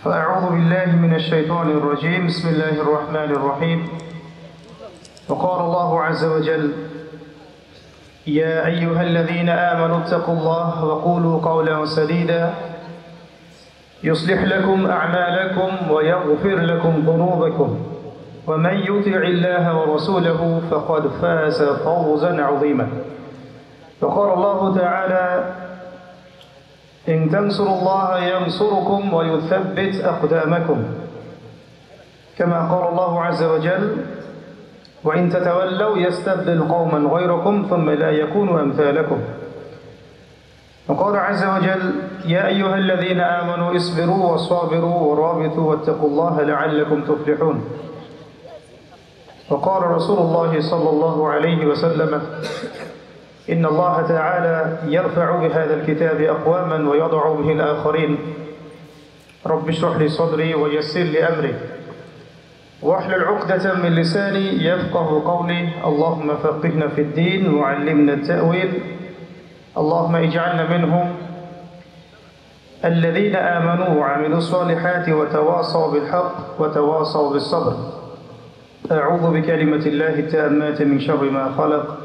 فأعوذ بالله من الشيطان الرجيم بسم الله الرحمن الرحيم وقال الله عز وجل يا أيها الذين آمنوا اتقوا الله وقولوا قولا سديدا يصلح لكم أعمالكم ويغفر لكم ذنوبكم ومن يطع الله ورسوله فقد فاز فوزا عظيما وقال الله تعالى إن تنصروا الله ينصركم ويثبت أقدامكم كما قال الله عز وجل وإن تتولوا يستبدل قوما غيركم ثم لا يكونوا أمثالكم وقال عز وجل يا أيها الذين آمنوا اصبروا وصابروا ورابطوا واتقوا الله لعلكم تفلحون وقال رسول الله صلى الله عليه وسلم إن الله تعالى يرفع بهذا الكتاب أقواما ويضع به الآخرين رب اشرح لي صدري ويسر لي أمري واحلل عقدة من لساني يفقه قولي اللهم فقهنا في الدين وعلمنا التأويل اللهم اجعلنا منهم الذين آمنوا وعملوا الصالحات وتواصوا بالحق وتواصوا بالصبر أعوذ بكلمة الله التامات من شر ما خلق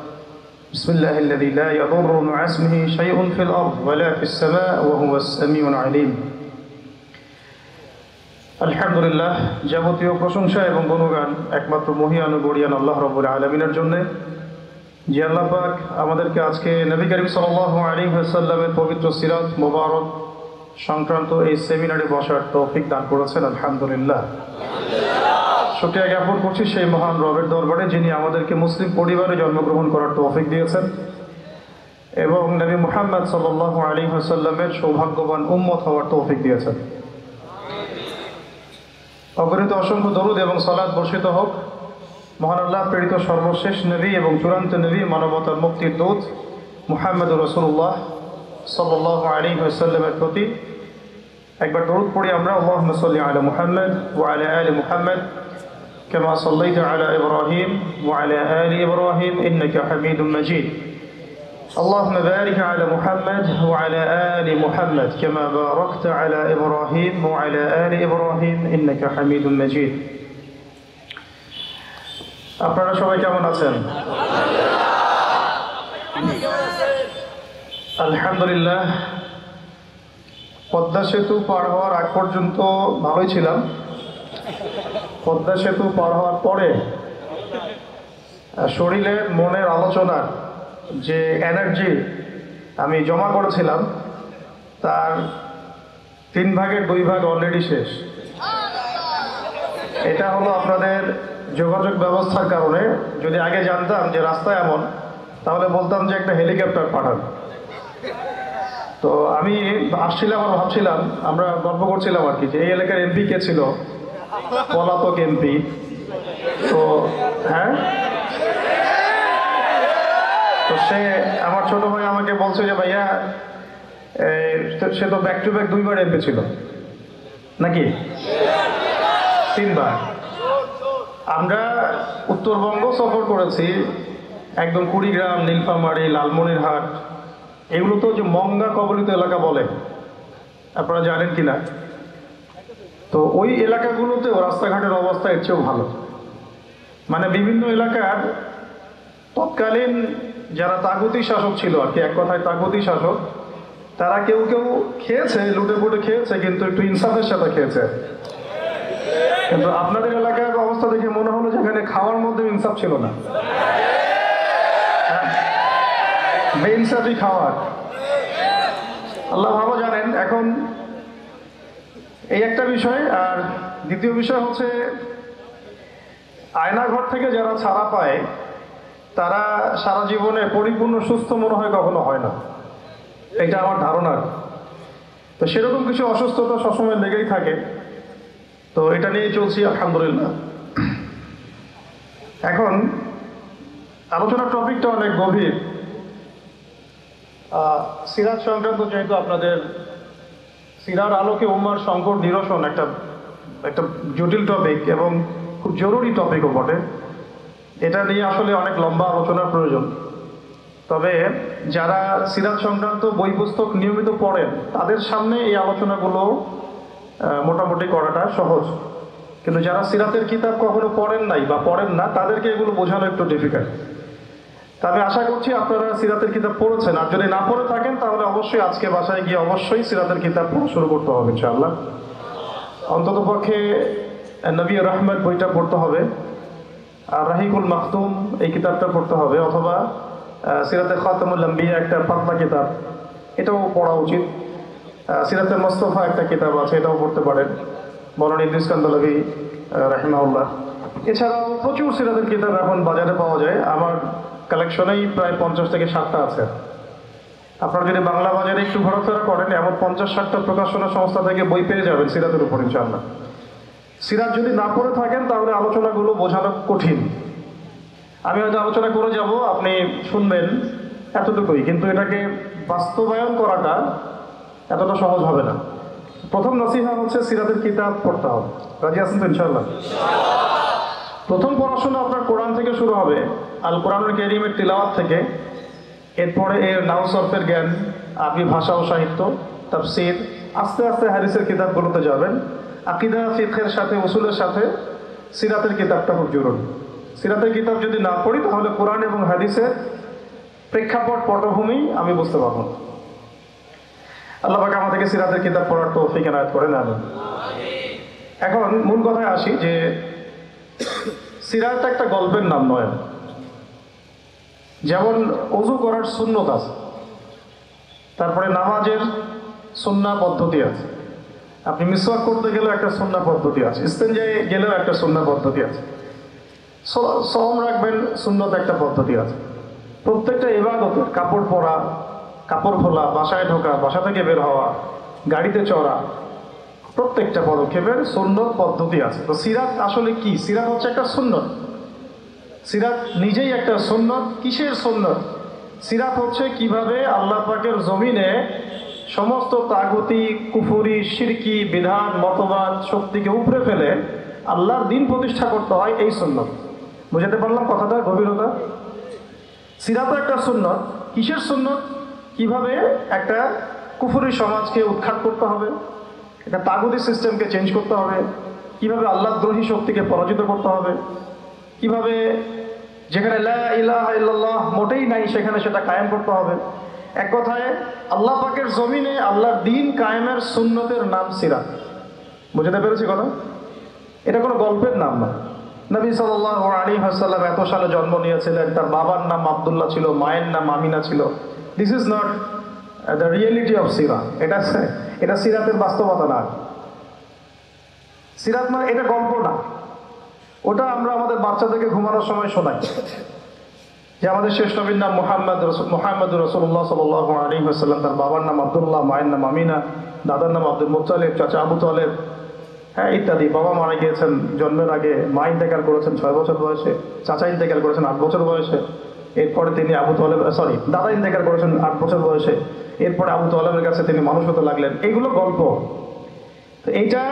بسم الله الذي لا يضر مع اسمه شيء في الأرض ولا في السماء وهو السميع العليم আলহামদুলিল্লাহ যাবতীয় প্রশংসা এবং গুণগান একমাত্র মহিয়ান ও গরিয়ান আল্লাহ রাব্বুল আলামিনের জন্য যে আল্লাহ পাক আমাদেরকে আজকে নবী করিম সাল্লাল্লাহু আলাইহি ওয়াসাল্লামের পবিত্র সিরাত মোবারক সংক্রান্ত এই সেমিনারে বসার তৌফিক দান করেছেন আলহামদুলিল্লাহ। শুকরিয়া জ্ঞাপন করছি সেই মহান রবের দরবারে যিনি আমাদেরকে মুসলিম পরিবারে জন্মগ্রহণ করার তৌফিক দিয়েছেন এবং নবী মুহাম্মদ সাল্লাল্লাহু আলাইহি ওয়াসাল্লামের সৌভাগ্যবান উম্মত হওয়ার তৌফিক দিয়েছেন। অগণিত অসংখ্য দরুদ এবং সালাত বর্ষিত হোক মহান আল্লাহ প্রেরিত সর্বশেষ নবী এবং চূড়ান্ত নবী মানবতার মুক্তির দূত মুহাম্মদুর রাসূলুল্লাহ সাল্লাল্লাহু আলাইহি ওয়াসাল্লামের প্রতি। একবার দরুদ পড়ি আমরা আল্লাহুম্মা সাল্লি আলা মুহাম্মদ ওয়া আলা আলি মুহাম্মদ কামা সাল্লাইতা আলা ইব্রাহিম ওয়া আলা আলি ইব্রাহিম ইন্নাকা হামিদুম মাজিদ। اللهم بارك على محمد وعلى آل محمد كما باركت على إبراهيم وعلى آل إبراهيم إنك حميد مجيد। আপনারা সবাই কেমন আছেন? আলহামদুলিল্লাহ। পদ্মা সেতু পার হওয়ার আগ পর্যন্ত ভালোই ছিলাম। পদ্মা সেতু পার হওয়ার পরে শরীরের মনের আলোচনা যে এনার্জি আমি জমা করেছিলাম তার 3 ভাগের 2 ভাগ অলরেডি শেষ। এটা হলো আপনাদের যোগাযোগ ব্যবস্থার কারণে। যদি আগে জানতাম যে রাস্তা এমন তাহলে বলতাম যে একটা হেলিকপ্টার পাঠান। তো আমি আসছিলাম আর ভাবছিলাম, আমরা গল্প করছিলাম আর কি, যে এই এলাকার এমপি কে ছিল, পলাতক এমপি। তো হ্যাঁ, তো সে আমার ছোট ভাই আমাকে বলছে যে ভাইয়া সে তো back to back 2 bar MP ছিল নাকি 3 বার। আমরা উত্তরবঙ্গ সফর করেছি, একদম কুড়িগ্রাম, নীলফামারী, লালমনিরহাট, এগুলো তো যে মঙ্গা কবলিত এলাকা বলে, আপনারা জানেন কিনা। তো ওই এলাকাগুলোতেও রাস্তাঘাটের অবস্থা এর চেয়েও ভালো। মানে বিভিন্ন এলাকার তৎকালীন যারা তাগুতি শাসক ছিল আর কি, এক কথায় তাগুতি শাসক, তারা কেউ কেউ খেয়েছে, লুটে পুটে খেয়েছে, কিন্তু একটু ইনসাফের সাথে খেয়েছে। কিন্তু আপনাদের এলাকার অবস্থা দেখে মনে হলো যেখানে খাওয়ার মধ্যে ইনসাফ ছিল না, বেইনসাফি খাওয়ার। আল্লাহ ভালো জানেন। এখন এই একটা বিষয়। আর দ্বিতীয় বিষয় হচ্ছে আয়নাঘর থেকে যারা ছাড়া পায় তারা সারা জীবনে পরিপূর্ণ সুস্থ মনে হয় কখনো হয় না, এটা আমার ধারণা। তো সেরকম কিছু অসুস্থতা সবসময় লেগেই থাকে। তো এটা নিয়ে চলছি আলহামদুলিল্লাহ। এখন আলোচনার টপিকটা অনেক গভীর। সিরাত সংক্রান্ত, যেহেতু আপনাদের সিরার আলোকে উম্মার সংকট নিরসন একটা জটিল টপিক এবং খুব জরুরি টপিকও বটে। এটা নিয়ে আসলে অনেক লম্বা আলোচনার প্রয়োজন। তবে যারা সিরাত সংক্রান্ত বই পুস্তক নিয়মিত পড়েন তাদের সামনে এই আলোচনাগুলো মোটামুটি মোটামুটি করাটা সহজ, কিন্তু যারা সিরাতের কিতাব কখনো পড়েন নাই বা পড়েন না তাদেরকে এগুলো বোঝানো একটু ডিফিকাল্ট। তা আমি আশা করছি আপনারা সিরাতের কিতাব পড়েছেন, আর যদি না পড়ে থাকেন তাহলে অবশ্যই আজকে বাসায় গিয়ে অবশ্যই সিরাতের কিতাব পড়া শুরু করতে হবে ইনশাআল্লাহ। অন্তত পক্ষে নবী রহমত বইটা পড়তে হবে, আর রাহিকুল মাখতুম এই কিতাবটা পড়তে হবে, অথবা সিরাতে খাতামুল আম্বিয়া একটা পাতলা কিতাব, এটাও পড়া উচিত। সিরাতে মোস্তফা একটা কিতাব আছে, এটাও পড়তে পারেন, মৌলানা ইদ্রিস কান্দলাবি রাহিমাহুল্লাহ। এছাড়াও প্রচুর সিরাতের কিতাব এখন বাজারে পাওয়া যায়, আমার কালেকশনেই প্রায় 50 থেকে 60টা আছে। আপনারা যদি বাংলা বাজারে একটু ঘোরাফেরা করেন, এমন 50-60টা প্রকাশনা সংস্থা থেকে বই পেয়ে যাবেন সিরাতের উপর ইনশাআল্লাহ। সিরাত যদি না পড়ে থাকেন তাহলে আলোচনাগুলো বোঝানো কঠিন। আমি হয়তো আলোচনা করে যাব, আপনি শুনবেন এতটুকুই, কিন্তু এটাকে বাস্তবায়ন করাটা এতটা সহজ হবে না। প্রথম নসিহা হচ্ছে সিরাতের কিতাব পড়তে হবে। রাজি আছেন তো ইনশাআল্লাহ? প্রথম পড়াশোনা আপনার কোরআন থেকে শুরু হবে, আল কোরআনুল কারীমের তিলাওয়াত থেকে। এরপরে এর নাও সরফের জ্ঞান, আরবি ভাষা ও সাহিত্য, তাফসীর, আস্তে আস্তে হাদিসের কিতাবগুলোতে যাবেন। আকীদা ফিকহের সাথে, উসুলের সাথে সিরাতের কিতাবটা খুব জরুরি। সিরাতের কিতাব যদি না পড়ি তাহলে কোরআন এবং হাদিসের প্রেক্ষাপট, পটভূমি আমি বুঝতে পারবো না। আল্লাহ পাক আমাদেরকে সিরাতের কিতাব পড়ার তৌফিক এনায়েত করেন, আমিন। এখন মূল কথায় আসি যে সিরাত একটা গল্পের নাম নয়। যেমন ওযু করার সুন্নত আছে, তারপরে নামাজের সুন্নাহ পদ্ধতি আছে, আপনি মিসওয়াক করতে গেলেও একটা সুন্নাহ পদ্ধতি আছে, ইস্তেনজায়ে গেলেও একটা সুন্নাহ পদ্ধতি আছে, সওম রাখবেন সুন্নত একটা পদ্ধতি আছে। প্রত্যেকটা ইবাদতের, কাপড় পরা, কাপড় খোলা, বাসায় ঢোকা, বাসা থেকে বের হওয়া, গাড়িতে চড়া, প্রত্যেকটা পদক্ষেপের সুন্নত পদ্ধতি আছে। তো সিরাত আসলে কি? সিরাত হচ্ছে একটা সুন্নত। সিরাত নিজেই একটা সুন্নত। কিসের সুন্নত? সিরাত হচ্ছে কিভাবে আল্লাহ পাকের জমিনে সমস্ত তাগুতি, কুফরি, শিরকি বিধান, মতবাদ, শক্তিকে উপড়ে ফেলে আল্লাহর দিন প্রতিষ্ঠা করতে হয়, এই সুন্নত। বুঝাতে পারলাম কথাটা গভীরতা? সিরাত একটা সুন্নত। কিসের সুন্নত? কিভাবে একটা কুফরি সমাজকে উৎখাত করতে হবে, একটা তাগুতি সিস্টেমকে চেঞ্জ করতে হবে, কিভাবে আল্লাহদ্রোহী শক্তিকে পরাজিত করতে হবে, কিভাবে যেখানে লা ইলাহা ইল্লাল্লাহ মোটেই নাই সেখানে সেটা কায়েম করতে হবে। এক কথায় আল্লাহ পাকের জমিনে আল্লাহর দিন কায়েমের সুন্নতের নাম সিরাত। বুঝতে পেরেছি কথা? এটা কোনো গল্পের নাম না। নবী সাল্লাল্লাহু আলাইহি ওয়াসাল্লাম এত সালে জন্ম নিয়েছিলেন, তার বাবার নাম আব্দুল্লাহ ছিল, মায়ের নাম আমিনা ছিল। This is not the reality of সিরাত। এটা সিরাতের বাস্তবতা না। সিরাত মানে এটা গল্প না। ওটা আমরা আমাদের বাচ্চাদেরকে ঘুমানোর সময় শোনাই যে আমাদের শেষ নবীর নাম মুহাম্মদুর রাসূলুল্লাহ সাল্লাল্লাহু আলাইহি ওয়াসাল্লাম, তার বাবার নাম আব্দুল্লাহ, মায়ের নাম আমিনা, দাদার নাম আব্দুল মুত্তালিব, চাচা আবু তালেব, হ্যাঁ ইত্যাদি। বাবা মারা গিয়েছেন জন্মের আগে, মা ইন্তেকাল করেছেন 6 বছর বয়সে, চাচা ইন্তেকাল করেছেন 8 বছর বয়সে, এরপরে তিনি দাদা ইন্তেকাল করেছেন 8 বছর বয়সে, এরপরে আবু তালেবের কাছে তিনি মানুষ হতে লাগলেন। এইগুলো গল্প। তো এইটা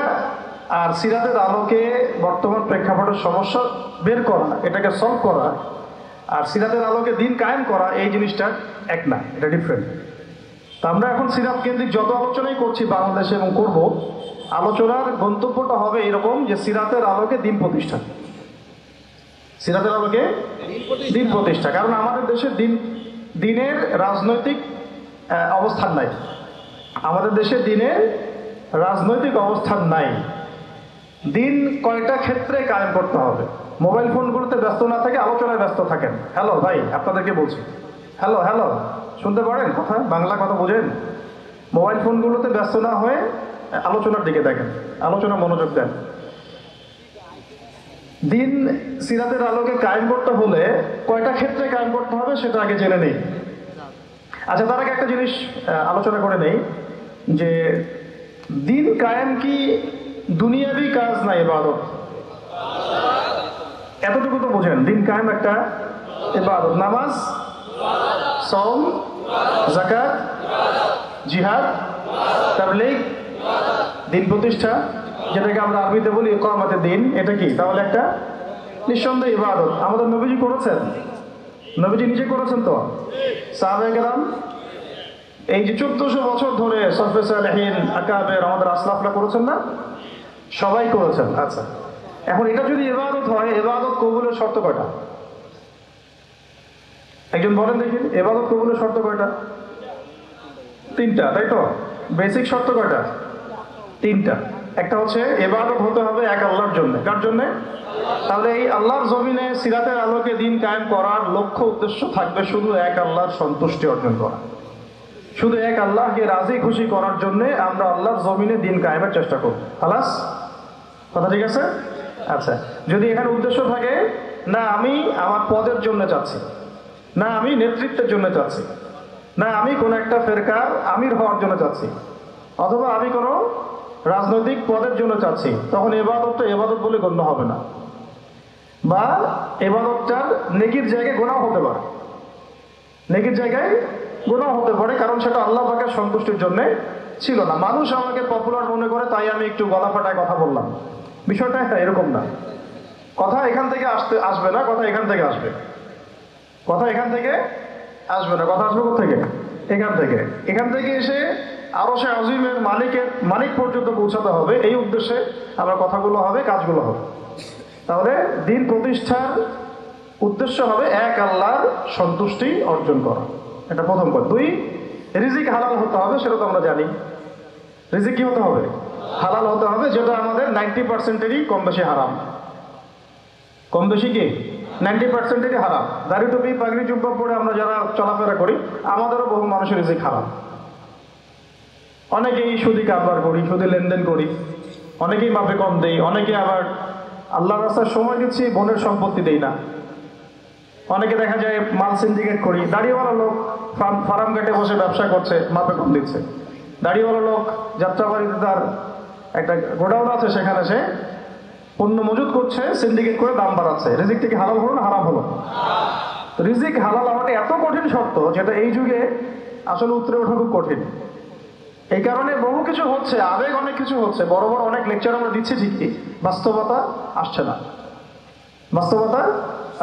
আর সিরাতের আলোকে বর্তমান প্রেক্ষাপটের সমস্যা বের করা, এটাকে সলভ করা, আর সিরাতের আলোকে দিন কায়েম করা, এই জিনিসটা এক না, এটা ডিফারেন্ট। তা আমরা এখন সিরাত কেন্দ্রিক যত আলোচনাই করছি বাংলাদেশে এবং করব, আলোচনার গন্তব্যটা হবে এরকম যে সিরাতের আলোকে দিন প্রতিষ্ঠা। সিরাতের আলোকে দিন প্রতিষ্ঠা। কারণ আমাদের দেশে দিনের রাজনৈতিক অবস্থান নাই। আমাদের দেশে দিনের রাজনৈতিক অবস্থান নাই। দিন কয়টা ক্ষেত্রে কায়েম করতে হবে। মোবাইল ফোনগুলোতে ব্যস্ত না থাকে, আলোচনায় ব্যস্ত থাকেন। হ্যালো ভাই, আপনাদেরকে বলছি, হ্যালো হ্যালো, শুনতে পারেন কথা? বাংলা কথা বোঝেন? মোবাইল ফোনগুলোতে ব্যস্ত না হয়ে আলোচনার দিকে দেখেন, আলোচনা মনোযোগ দেন। দিন সিরাতের আলোকে কায়েম করতে হলে কয়টা ক্ষেত্রে কায়েম করতে হবে সেটা আগে জেনে নেই। আচ্ছা, তার আগে একটা জিনিস আলোচনা করে নেই যে দিন কায়েম কি দুনিয়াবি কাজ না ইবাদত? এতটুকু তো বোঝেন, দিন কায়েম একটা ইবাদত। নামাজ, সওম, যাকাত, জিহাদ, তাবলীগ, দিন প্রতিষ্ঠা, যেটাকে আমরা আরবিতে বলি ইকামাতে দিন, এটা কি? তাহলে একটা নিঃসন্দেহে ইবাদত। আমাদের নবীজি করেছেন, নবীজি নিজে করেছেন তো। সাহাবায়ে কেরাম এই যে 1400 বছর ধরে সলফে সালেহিন, আকাবের, আমাদের আসলাফরা করেছেন না? সবাই করেছেন। আচ্ছা, এখন এটা যদি ইবাদত হয়, ইবাদত কবুলের শর্ত কয়টা? একজন বলেন দেখি, ইবাদত কবুলের শর্ত কয়টা? 3টা, তাই তো? বেসিক শর্ত কয়টা? 3টা। একটা হচ্ছে ইবাদত হতে হবে এক আল্লাহর জন্য। কার জন্য? তাহলে এই আল্লাহর জমিনে সিরাতের আলোকে দিন কায়েম করার লক্ষ্য উদ্দেশ্য থাকবে শুধু এক আল্লাহর সন্তুষ্টি অর্জন করা। শুধু এক আল্লাহকে রাজি খুশি করার জন্য আমরা আল্লাহর জমিনে দিন কায়েমের চেষ্টা করব। খালাস, কথা ঠিক আছে? আচ্ছা, যদি এখানে উদ্দেশ্য থাকে না আমি আমার পদের জন্য চাচ্ছি, না আমি নেতৃত্বের জন্য চাচ্ছি, না আমি কোনো একটা ফেরকার আমির হওয়ার জন্য চাচ্ছি, অথবা আমি কোনো রাজনৈতিক পদের জন্য চাচ্ছি, তখন ইবাদতটা ইবাদত বলে গণ্য হবে না, বা ইবাদতটার নেকির জায়গায় গুনাহ হতে পারে, নেকির জায়গায় গুনাহ হতে পারে, কারণ সেটা আল্লাহ পাকের সন্তুষ্টির জন্য ছিল না। মানুষ আমাকে পপুলার মনে করে তাই আমি একটু গলা ফাটায় কথা বললাম, বিষয়টা এরকম না। কথা এখান থেকে আসবে না, কথা এখান থেকে আসবে, কথা এখান থেকে আসবে না, কথা আসবে কোথেকে? এখান থেকে এসে আরশে আজিমের মালিক পর্যন্ত পৌঁছাতে হবে। এই উদ্দেশ্যে আমার কথাগুলো হবে, কাজগুলো হবে। তাহলে দিন প্রতিষ্ঠার উদ্দেশ্য হবে এক আল্লাহর সন্তুষ্টি অর্জন করা, এটা প্রথম কথা। 2, রিজিক হালাল হতে হবে, সেটা তো আমরা জানি। রিজিক কি হতে হবে? হালাল হতে হবে, যেটা আমাদের 90%-এরই কম বেশি হারাম। কম বেশি কি 90%-এরই হারাম। দাড়ি টুপি পাগড়ি জুব্বা পরে আমরা যারা চলাফেরা করি, আমাদেরও বহু মানুষের রিজিক হারাম। অনেকেই সুদি কারবার করি, সুদি লেনদেন করি, অনেকেই মাপে কম দেই, অনেকে আবার আল্লাহ রাস্তায় সময় দিচ্ছি, বোনের সম্পত্তি দেই না। অনেকে দেখা যায় মাল সিন্ডিকেট করি। দাড়িওয়ালা লোক ফার্ম ঘাটে বসে ব্যবসা করছে, মাপে কম দিচ্ছে। দাড়িওয়ালা লোক যাত্রাবাড়িতে তার একটা গোডাউন আছে, সেখানে সে পণ্য মজুত করছে, সিন্ডিকেট করে দাম বাড়াচ্ছে। রিজিকটা কি হালাল হলো না হারাম হলো? রিজিক হালাল হওয়াটা এত কঠিন শর্ত, যেটা এই যুগে আসলে উত্তরে ওঠা খুব কঠিন। এই কারণে বহু কিছু হচ্ছে, আবেগ অনেক কিছু হচ্ছে, বড় বড় অনেক লেকচার আমরা দিচ্ছি ঠিকই, বাস্তবতা আসছে না। বাস্তবতা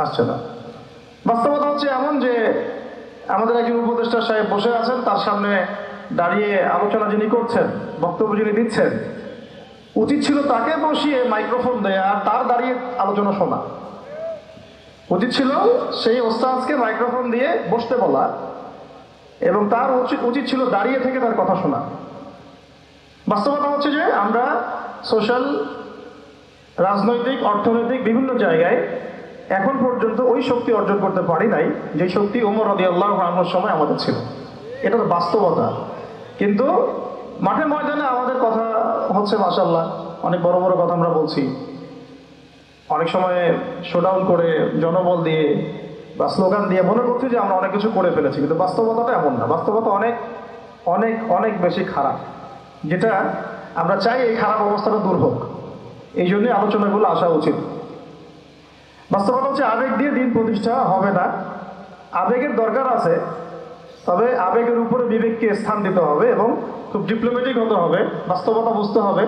আসছে না। বাস্তবতা হচ্ছে এমন যে আমাদের একজন উপদেষ্টা সাহেব বসে আছেন, তার সামনে দাঁড়িয়ে আলোচনা যিনি করছেন, বক্তব্য যিনি দিচ্ছেন, উচিত ছিল তাকে বসিয়ে মাইক্রোফোন দেয়া আর তার দাঁড়িয়ে আলোচনা শোনা। উচিত ছিল সেই ওস্তাদকে মাইক্রোফোন দিয়ে বসতে বলা, এবং তার উচিত ছিল দাঁড়িয়ে থেকে তার কথা শোনা। বাস্তবতা হচ্ছে যে আমরা সোশ্যাল, রাজনৈতিক, অর্থনৈতিক বিভিন্ন জায়গায় এখন পর্যন্ত ওই শক্তি অর্জন করতে পারি নাই যে শক্তি ওমর রাদিয়াল্লাহু আনহুর সময় আমাদের ছিল। এটা তো বাস্তবতা। কিন্তু মাঠে ময়দানে আমাদের কথা হচ্ছে মাশাআল্লাহ, অনেক বড় বড় কথা আমরা বলছি, অনেক সময় শোডাউন করে জনবল দিয়ে বা স্লোগান দিয়ে মনে করছি যে আমরা অনেক কিছু করে ফেলেছি, কিন্তু বাস্তবতাটা এমন না। বাস্তবতা অনেক অনেক অনেক বেশি খারাপ, যেটা আমরা চাই এই খারাপ অবস্থাটা দূর হোক। এই জন্যই আলোচনাগুলো আসা উচিত। বাস্তবতা হচ্ছে আবেগ দিয়ে দিন প্রতিষ্ঠা হবে না। আবেগের দরকার আছে, তবে আবেগের উপরে বিবেককে স্থান দিতে হবে এবং খুব ডিপ্লোম্যাটিক হতে হবে, বাস্তবতা বুঝতে হবে,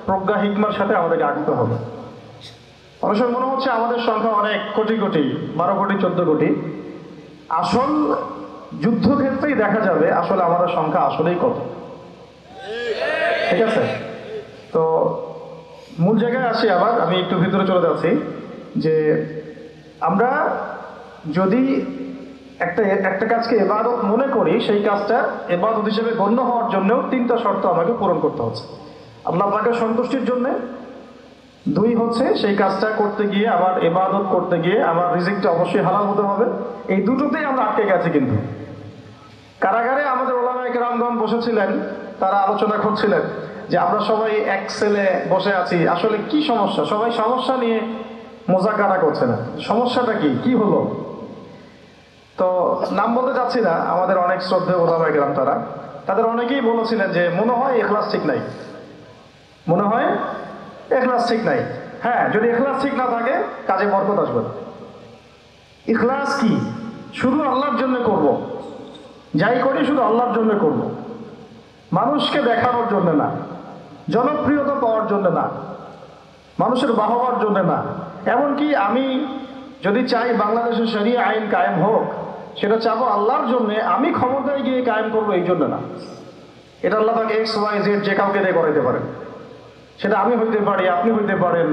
প্রজ্ঞা হিকমার সাথে আমাদেরকে আঁকতে হবে। অনেক সময় মনে হচ্ছে আমাদের সংখ্যা অনেক, কোটি কোটি, 12 কোটি 14 কোটি। আসল যুদ্ধক্ষেত্রেই দেখা যাবে আসলে আমাদের সংখ্যা আসলেই কত। ঠিক আছে, তো মূল জায়গায় আসি। আবার আমি একটু ভিতরে চলে যাচ্ছি যে আমরা যদি একটা কাজকে ইবাদত মনে করি, সেই কাজটা ইবাদত হিসেবে গণ্য হওয়ার জন্যও 3টা শর্ত আমাকে পূরণ করতে হচ্ছে। আল্লাহ পাকের সন্তুষ্টির জন্য, 2 হচ্ছে সেই কাজটা করতে গিয়ে, আবার ইবাদত করতে গিয়ে আমার রিজিকটা অবশ্যই হালাল হতে হবে। এই দুটোতেই আমরা আটকে গেছি। কিন্তু কারাগারে আমাদের ওলামায়ে কেরামগণ বসেছিলেন, তারা আলোচনা করছিলেন যে আমরা সবাই এক সেলে বসে আছি, আসলে কি সমস্যা? সবাই সমস্যা নিয়ে মোজাকারা করছে না, সমস্যাটা কি হলো? তো নাম বলতে যাচ্ছি না, আমাদের অনেক শ্রদ্ধেয় ওলামায়ে কেরাম তাদের অনেকেই বলেছিলেন যে মনে হয় ইখলাস ঠিক নাই, মনে হয় ইখলাস ঠিক নাই। হ্যাঁ, যদি ইখলাস ঠিক না থাকে কাজে বরকত আসবে না। ইখলাস কি? শুধু আল্লাহর জন্য করব, যাই করি শুধু আল্লাহর জন্য করব, মানুষকে দেখানোর জন্য না, জনপ্রিয়তা পাওয়ার জন্য না, মানুষের বাহবার জন্য না। এমনকি আমি যদি চাই বাংলাদেশের শরিয়া আইন কায়েম হোক, সেটা চাবো আল্লাহর জন্য, আমি ক্ষমতায় গিয়ে কায়েম করবো এই জন্য না। এটা আল্লাহ পাক XYZ যে কাউকে দিয়ে করাইতে পারেন। সেটা আমি হইতে পারি, আপনি হইতে পারেন,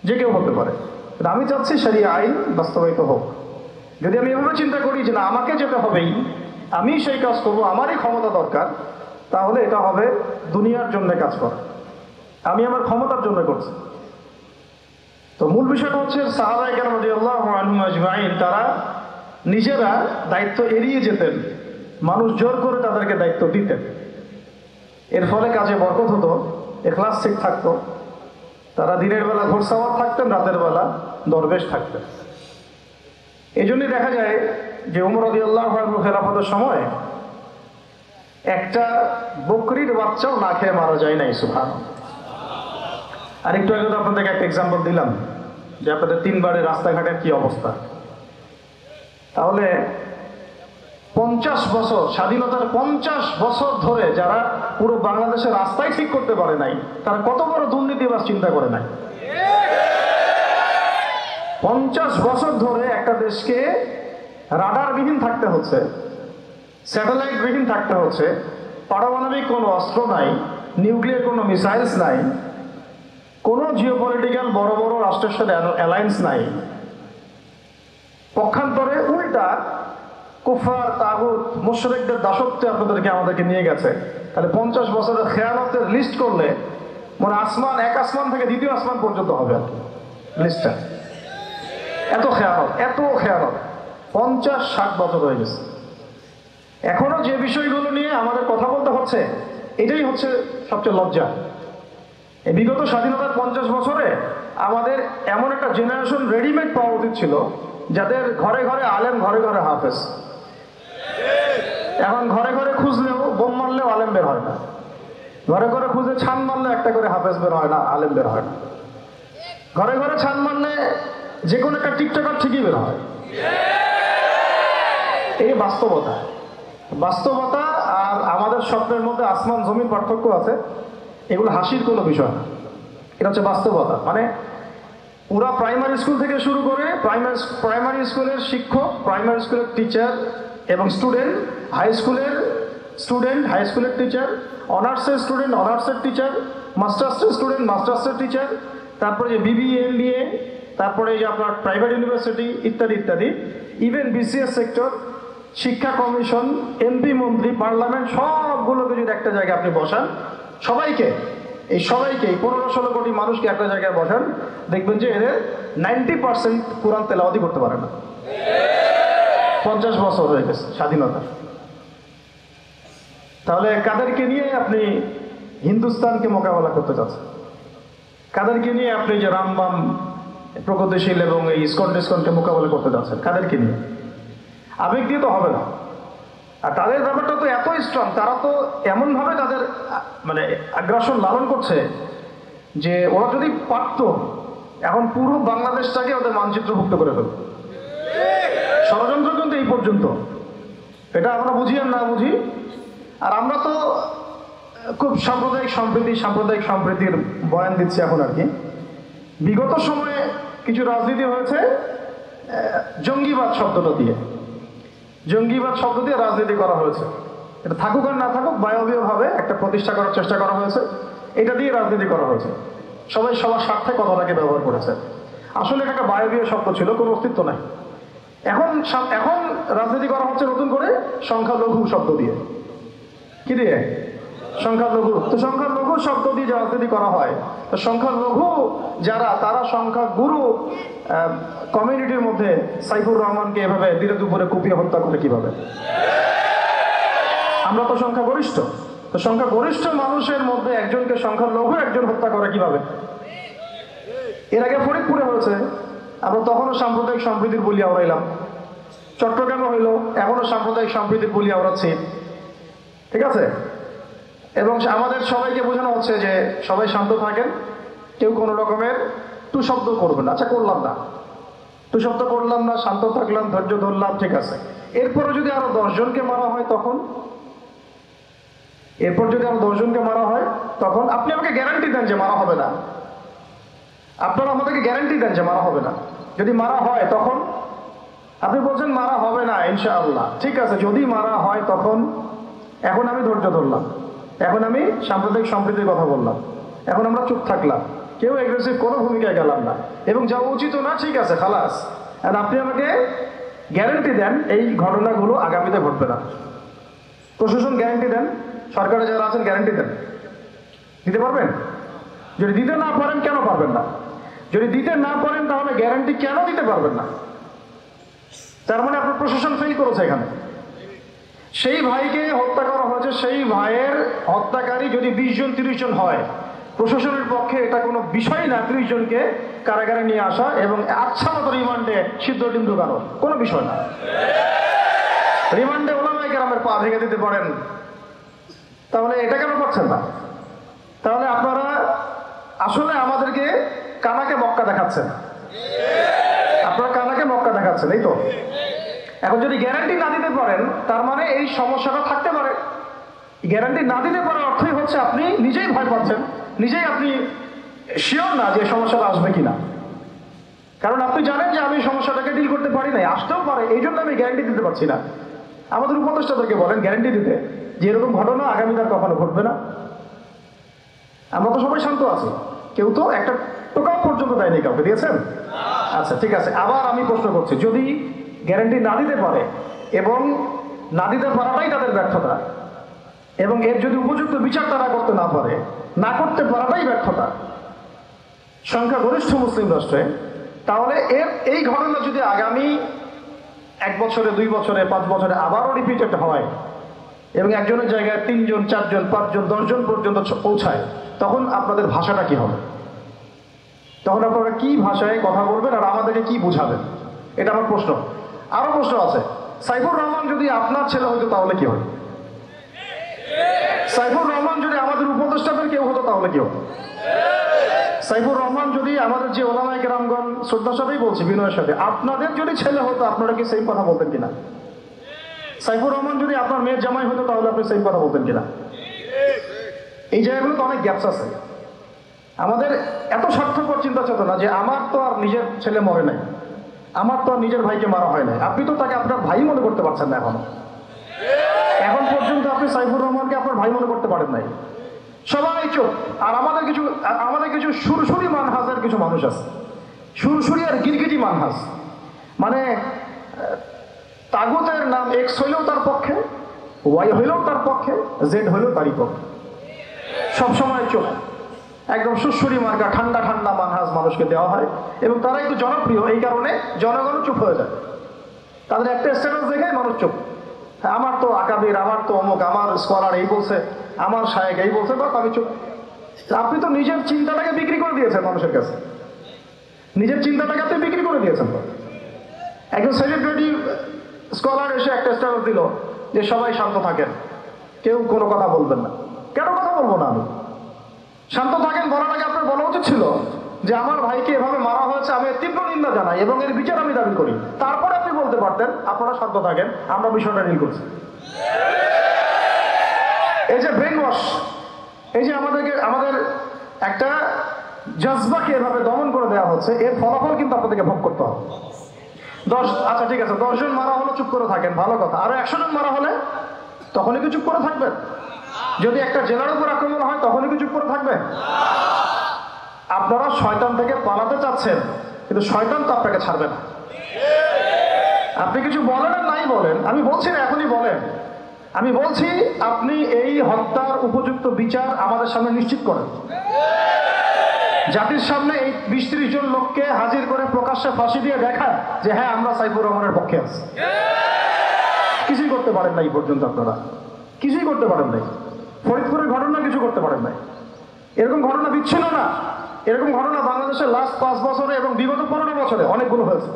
যে কেউ হতে পারে। কিন্তু আমি চাচ্ছি শরিয়া আইন বাস্তবায়িত হোক। যদি আমি এভাবে চিন্তা করি যে না আমাকে যেতে হবেই, আমি সেই কাজ করবো, আমারই ক্ষমতা দরকার, তাহলে এটা হবে দুনিয়ার জন্য কাজ করা, আমি আমার ক্ষমতার জন্য করছি। তো মূল বিষয়টা হচ্ছে সাহাবায়ে কেরাম রাদিয়াল্লাহু আনহুম আজমাইন তারা নিজেরা দায়িত্ব এড়িয়ে যেতেন, মানুষ জোর করে তাদেরকে দায়িত্ব দিতেন। এর ফলে কাজে বরকত হতো, ইখলাস ঠিক থাকতো। তারা দিনের বেলা ঘোড়সাওয়ার থাকতেন, রাতের বেলা দরবেশ থাকতেন। এই জন্যই দেখা যায় যে ওমর রাদিয়াল্লাহু আনহু খেলাফতের সময় একটা বকরির বাচ্চাও না খেয়ে মারা যায় নাই। সুবহানাল্লাহ। আর একটু আগে তো আপনাদেরকে একটা এক্সাম্পল দিলাম যে আপনাদের 3 বারের রাস্তাঘাটের কি অবস্থা। তাহলে 50 বছর, স্বাধীনতার 50 বছর ধরে যারা পুরো বাংলাদেশের রাস্তায় ঠিক করতে পারে নাই, তারা কত বড় দুর্নীতিবাজ চিন্তা করে নাই। 50 বছর ধরে একটা দেশকে রাডারবিহীন থাকতে হচ্ছে, স্যাটেলাইট বিহীন থাকতে হচ্ছে, পারমাণবিক কোনো অস্ত্র নাই, নিউক্লিয়ার কোনো মিসাইলস নাই, কোনো জিওপলিটিক্যাল বড় বড় রাষ্ট্রের সাথে অ্যালায়েন্স নাই। পক্ষান্তরে উল্টা কুফার, তাগুত, মুশরিকদের দাসত্বে আপনাদেরকে আমাদেরকে নিয়ে গেছে। তাহলে 50 বছরের খেয়ানতের লিস্ট করলে মানে আসমান, এক আসমান থেকে দ্বিতীয় আসমান পর্যন্ত হবে আর কি লিস্টটা। এত খেয়ানত, এত খেয়ানত 50-60 বছর হয়ে গেছে। এখনো যে বিষয়গুলো নিয়ে আমাদের কথা বলতে হচ্ছে, এটাই হচ্ছে সবচেয়ে লজ্জা। এই বিগত স্বাধীনতার 50 বছরে আমাদের এমন একটা জেনারেশন রেডিমেড পাওয়া উচিত ছিল, যাদের ঘরে ঘরে আলেম, ঘরে ঘরে হাফেজ। এখন ঘরে ঘরে খুঁজলেও, বোম মারলেও আলেম বের হয় না, ঘরে ঘরে খুঁজে ছান মারলে একটা করে হাফেজ বের হয় না, আলেম বের হয় না। ঘরে ঘরে ছান মারলে যে কোনো একটা টিকটকার ঠিকই বের হয়। এই বাস্তবতা। বাস্তবতা আর আমাদের স্বপ্নের মধ্যে আসমান জমিন পার্থক্য আছে। এগুলো হাসির কোনো বিষয় না, এটা হচ্ছে বাস্তবতা। মানে পুরা প্রাইমারি স্কুল থেকে শুরু করে প্রাইমারি স্কুলের শিক্ষক, প্রাইমারি স্কুলের টিচার এবং স্টুডেন্ট, হাই স্কুলের স্টুডেন্ট, হাই স্কুলের টিচার, অনার্সের স্টুডেন্ট, অনার্সের টিচার, মাস্টার্সের স্টুডেন্ট, মাস্টার্সের টিচার, তারপরে যে বিবিএ, এমবিএ, তারপরে যে আপনার প্রাইভেট ইউনিভার্সিটি ইত্যাদি ইত্যাদি, ইভেন বিসিএস সেক্টর, শিক্ষা কমিশন, এমপি, মন্ত্রী, পার্লামেন্ট, সবগুলোকে যদি একটা জায়গায় আপনি বসান, সবাইকে, এই সবাইকে 15-16 কোটি মানুষকে একটা জায়গায় বসান, দেখবেন যে এদের 90% কোরআন তেলাওয়াতি করতে পারে না। 50 বছর হয়ে গেছে স্বাধীনতা। তাহলে কাদেরকে নিয়ে আপনি হিন্দুস্তানকে মোকাবেলা করতে চাচ্ছেন? কাদেরকে নিয়ে আপনি যে রামবাম, প্রগতিশীল এবং এই ইসকন টিসকনকে মোকাবেলা করতে যাচ্ছেন? কাদেরকে নিয়ে? আবেগ দিয়ে তো হবে না। আর তাদের ব্যাপারটা তো এতই স্ট্রং, তারা তো এমনভাবে তাদের মানে আগ্রাসন লালন করছে যে ওরা যদি পারত এখন পুরো বাংলাদেশটাকে ওদের মানচিত্রভুক্ত করে ফেলবে। ষড়যন্ত্র কিন্তু এই পর্যন্ত, এটা আমরা বুঝি আর না বুঝি। আর আমরা তো খুব সাম্প্রদায়িক সম্প্রীতির বয়ান দিচ্ছি এখন আর কি। বিগত সময়ে কিছু রাজনীতি হয়েছে জঙ্গিবাদ শব্দটা দিয়ে, জঙ্গিবাদ শব্দ দিয়ে রাজনীতি করা হয়েছে। এটা থাকুক আর না থাকুক, বায়বীয়ভাবে একটা প্রতিষ্ঠা করার চেষ্টা করা হয়েছে, এটা দিয়ে রাজনীতি করা হয়েছে। সবাই সবার স্বার্থে কথাটাকে ব্যবহার করেছে। আসলে এটা একটা বায়বীয় শব্দ ছিল, কোনো অস্তিত্ব নাই। এখন রাজনীতি করা হচ্ছে নতুন করে সংখ্যালঘু শব্দ দিয়ে। কি দিয়ে? সংখ্যালঘু। তো সংখ্যালঘু শব্দ দিয়ে যে রাজনীতি করা হয়, তো সংখ্যালঘু যারা, তারা সংখ্যাগুরু কমিউনিটির মধ্যে সাইফুর রহমানকে এভাবে দিনে দুপুরে কুপিয়ে হত্যা করে কিভাবে? আমরা তো সংখ্যাগরিষ্ঠ। তো সংখ্যাগরিষ্ঠ মানুষের মধ্যে একজনকে সংখ্যালঘু একজন হত্যা করে কিভাবে? এর আগে ফরিদপুরে হয়েছে, আমরা তখনও সাম্প্রদায়িক সম্প্রীতির বলি আওড়াইলাম। চট্টগ্রামে হইল, এখনো সাম্প্রদায়িক সম্প্রীতির বলি আওড়াচ্ছি। ঠিক আছে? এবং আমাদের সবাইকে বোঝানো হচ্ছে যে সবাই শান্ত থাকেন, কেউ কোনো রকমের টু শব্দ করবেন না। আচ্ছা, করলাম না, টু শব্দ করলাম না, শান্ত থাকলাম, ধৈর্য ধরলাম, ঠিক আছে। এরপরে যদি আরো 10 জনকে মারা হয় তখন, এরপর যদি আরো 10 জনকে মারা হয় তখন আপনি আমাকে গ্যারান্টি দেন যে মারা হবে না। আপনারা আমাদেরকে গ্যারান্টি দেন যে মারা হবে না। যদি মারা হয় তখন আপনি বলছেন মারা হবে না ইনশাআল্লাহ, ঠিক আছে। যদি মারা হয় তখন, এখন আমি ধৈর্য ধরলাম, এখন আমি সাম্প্রদায়িক সম্প্রীতির কথা বললাম, এখন আমরা চুপ থাকলাম, কেউ এগ্রেসিভ কোনো ভূমিকায় গেলাম না, এবং যা উচিত না ঠিক আছে খালাস। আর আপনি আমাকে গ্যারান্টি দেন এই ঘটনাগুলো আগামীতে ঘটবে না। প্রশাসন গ্যারান্টি দেন, সরকারে যারা আছেন গ্যারান্টি দেন, দিতে পারবেন? যদি দিতে না পারেন কেন পারবেন না? যদি দিতে না পারেন তাহলে গ্যারান্টি কেন দিতে পারবেন না? তার মানে আপনার প্রশাসন ফেল করেছে এখানে। সেই ভাইকে হত্যা করা হয়েছে, সেই ভাইয়ের হত্যাকারী যদি 20 জন 30 জন হয়, প্রশাসনের পক্ষে এটা কোনো বিষয় না 30 জনকে কারাগারে নিয়ে আসা এবং আচ্ছা মতো রিমান্ডে সিদ্ধ ডিম ঢুকানো, কোনো বিষয় না। রিমান্ডে ওলামায়ে কেরামের পা ভেঙে দিতে পারেন, তাহলে এটা কেন করছেন না? তাহলে আপনারা আসলে আমাদেরকে কানাকে মক্কা দেখাচ্ছেন, আপনারা কানাকে মক্কা দেখাচ্ছেন, এই তো। এখন যদি গ্যারান্টি না দিতে পারেন তার মানে এই সমস্যাটা থাকতে পারে। গ্যারান্টি না দিতে পারার অর্থই হচ্ছে আপনি নিজেই ভয় পাচ্ছেন, নিজেই আপনি শিওর না যে সমস্যাটা আসবে কিনা। কারণ আপনি জানেন যে আমি সমস্যাটাকে ডিল করতে পারি নাই, আসতেও পারে, এই জন্য আমি গ্যারান্টি দিতে পারছি না। আমাদের উপদেষ্টাদেরকে বলেন গ্যারান্টি দিতে যে এরকম ঘটনা আগামীকাল কখনো ঘটবে না। আমরা তো সবাই শান্ত আছি, কেউ তো একটা টোকাও পর্যন্ত দেয়নি, কাউকে দিয়েছেন? আচ্ছা ঠিক আছে, আবার আমি প্রশ্ন করছি, যদি গ্যারান্টি না দিতে পারে এবং না দিতে পারাটাই তাদের ব্যর্থতা, এবং এর যদি উপযুক্ত বিচার তারা করতে না পারে, না করতে পারাটাই ব্যর্থতা সংখ্যাগরিষ্ঠ মুসলিম রাষ্ট্রে, তাহলে এই ঘটনা যদি আগামী 1 বছরে 2 বছরে 5 বছরে আবারও রিপিটেড হয় এবং একজনের জায়গায় 3 জন 4 জন 5 জন 10 জন পর্যন্ত পৌঁছায়, তখন আপনাদের ভাষাটা কি হবে? তখন আপনারা কি ভাষায় কথা বলবেন আর আমাদেরকে কি বুঝাবেন? এটা আমার প্রশ্ন। আরো প্রশ্ন আছে, সাইফুর রহমান যদি আপনার ছেলে হইতো তাহলে কি হয়? সাইফুর রহমান যদি আমাদের উপদেষ্টাদের কেউ হতো তাহলে কি হতো? সাইফুর রহমান যদি আমাদের যে ওলামায়ে কেরামগণ, শ্রদ্ধার সাথেই বলছি, বিনয়ের সাথে, আপনাদের যদি ছেলে হতো আপনারা কি সেম কথা বলতেন কিনা? সাইফুর রহমান যদি আপনার মেয়ের জামাই হতো তাহলে আপনি সেম কথা বলতেন কিনা? এই জায়গাগুলোতে অনেক গ্যাপস আছে। আমাদের এত স্বার্থপর চিন্তা চেতনা যে আমার তো আর নিজের ছেলে মরে নাই, আমার তো আর নিজের ভাইকে মারা হয় নাই, আপনি তো তাকে আপনার ভাই মনে করতে পারছেন না এখনো। এখন পর্যন্ত আপনি সাইফুর রহমানকে আপনার ভাই মনে করতে পারেন নাই, সবাই চোখ। আর আমাদের কিছু সুরসুরি মানহাজের কিছু মানুষ আছে, সুরসুরি আর গিরগিটি মানহাজ, মানে তাগুতের নাম এক্স হইলেও তার পক্ষে, ওয়াই হইলেও তার পক্ষে, জেড হইলেও তারই পক্ষে, সবসময় চোখ। একদম সুরসুরি মার্কা ঠান্ডা ঠান্ডা মানহাজ মানুষকে দেওয়া হয় এবং তারা একটু জনপ্রিয়, এই কারণে জনগণ চুপ হয়ে যায়। তাদের একটা স্ট্যাটাস দেখে মানুষ চুপ। হ্যাঁ, আমার তো আকাবির, আমার তো অমুক, আমার স্কলার এই বলছে, আমার শায়েক এই বলছে, বাস আমি চুপ। আপনি তো নিজের চিন্তাটাকে বিক্রি করে দিয়েছেন মানুষের কাছে, নিজের চিন্তাটাকে আপনি বিক্রি করে দিয়েছেন। তো একজন সেলিব্রিটি স্কলার এসে একটা স্ট্যাটাস দিল যে সবাই শান্ত থাকেন, কেউ কোনো কথা বলবেন না। কেন কথা বলবো না আমি? শান্ত থাকেন বলার আগে আপনার বলা উচিত ছিল যে আমার ভাইকে এভাবে মারা হয়েছে, আমি তীব্র নিন্দা জানাই এবং এর বিচার আমি দাবি করি। তারপরে আপনি বলতে পারতেন আপনারা শান্ত থাকেন, আমরা বিষয়টা ডিল করছি। এই যে ব্রেন ওয়াশ, এই যে আমাদের একটা জজবাকে এভাবে দমন করে দেওয়া হচ্ছে, এর ফলাফল কিন্তু আপনাদেরকে ভোগ করতে হবে। আচ্ছা ঠিক আছে, 10 জন মারা হলো চুপ করে থাকেন, ভালো কথা। আরো 100 জন মারা হলে তখনই কি চুপ করে থাকবেন? যদি একটা জেলার উপর আক্রমণ হয় তখনই কি চুপ করে থাকবেন? আপনারা শয়তান থেকে পালাতে চাচ্ছেন, কিন্তু শয়তান তো আপনাকে ছাড়বে না। আপনি কিছু বলেন আর নাই বলেন, আমি বলছি না এখনই বলেন, আমি বলছি আপনি এই হত্যার উপযুক্ত বিচার আমাদের সামনে নিশ্চিত করেন। জাতির সামনে এই 20-30 জন লোককে হাজির করে প্রকাশ্যে ফাঁসি দিয়ে দেখান যে হ্যাঁ আমরা সাইফুর রহমানের পক্ষে আছি। কিছুই করতে পারেন নাই পর্যন্ত, আপনারা কিছুই করতে পারেন নাই। ফরিদপুরের ঘটনা কিছু করতে পারেন নাই। এরকম ঘটনা বিচ্ছিন্ন না, এরকম ঘটনা বাংলাদেশের লাস্ট 5 বছরে এবং বিগত 15 বছরে অনেকগুলো হয়েছে।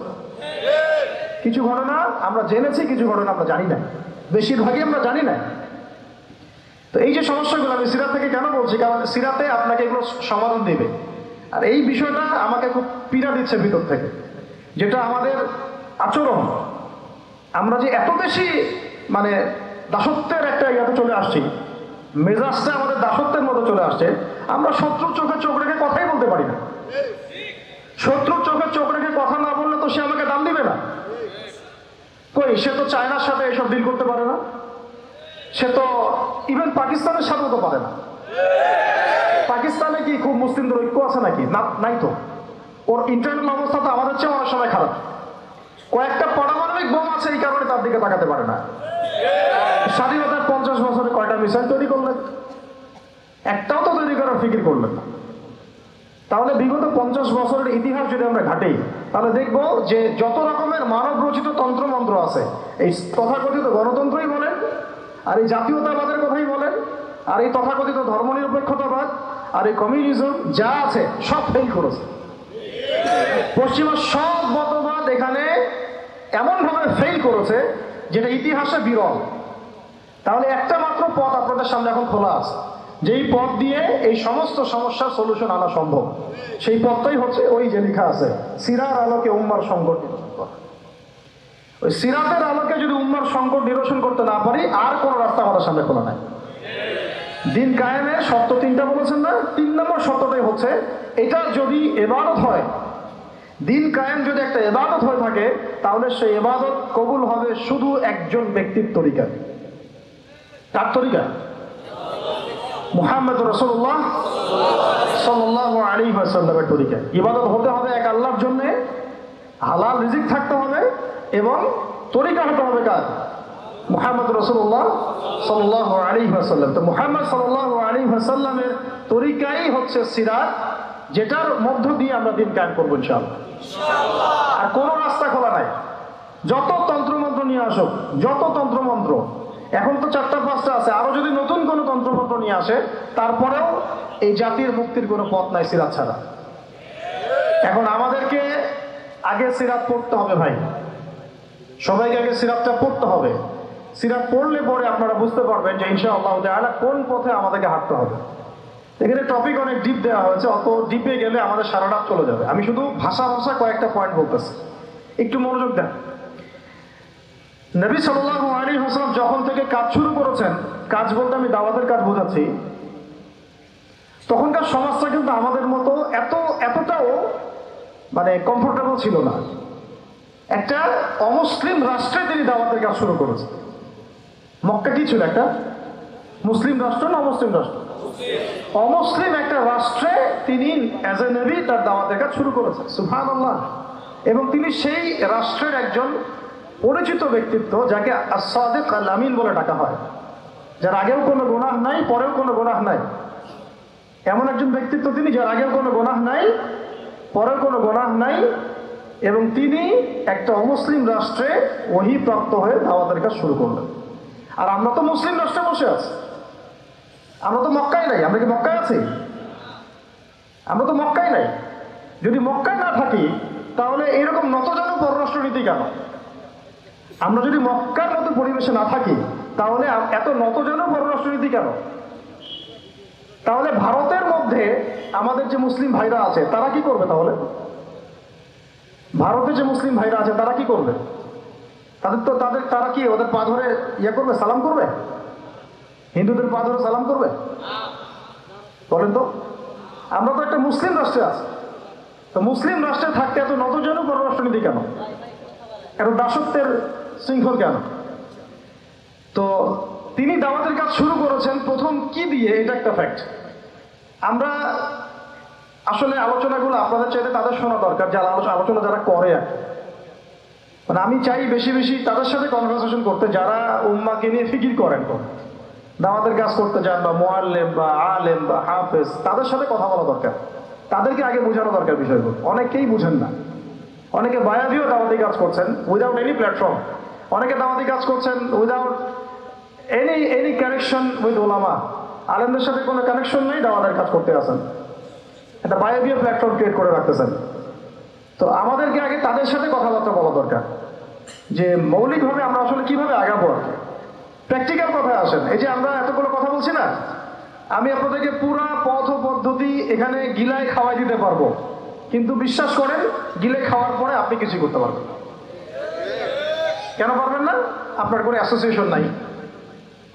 কিছু ঘটনা আমরা জেনেছি, কিছু ঘটনা আমরা জানি না, বেশিরভাগই আমরা জানি না। তো এই যে সমস্যাগুলো আমি সিরাত থেকে কেন বলছি, কারণ সিরাতে আপনাকে এগুলো সমাধান দেবে। আর এই বিষয়টা আমাকে খুব পীড়া দিচ্ছে ভিতর থেকে, যেটা আমাদের আচরণ, আমরা যে এত বেশি মানে দাসত্বের একটা ইয়াতে চলে আসছি, মেজাজটা আমাদের দাসত্বের মতো চলে আসছে। আমরা শত্রুর চোখে চোখ রেখে কথাই বলতে পারি না। শত্রুর চোখে চোখ রেখে কথা না বললে তো সে আমাকে দাম দিবে না। কই, সে তো চায়নার সাথে এসব ডিল করতে পারে না, সে তো ইভেন পাকিস্তানের সাথেও তো পারে না। পাকিস্তানে কি খুব মুসলিমদের ঐক্য আছে নাকি? না, নাই তো। ওর ইন্টারনাল অবস্থা তো আমাদের চেয়ে অনেক সময় খারাপ। কয়েকটা পারমাণবিক বোম আছে, এই কারণে তার দিকে তাকাতে পারে না। স্বাধীনতার 50 বছরে কয়টা মিসাইল তৈরি করলেন? একটাও তো তৈরি করার ফিকির করলেন না। তাহলে বিগত 50 বছরের ইতিহাস যদি আমরা ঘাটি, তাহলে দেখব যে যত রকমের মানব রচিত তন্ত্রমন্ত্র আছে, এই তথাকথিত গণতন্ত্রই বলেন, আর এই জাতীয়তাবাদের কথাই বলেন, আর এই তথাকথিত ধর্মনিরপেক্ষতাবাদ, আর এই কমিউনিজম যা আছে সব ফেল করেছে। পশ্চিমা সব মতবাদ এখানে এমনভাবে ফেল করেছে যেটা ইতিহাসে বিরল। তাহলে একটা মাত্র পথ আপনাদের সামনে এখন খোলা আছে, যেই পথ দিয়ে এই সমস্ত সমস্যার সলিউশন আনা সম্ভব। সেই পথটাই হচ্ছে ওই যে লেখা আছে, সিরার আলোকে উম্মার সংকট নিরসন করা। ওই সিরাতের আলোকে যদি উম্মার সংকট নিরসন করতে না পারি, আর কোন রাস্তা আমাদের সামনে খোলা নাই। দিন কায়েমের শর্ত 3টা বলেছেন না? 3 নম্বর শর্তটাই হচ্ছে এটা যদি ইবাদত হয়, দিন কায়েম যদি একটা ইবাদত হয়ে থাকে, তাহলে সেই ইবাদত কবুল হবে শুধু একজন ব্যক্তির তরিকা। তার তরিকা মুহাম্মদ রাসূলুল্লাহ সাল্লাল্লাহু আলাইহি ওয়াসাল্লামের তরিকা। ইবাদত হতে হবে এক আল্লাহর জন্য, হালাল রিজিক থাকতে হবে, এবং তরিকা হতে হবে কার? মুহাম্মদ রাসূলুল্লাহ সাল্লাল্লাহু আলাইহি ওয়াসাল্লাম। তো মুহাম্মদ সাল্লাল্লাহু আলাইহি ওয়াসাল্লামের তরিকাই হচ্ছে সিরাত, যেটার মধ্য দিয়ে আমরা দিন কায়েম করবো ইনশাআল্লাহ। আর কোনো রাস্তা খোলা নাই। যত তন্ত্রমন্ত্র নিয়ে আসুক, যত তন্ত্রমন্ত্র, এখন তো 4টা-5টা আছে, আরো যদি নতুন কোনো তন্ত্রমন্ত্র নিয়ে আসে, তারপরেও এই জাতির মুক্তির কোনো পথ নাই সিরাত ছাড়া। এখন আমাদেরকে আগে সিরাত পড়তে হবে ভাই, সবাইকে আগে সিরাতটা পড়তে হবে। সিরাত পড়লে পরে আপনারা বুঝতে পারবেন যে ইনশাআল্লাহ তাআলা কোন পথে আমাদেরকে হাঁটতে হবে। এখানে টপিক অনেক ডিপ দেওয়া হয়েছে, অত ডিপে গেলে আমাদের সারা রাত চলে যাবে। আমি শুধু ভাষা কয়েকটা পয়েন্ট বলতেছি, একটু মনোযোগ দেন। নবী সাল্লাল্লাহু আলাইহি ওয়াসাল্লাম যখন থেকে কাজ শুরু করেছেন, কাজ বলতে আমি দাওয়াতের কাজ বোঝাচ্ছি, তখনকার সমাজটা কিন্তু আমাদের মতো এতটাও মানে কমফোর্টেবল ছিল না। একটা অমুসলিম রাষ্ট্রে তিনি দাওয়াতের কাজ শুরু করেছেন। মক্কা কি ছিল? একটা মুসলিম রাষ্ট্র না অমুসলিম রাষ্ট্র? অমুসলিম একটা রাষ্ট্রে তিনি অ্যাজ এ নবী তার দাওয়াতের কাজ শুরু করেছেন। সুবহানাল্লাহ। এবং তিনি সেই রাষ্ট্রের একজন পরিচিত ব্যক্তিত্ব, যাকে আস-সাদিক আল-আমিন বলে ডাকা হয়, যার আগেও কোনো গুনাহ নাই, পরেও কোনো গুনাহ নাই। এমন একজন ব্যক্তিত্ব তিনি, যার আগেও কোনো গুনাহ নাই, পরেও কোনো গুনাহ নাই, এবং তিনি একটা অমুসলিম রাষ্ট্রে ওহী প্রাপ্ত হয়ে দাওয়াতের কাজ শুরু করলেন। আর আমরা তো মুসলিম রাষ্ট্রে বসে আছি, আমরা তো মক্কায় নাই। আমরা কি মক্কায় আছি? আমরা তো মক্কায় নাই। যদি মক্কায় না থাকি, তাহলে এরকম নতজানু পররাষ্ট্রনীতি কেন? আমরা যদি মক্কার মতো পরিবেশে না থাকি, তাহলে এত নতজানু পররাষ্ট্রনীতি কেন? তাহলে ভারতের মধ্যে আমাদের যে মুসলিম ভাইরা আছে, তারা কি করবে? তাহলে ভারতে যে মুসলিম ভাইরা আছে, তারা কি করবে? তারা কি ওদের পা ধরে ইয়ে করবে, সালাম করবে? হিন্দুদের পা ধরে সালাম করবে? বলেন তো। আমরা তো একটা মুসলিম রাষ্ট্রে আছি, তো মুসলিম রাষ্ট্রে থাকতে এত নতজানু পররাষ্ট্রনীতি কেন? এত দাসত্বের শৃঙ্খল কেন? তো তিনি দাওয়াতের কাজ শুরু করেছেন প্রথম কি দিয়ে, এটা একটা ফ্যাক্ট। আমরা আসলে আলোচনাগুলো আপনাদের চাইতে তাদের শোনা দরকার, যারা আলোচনা যারা করে। মানে আমি চাই বেশি বেশি তাদের সাথে কনভারসেশন করতে, যারা উম্মাকে নিয়ে ফিকির করেন, তো দাওয়াতের কাজ করতে যান, বা মুআল্লিম বা আলেম বা হাফেজ, তাদের সাথে কথা বলা দরকার। তাদেরকে আগে বোঝানো দরকার বিষয়গুলো। অনেকেই বুঝেন না। অনেকে বায়াদিও দাওয়াতি কাজ করছেন উইদাউট এনি প্ল্যাটফর্ম। অনেকে দাওয়াতি কাজ করছেন উইদাউট এনি কানেকশন উইথ ওলামা। আলেমদের সাথে কোনো কানেকশন নেই, দাওয়াতের কাজ করতে আসেন, একটা বায়াদিও প্ল্যাটফর্ম ক্রিয়েট করে রাখতেছেন। তো আমাদেরকে আগে তাদের সাথে কথাবার্তা বলা দরকার, যে মৌলিকভাবে আমরা আসলে কিভাবে আগাবো। প্র্যাকটিক্যাল কথায় আসেন। এই যে আমরা এতগুলো কথা বলছি না, আমি আপনাদেরকে পুরা পথ পদ্ধতি এখানে গিলায় খাওয়াই দিতে পারবো, কিন্তু বিশ্বাস করেন গিলে খাওয়ার পরে আপনি কিছু করতে পারবেন। কেন পারবেন না? আপনার কোনো অ্যাসোসিয়েশন নাই,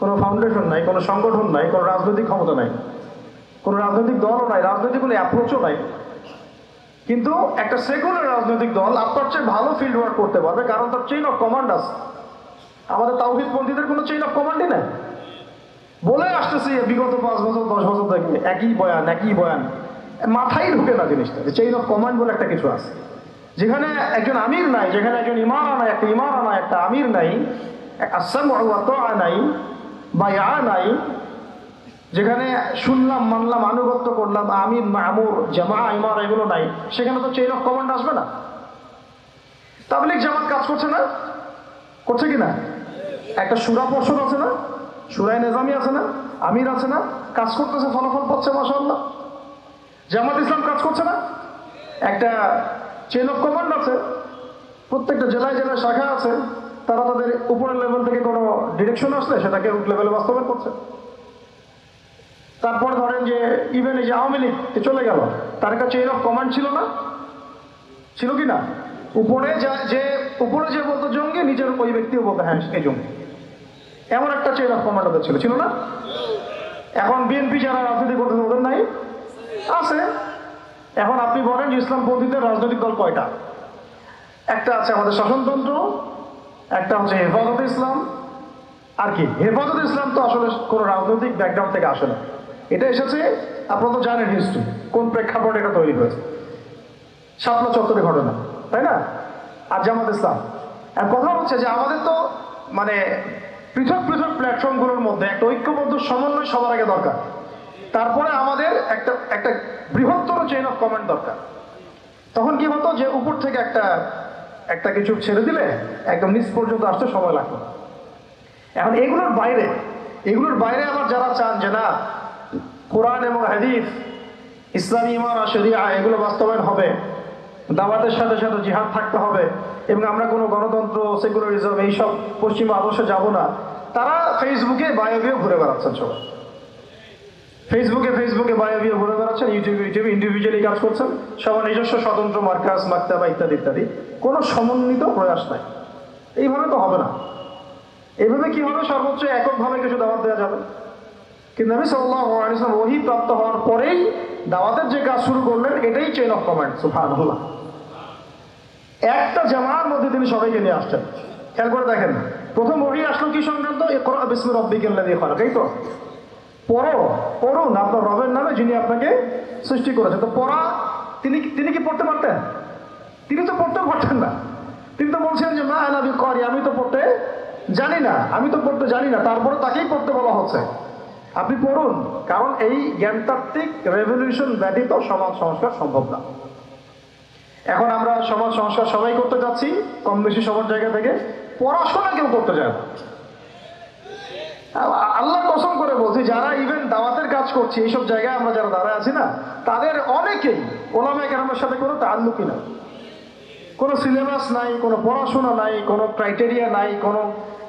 কোনো ফাউন্ডেশন নাই, কোনো সংগঠন নাই, কোনো রাজনৈতিক ক্ষমতা নাই, কোনো রাজনৈতিক দলও নাই, রাজনৈতিক কোনো অ্যাপ্রোচও নাই। কিন্তু একটা সেকুলার রাজনৈতিক দল আপনার চেয়ে ভালো ফিল্ড ওয়ার্ক করতে পারবে, কারণ তার চেইন অফ কমান্ড আছে। আমাদের তাওহীদপন্থীদের কোনো চেইন অফ কমান্ডই নেই। বলে আসতেছি বিগত 5 বছর 10 বছর থেকে একই বয়ান, মাথায় ঢুকে না জিনিসটা যে চেইন অফ কমান্ড বলে একটা কিছু আছে, যেখানে একজন আমির নাই, যেখানে একজন ইমারা নাই, একটা আমির নাই, আসসামু ওয়া তাআ নাই, বায়আ নাই, যেখানে শুনলাম মানলাম আনুগত্য করলাম, আমির মামুর জামা ইমারা এগুলো নাই, সেখানে তো চেইন অফ কমান্ড আসবে না। তাবলীগ জামাত কাজ করছে না? করছে কিনা? একটা সূরা পর্ষদ আছে না, সূরায়ে নিজামি আছে না, আমির আছে না, কাজ করতেছে, ফলাফল পাচ্ছে মাশাআল্লাহ। জামাত ইসলাম কাজ করছে না? একটা চেইন অফ কমান্ড আছে, প্রত্যেকটা জেলায় জেলায় শাখা আছে, তারা তাদের উপরের লেভেল থেকে কোনো ডিরেকশন আসলে সেটাকে রুট লেভেলে বাস্তবায়ন করছে। তারপর ধরেন যে ইভেন এই যে আওয়ামী লীগ চলে গেল, তার একটা চেইন অফ কমান্ড ছিল না? ছিল কি না? উপরে যে বলতো জঙ্গি, নিজের ওই ব্যক্তিও বলতো হ্যাঁ এই জঙ্গি, এমন একটা চেইন অফ কমান্ড ওদের ছিল না? এখন বিএনপি যারা রাজনীতি করতেছে ওদের নাই? আছে। এখন আপনি বলেন যে ইসলামপন্থীদের রাজনৈতিক দল কয়টা? একটা আছে আমাদের শাসনতন্ত্র, একটা হচ্ছে হেফাজতে ইসলাম, আর কি হেফাজতে ইসলাম তো আসলে কোনো রাজনৈতিক ব্যাকগ্রাউন্ড থেকে আসে না, এটা এসেছে আপনারা তো জানেন হিস্ট্রি, কোন প্রেক্ষাপটে এটা তৈরি হয়েছে, শাপলা চত্বরে ঘটনা, তাই না? আর জামাত ইসলাম। আর কথা হচ্ছে যে আমাদের তো মানে পৃথক পৃথক প্ল্যাটফর্মগুলোর মধ্যে একটা ঐক্যবদ্ধ সমন্বয় সবার আগে দরকার, তারপরে আমাদের একটা বৃহত্তর চেইন অফ কমান্ড দরকার। তখন কি হতো যে উপর থেকে একটা কিছু ছেড়ে দিলে একদম নিচ পর্যন্ত আসতে সময় লাগতো। এখন এগুলোর বাইরে আবার যারা চান যে না কোরআন এবং হাদিস, ইসলামী ইমারা শরিয়া এগুলো বাস্তবায়ন হবে, দাওয়াতের সাথে সাথে জিহাদ থাকতে হবে, এবং আমরা কোনো গণতন্ত্র সেকুলারিজম এইসব পশ্চিমা আদর্শে যাব না, তারা ফেসবুকে বায়োবিও ঘুরে বেড়াচ্ছেন। সবাই ফেসবুকে বায়োবিও ঘুরে বেড়াচ্ছেন, ইউটিউবে ইন্ডিভিজুয়ালি কাজ করছেন, সবার নিজস্ব স্বতন্ত্র মার্কাজ, মাকতাবা ইত্যাদি, কোনো সমন্বিত প্রয়াস নাই। এইভাবে তো হবে না। এইভাবে কি হবে? সর্বোচ্চ এককভাবে কিছু দাওয়াত দেওয়া যাবে, কিন্তু নবী সাল্লাল্লাহু আলাইহি ওয়াসাল্লাম ওহী প্রাপ্ত হওয়ার পরেই দাওয়াতের যে কাজ শুরু করলেন, এটাই চেইন অফ কমান্ড। সুবহানাল্লাহ। একটা জামার মধ্যে তিনি সবাইকে নিয়ে আসছেন। খেয়াল করে দেখেন, প্রথম ওহী আসলো কি সংক্রান্ত? ইকরা বিসমি রাব্বিকাল্লাযী খালাক। এই তো পড়ুন আপনার রবের নামে যিনি আপনাকে সৃষ্টি করেছেন। তো পড়া তিনি কি পড়তে পারতেন? তিনি তো পড়তে পারতেন না। তিনি তো বলছেন যে মা আনা বিকারি, আমি তো পড়তে জানি না, তারপরে তাকেই পড়তে বলা হচ্ছে আপনি পড়ুন, কারণ এই জ্ঞানতাত্ত্বিক রেভলিউশন ব্যতীত সমাজ সংস্কার সম্ভব না। এখন আমরা সমাজ সংস্কার সবাই করতে যাচ্ছি, কম বেশি সবার জায়গা থেকে, পড়াশোনা কেউ করতে যায় না। আল্লাহ কসম করে বলছি, যারা ইভেন দাওয়াতের কাজ করছি এইসব জায়গায় আমরা যারা দাঁড়ায় আছি না, তাদের অনেকেই ওলামায়ে কেরামের সাথে কোনো তাআল্লুকই নাই, কোনো সিলেবাস নাই, কোনো পড়াশোনা নাই, কোনো ক্রাইটেরিয়া নাই, কোনো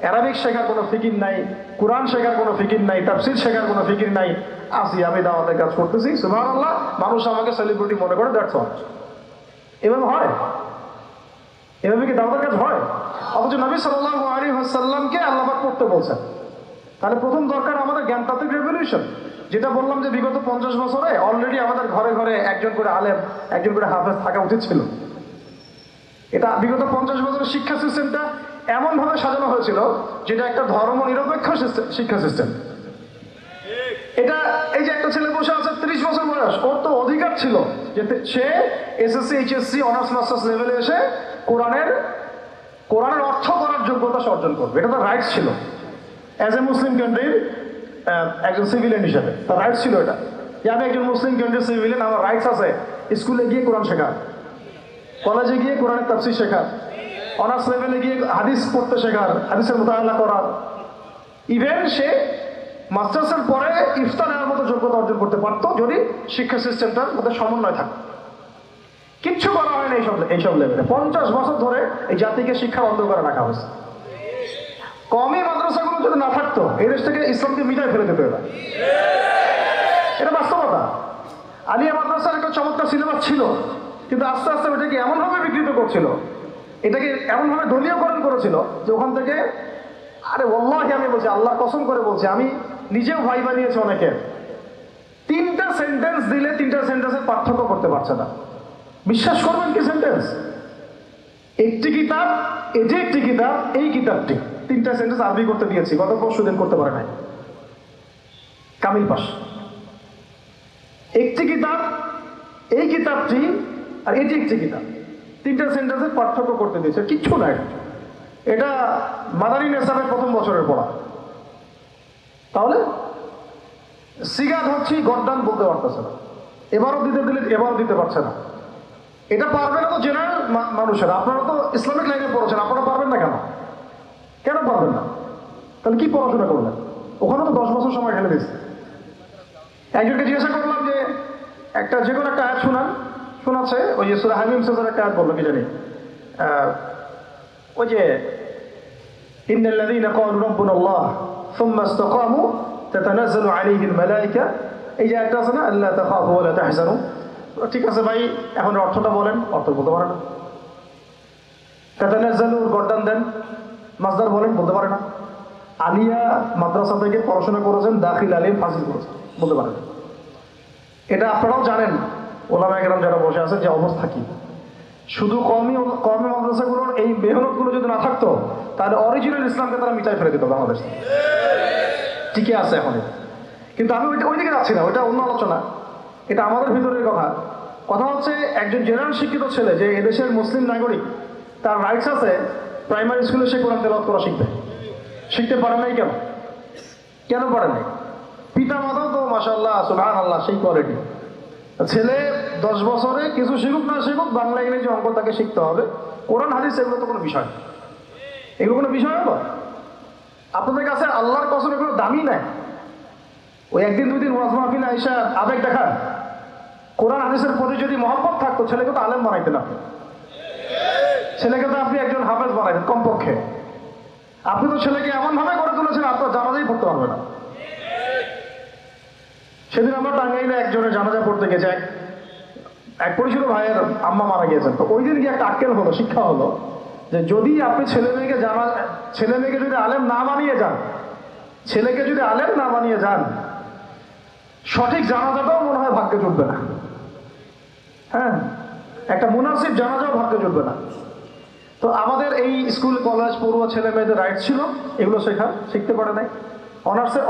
অ্যারাবিক শেখার কোনো ফিকির নাই, কোরআন শেখার কোনো ফিকির নাই, তাফসীর শেখার কোনো ফিকির নাই। আমি দাওয়াতের কাজ করতেছি, সুবহানাল্লাহ, মানুষ আমাকে সেলিব্রিটি মনে করে, দ্যাটস অল। এভাবে হয়? এভাবে কি দাওয়াতের কাজ হয়? অথচ নবী সাল্লাল্লাহু আলাইহি ওয়াসাল্লামকে আল্লাহ পাক পড়তে বলছেন। তাহলে প্রথম দরকার আমাদের জ্ঞানতাত্ত্বিক রেভলিউশন, যেটা বললাম যে বিগত 50 বছরে অলরেডি আমাদের ঘরে ঘরে একজন করে আলেম, একজন করে হাফেজ থাকা উচিত ছিল। এটা বিগত 50 বছরের শিক্ষা সিস্টেমটা এমনভাবে সাজানো হয়েছিল যেটা একটা ধর্ম নিরপেক্ষ শিক্ষা সিস্টেম। এটা এই যে একটা ছেলে বসে আছে 30 বছর বয়স, ওর তো অধিকার ছিল যে সে এসএসসি এইচএসসি অনার্স মাস্টার্স লেভেলে এসে কোরআনের অর্থ করার যোগ্যতা অর্জন করবে। এটা তার রাইটস ছিল অ্যাজ এ মুসলিম কান্ট্রির একজন সিভিলিয়ান হিসাবে, তার রাইটস ছিল এটা যে আমি একজন মুসলিম কান্ট্রির সিভিলিয়ান, আমার রাইটস আছে স্কুলে গিয়ে কোরআন শেখা, কলেজে গিয়ে কোরআনের তাফসীর শেখার, অনার্স লেভেলে গিয়ে হাদিস পড়তে শেখার, হাদিসের মুতাআল্লা করার, ইভেন সে মাস্টার্সের পরে ইফতা নেওয়ার মতো যোগ্যতা অর্জন করতে পারতো যদি শিক্ষা সিস্টেমটার মধ্যে সমন্বয় থাকতো। কিচ্ছু করা হয় না এইসব লেভেলে। 50 বছর ধরে এই জাতিকে শিক্ষার অন্ধকারে রাখা হয়েছে। কমই মাদ্রাসাগুলো যদি না থাকতো, এই দেশ থেকে ইসলামকে মিটায় ফেলে দিতে হবে। এটা বাস্তবতা। আলিয়া মাদ্রাসার একটা চমৎকার সিলেবাস ছিল, কিন্তু আস্তে আস্তে ওটাকে এমনভাবে বিকৃত করছিল, এটাকে এমনভাবে দলীয়করণ করেছিল যে ওখান থেকে, আরে ওয়াল্লাহি আমি বলছি, আল্লাহ কসম করে বলছি, আমি নিজেও ভাই বানিয়েছি অনেকে, 3টা সেন্টেন্স দিলে 3টা সেন্টেন্সের পার্থক্য করতে পারছে না। বিশ্বাস করবেন কি সেন্টেন্স? একটি কিতাব, এই যে একটি কিতাব, এই কিতাবটি 3টা সেন্টেন্স আরবি করতে দিয়েছি, গত পরশু দিন করতে পারে নাই। কামিল পাস। একটি কিতাব, এই কিতাবটি আর এটি একটি কিতাব, তিনটা সেন্টেন্সের পার্থক্য করতে দিয়েছে, কিচ্ছু নাই। এটা মাদানী নেসাবের প্রথম বছরের পড়া। তাহলে সিগাত হচ্ছে গড্ডান বলতে পারতেছে না, এবারও দিতে দিলে এবারও দিতে পারছে না। এটা পারবে না তো জেনারেল মানুষেরা, আপনারা তো ইসলামিক লাইনে পড়েছেন, আপনারা পারবেন না কেন? কেন পারবেন না? তাহলে কি পড়াশোনা করবেন? ওখানে তো 10 বছর সময় ঢেলে দিচ্ছে। একজনকে জিজ্ঞাসা করলাম যে একটা যে কোনো একটা আয়াত শোনাচ্ছে, ওই যে সূরা হামিম শেষের একটা আয়াত বললো কি জানি, ওই যে ইন্নাল্লাযীনা ক্বালু রাব্বুনাল্লাহ সুম্মা ইসতাকামু তাতানাজ্জালু আলাইহিল মালায়েকা, এই যে একটা আছে না, আল্লা তাখাফু ওয়া লা তাহজানু। ঠিক আছে ভাই, এখন অর্থটা বলেন। অর্থ বলতে পারে না। তাতানাজ্জালুর গর্দান দেন, মাসদার বলেন, বলতে পারে না। আলিয়া মাদ্রাসা থেকে পড়াশোনা করেছেন, দাখিল আলিম ফাজিল করেছেন, বলতে পারেন। এটা আপনারাও জানেন, ওলামায়ে কেরাম যারা বসে আছেন, যে অবস্থা কি। শুধু কওমি মাদ্রাসাগুলোর এই মেহনতগুলো যদি না থাকতো, তাহলে অরিজিনাল ইসলামকে তারা মিটাই ফেলে দিত বাংলাদেশ। ঠিকই আছে এখন। কিন্তু আমি ওই দিকে যাচ্ছি না, ওইটা অন্য আলোচনা। এটা আমাদের ভিতরের কথা হচ্ছে, একজন জেনারেল শিক্ষিত ছেলে যে এদেশের মুসলিম নাগরিক, তার রাইটস আছে প্রাইমারি স্কুলে সে কোরআন তেলাওয়াত করা শিখবে। শিখতে পারে নাই কেন? কেন পারে নাই? পিতা মাতাও তো মাশাআল্লাহ সুবহানাল্লাহ সেই কোয়ালিটি। ছেলে 10 বছরে কিছু শিখুক না শিখুক, বাংলা ইংরেজি অঙ্ক তাকে শিখতে হবে। কোরআন হাদিস এগুলো তো কোনো বিষয়, এগুলো কোনো বিষয় হলো আপনাদের কাছে আল্লাহর কসম এগুলো দামি নাই। ওই একদিন দুই দিন ওয়াজ মাহফিলে আইসা আবেগ দেখান। কোরআন হাদিসের প্রতি যদি মহব্বত থাকতো, ছেলেকে তো আলেম বানাইতেন আপনি, ছেলেকে তো আপনি একজন হাফেজ বানাইতেন কমপক্ষে। আপনি তো ছেলেকে এমন ভাবে গড়ে তুলেছেন আপনার জানাজাই পড়তে পারবে না। সেদিন আমরা টাঙ্গাইলে একজনের জানাজা পড়তে গেছে, এক পরিচিত ভাইয়ের আম্মা মারা গিয়েছেন। তো ওই দিন গিয়ে একটা আক্কেল হলো, শিক্ষা হলো, যে যদি আপনি ছেলে মেয়েকে যদি আলেম না বানিয়ে যান, ছেলেকে যদি আলেম না বানিয়ে যান, সঠিক জানাজাটাও মনে হয় ভাগ্যে জুটবে না। হ্যাঁ, একটা মুনাসিব জানাজাও ভাগ্যে জুটবে না। তো আমাদের এই স্কুল কলেজ পড়ুয়া ছেলে মেয়েদের রাইট ছিল এগুলো শিখতে পারে নাই।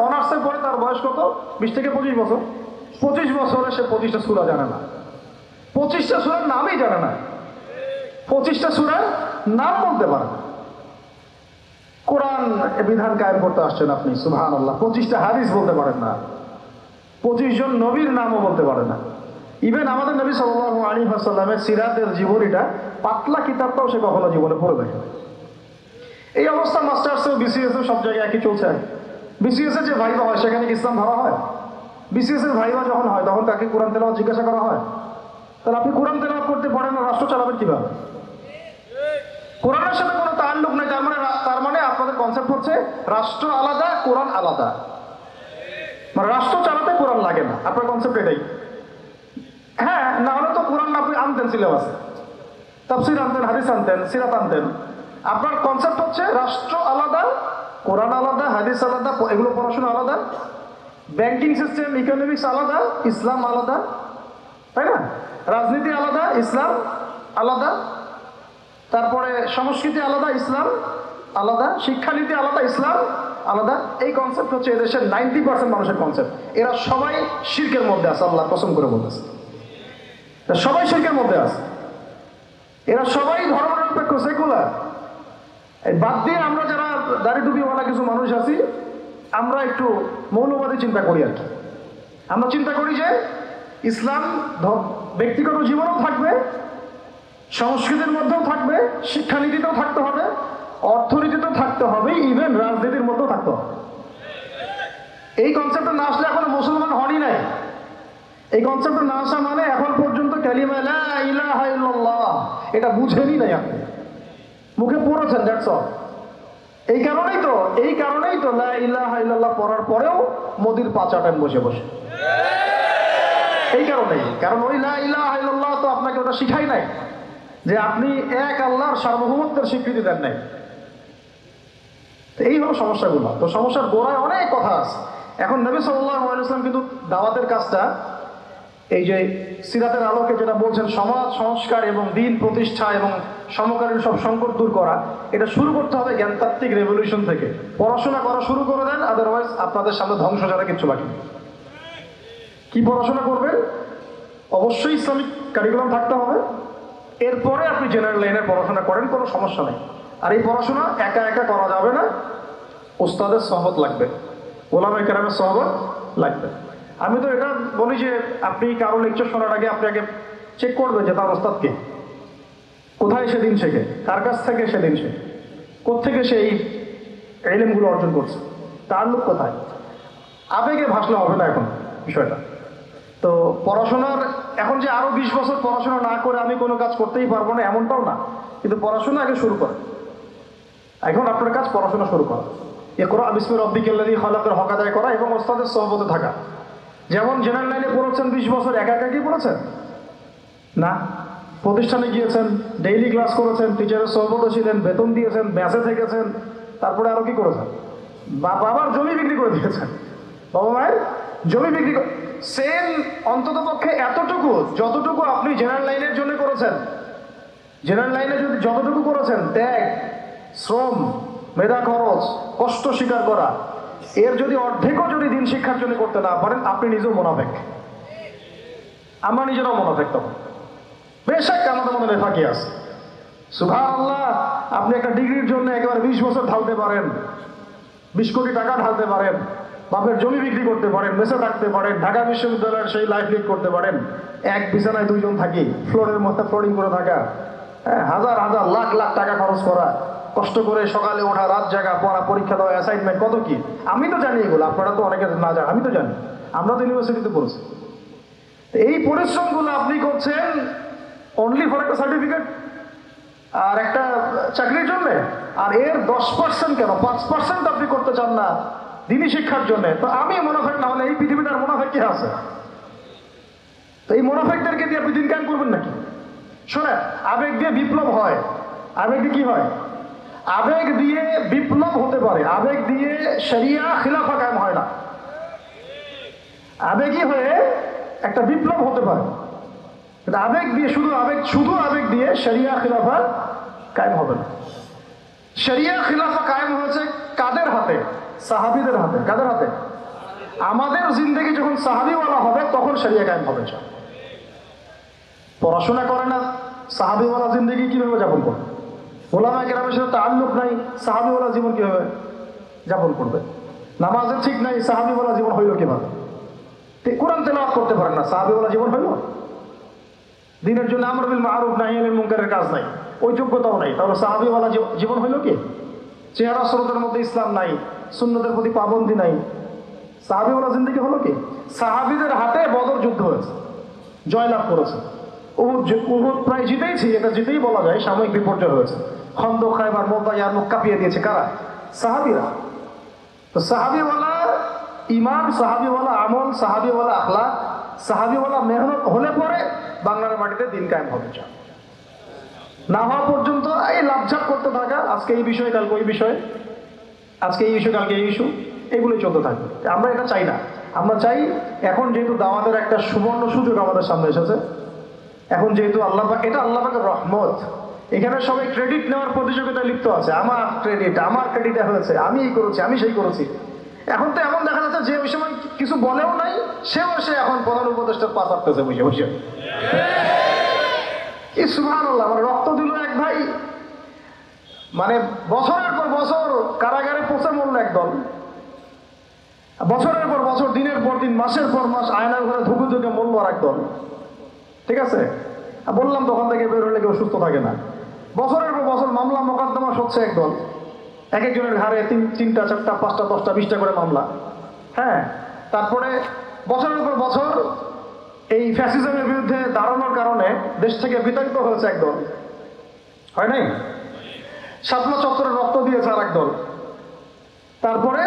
অনার্সের পরে তার বয়স কত? 20 থেকে 25 বছর। 25 বছরে সে 25টা সূরা জানে না, 25টা সূরার নামই জানে না, 25টা সূরার নাম বলতে পারে না। কোরআন বিধান কায়েম করতে আসছেন আপনি, সুবহানাল্লাহ। 25টা হাদিস বলতে পারেন না, 25 জন নবীর নামও বলতে পারে না। ইভেন আমাদের নবী সাল্লাল্লাহু আলাইহি ওয়াসাল্লামের সিরাতের জীবনীটা, পাতলা কিতাবটাও সে কখনো জীবনে পড়ে দেখে। এই অবস্থা মাস্টার্সেও বিসিএসও সব জায়গায় একই চলছে। বিসিএস এর যে ভাইবা হয় সেখানে কি ইসলাম ধরা হয়? বিসিএস এর ভাইবা যখন হয় তখন তাকে কোরআন তেলাওয়াত জিজ্ঞাসা করা হয়? তাহলে আপনি কোরআন তেলাওয়াত করতে পারেন না, রাষ্ট্র চালাবেন কিভাবে? কোরআনের সাথে কোনো তাল্লুক নাই। তার মানে আপনাদের কনসেপ্ট হচ্ছে রাষ্ট্র আলাদা, কোরআন আলাদা। মানে রাষ্ট্র চালাতে কোরআন লাগে না, আপনার কনসেপ্ট এটাই। হ্যাঁ, না হলে তো কোরআন আপনি আনতেন সিলেবাসে, তাফসীর আনতেন, হাদিস আনতেন, সিরাত আনতেন। আপনার কনসেপ্ট হচ্ছে রাষ্ট্র আলাদা, কোরআন আলাদা, হাদিস আলাদা, এগুলো পড়াশোনা আলাদা, ব্যাংকিং সিস্টেম, ইকোনমিক্স আলাদা, ইসলাম আলাদা, তাই না? রাজনীতি আলাদা, ইসলাম আলাদা, তারপরে সংস্কৃতি আলাদা, ইসলাম আলাদা, শিক্ষানীতি আলাদা, ইসলাম আলাদা। এই কনসেপ্ট হচ্ছে এদেশের 90% মানুষের কনসেপ্ট। এরা সবাই শিরকের মধ্যে আছে, আল্লাহ কসম করে বলতেছে, সবাই শিরকের মধ্যে আছে। এরা সবাই ধর্মনিরপেক্ষ, সেকুলার। বাদ দিয়ে আমরা যারা দাড়ি টুপিওয়ালা কিছু মানুষ আছি, আমরা একটু মৌলবাদী চিন্তা করি আর কি। আমরা চিন্তা করি যে ইসলাম ব্যক্তিগত জীবনেও থাকবে, সংস্কৃতির মধ্যেও থাকবে, শিক্ষানীতিতেও থাকতে হবে, অর্থনীতিতেও থাকতে হবে, ইভেন রাজনীতির মধ্যেও থাকতে হবে। এই কনসেপ্টে না আসলে এখনো মুসলমান হনই নাই। এই কনসেপ্টে না আসা মানে এখন পর্যন্ত কালিমা লা ইলাহা ইল্লাল্লাহ এটা বুঝেনি নাই আপনি, মুখে পড়েছেন, দ্যাটস অল। এই কারণেই তো লা ইলাহা ইল্লাল্লাহ পড়ার পরেও মোদির পাচাটান বসে বসে। এই কারণেই, কারণ ওই লা ইলাহা ইল্লাল্লাহ তো আপনাকে ওটা শিখাই নাই, যে আপনি এক আল্লাহর সার্বভৌমত্বের স্বীকৃতি দেন নাই। এই হলো সমস্যাগুলো। তো সমস্যার গোড়ায় অনেক কথা আছে। এখন নবী সাল্লাল্লাহু আলাইহি ওয়াসাল্লাম কিন্তু দাওয়াতের কাজটা, এই যে সিরাতের আলোকে যেটা বলছেন, সমাজ সংস্কার এবং দিন প্রতিষ্ঠা এবং সমকালীন সব সংকট দূর করা, এটা শুরু করতে হবে জ্ঞানতাত্ত্বিক রেভলিউশন থেকে। পড়াশোনা করা শুরু করে দেন, আদারওয়াইজ আপনাদের সামনে ধ্বংস ছাড়া কিচ্ছু বাকি নেই। কি পড়াশোনা করবেন? অবশ্যই ইসলামিক কারিকুলাম থাকতে হবে। এরপরে আপনি জেনারেল লাইনের পড়াশোনা করেন, কোনো সমস্যা নেই। আর এই পড়াশোনা একা একা করা যাবে না, ওস্তাদের সহবত লাগবে, ওলামায়ে কেরামের সহবত লাগবে। আমি তো এটা বলি যে আপনি কারো লেকচার শোনার আগে আপনি আগে চেক করবেন যে তার ওস্তাদ কে, কোথায় সেদিন শেখে, কার কাছ থেকে সেদিন শেখে, কোত্থেকে সে এই ইলমগুলো অর্জন করছে, তার লোক কোথায়। আবেগে ভাসলে হবে না এখন বিষয়টা। তো পড়াশোনার এখন যে আরো 20 বছর পড়াশোনা না করে আমি কোনো কাজ করতেই পারবো না এমনটাও না, কিন্তু পড়াশোনা আগে শুরু করেন। এখন আপনার কাজ পড়াশোনা শুরু করা, ইকরা বিসমি রাব্বিকাল্লাযী খালাকের হক আদায় করা এবং ওস্তাদের সহবতে থাকা। যেমন জেনারেল লাইনে পড়েছেন 20 বছর, একা একা কি পড়েছেন না, প্রতিষ্ঠানে গিয়েছেন, ডেইলি ক্লাস করেছেন, টিচারের সহবতে ছিলেন, বেতন দিয়েছেন, মেসে থেকেছেন, তারপরে আরো কি করেছেন, বাবার জমি বিক্রি করে দিয়েছেন, বাবা মায়ের জমি বিক্রি করে। সেম অন্তত পক্ষে এতটুকু যতটুকু আপনি জেনারেল লাইনের জন্য করেছেন, জেনারেল লাইনে যদি যতটুকু করেছেন, ত্যাগ, শ্রম, মেধা খরচ, কষ্ট স্বীকার করা, এর যদি অর্ধেকও যদি দিন শিক্ষার জন্য করতে না পারেন, আপনি নিজেও মুনাফিক। আমরা নিজেরাও মুনাফিক তখন। বেশক আমাদের মনে ফাঁকি আছে। সুবহানাল্লাহ, আপনি একটা ডিগ্রির জন্য একেবারে 20 বছর ঢালতে পারেন, 20 কোটি টাকা ঢালতে পারেন, বাপের জমি বিক্রি করতে পারেন, মেসে থাকতে পারেন, ঢাকা বিশ্ববিদ্যালয়ের সেই লাইফ লিড করতে পারেন, এক বিছানায় 2 জন থাকি, ফ্লোরের মধ্যে ফ্লোরিং করে থাকা, হাজার হাজার লাখ লাখ টাকা খরচ করা, কষ্ট করে সকালে ওঠা, রাত জাগা, পড়া, পরীক্ষা দেওয়া, অ্যাসাইনমেন্ট, কত কি। আমি তো জানি এগুলো, আপনারা তো অনেকে না জানেন, আমি তো জানি, আমরা তো ইউনিভার্সিটিতে পড়েছি। এই পরিশ্রমগুলো আপনি করছেন অনলি ফর একটা সার্টিফিকেট আর একটা চাকরির জন্য, আর এর 10% কেন 5% আপনি করতে চান না দিনই শিক্ষার জন্য। তো আমি মুনাফিক না হলে এই পৃথিবীটার মুনাফিক কে আছে? তো এই মুনাফিকদেরকে দিয়ে আপনি দিন কায়েম করবেন নাকি? শোনেন, আবেগ দিয়ে বিপ্লব হয়। আবেগ দিয়ে কি হয়? আবেগ দিয়ে বিপ্লব হতে পারে, আবেগ দিয়ে শরিয়া খিলাফা কায়েম হয় না। আবেগই হয়ে একটা বিপ্লব হতে পারে, আবেগ দিয়ে শুধু আবেগ দিয়ে শরিয়া খিলাফা কায়েম হবে না। শরিয়া খিলাফা কায়েম হয়েছে কাদের হাতে? সাহাবীদের হাতে। কাদের হাতে? আমাদের জিন্দেগি যখন সাহাবীওয়ালা হবে তখন শরিয়া কায়েম হবে। পড়াশোনা করে না, সাহাবীওয়ালা জিন্দেগি কিভাবে যাপন করবে? ওলামায়ে কেরামের সাথে তাআল্লুক নাই, সাহাবীওয়ালা জীবন কিভাবে যাপন করবে? নামাজের ঠিক নাই, সাহাবীওয়ালা জীবন হইল কিভাবে? কোরআন তেলাওয়াত করতে পারেন না, সাহাবীওয়ালা জীবন হইল? দিনের জন্য আমর বিল মারুফ নাহি আনিল মুনকারের কাজ নাই, ওই যোগ্যতাও নাই, তাহলে সাহাবীওয়ালা জীবন হইল কি? চেহারা সুরতের মধ্যে ইসলাম নাই, সুন্নতের প্রতি পাবন্দি নাই, সাহাবীওয়ালা জিন্দেগি হলো কি? সাহাবীদের হাতে বদর যুদ্ধ হয়েছে, জয়লাভ করেছে। উহুদ প্রায় জিতেইছি, এটা জিতেই বলা যায়, সাময়িক বিপর্যয় হয়েছে। খন্দক, খায়বার, মুতা, ইয়ারমুক কাঁপিয়ে দিয়েছে কারা? সাহাবীরা। তো সাহাবীওয়ালা ইমান, সাহাবীওয়ালা আমল, সাহাবীওয়ালা আখলাক, সাহাবীওয়ালা মেহনত হলে পরে বাংলার মাটিতে দিন কায়েম হবে। না হওয়া পর্যন্ত এই লাভঝাপ করতে থাকা, আজকে এই বিষয়ে কালকে ওই বিষয়ে, আজকে এই ইস্যু কালকে এই ইস্যু, এগুলোই চলতে থাকবে। আমরা এটা চাই না। আমরা চাই এখন যেহেতু দাওয়াতের একটা সুবর্ণ সুযোগ আমাদের সামনে এসেছে, এখন যেহেতু আল্লাহ পাক, এটা আল্লাহ পাকের রহমত, এখানে সবাই ক্রেডিট নেওয়ার প্রতিযোগিতায় লিপ্ত আছে। আমার ক্রেডিট হয়েছে, আমি এই করেছি, আমি সেই করেছি। এখন তো এমন দেখা যাচ্ছে যে ওই সময় কিছু বলেও নাই, সে এখন প্রধান উপদেষ্টার পা চাপতেছে বসে বসে। কি সুবহানাল্লাহ! আমার রক্ত দিল এক ভাই, মানে বছরের পর বছর কারাগারে পচে মরল একদল, বছরের পর বছর, দিনের পর দিন, মাসের পর মাস আয়নার ঘরে ধুকে ধুকে মরল আর একদল। ঠিক আছে, বললাম তখন থেকে বের হলে কেউ সুস্থ থাকে না। বছরের পর বছর মামলা মোকদ্দমা হচ্ছে একদল, এক একজনের ঘাড়ে 3টা 4টা 5টা 10টা 20টা করে মামলা। হ্যাঁ, তারপরে বছরের পর বছর এই ফ্যাসিজমের বিরুদ্ধে দাঁড়ানোর কারণে দেশ থেকে বিতাড়িত হয়েছে একদল, হয় নাই? শাপলা চত্বরে রক্ত দিয়েছে আর একদল। তারপরে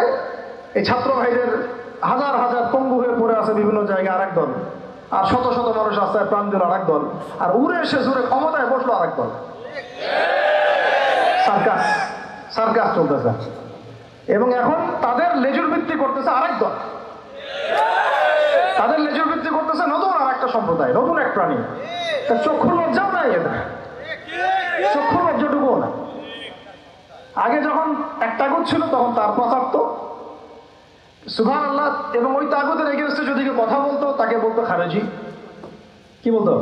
এই ছাত্র ভাইদের হাজার হাজার পঙ্গু হয়ে পড়ে আছে বিভিন্ন জায়গায় আর একদল, আর শত শত মানুষ রাস্তায় প্রাণ দিল আর একদল, আর উড়ে এসে জোরে ক্ষমতায় বসলো আর একদল। সার্কাস চলতেছে, এবং এখন তাদের লেজুর ভিত্তি করতেছে আরেক দল, তাদের লেজুর ভিত্তি করতেছে নতুন আর একটা সম্প্রদায়, নতুন এক প্রাণী। চক্ষু লজ্জাও নাই, এটা চক্ষু লজ্জাটুকুও না। আগে যখন একটা গোছ ছিল তখন তার পা চাপতো, সুবহানাল্লাহ। এবং ওই তাগুতের এগেইনস্টে যদি কেউ কথা বলতো তাকে বলতো খারেজি। কি বলতো?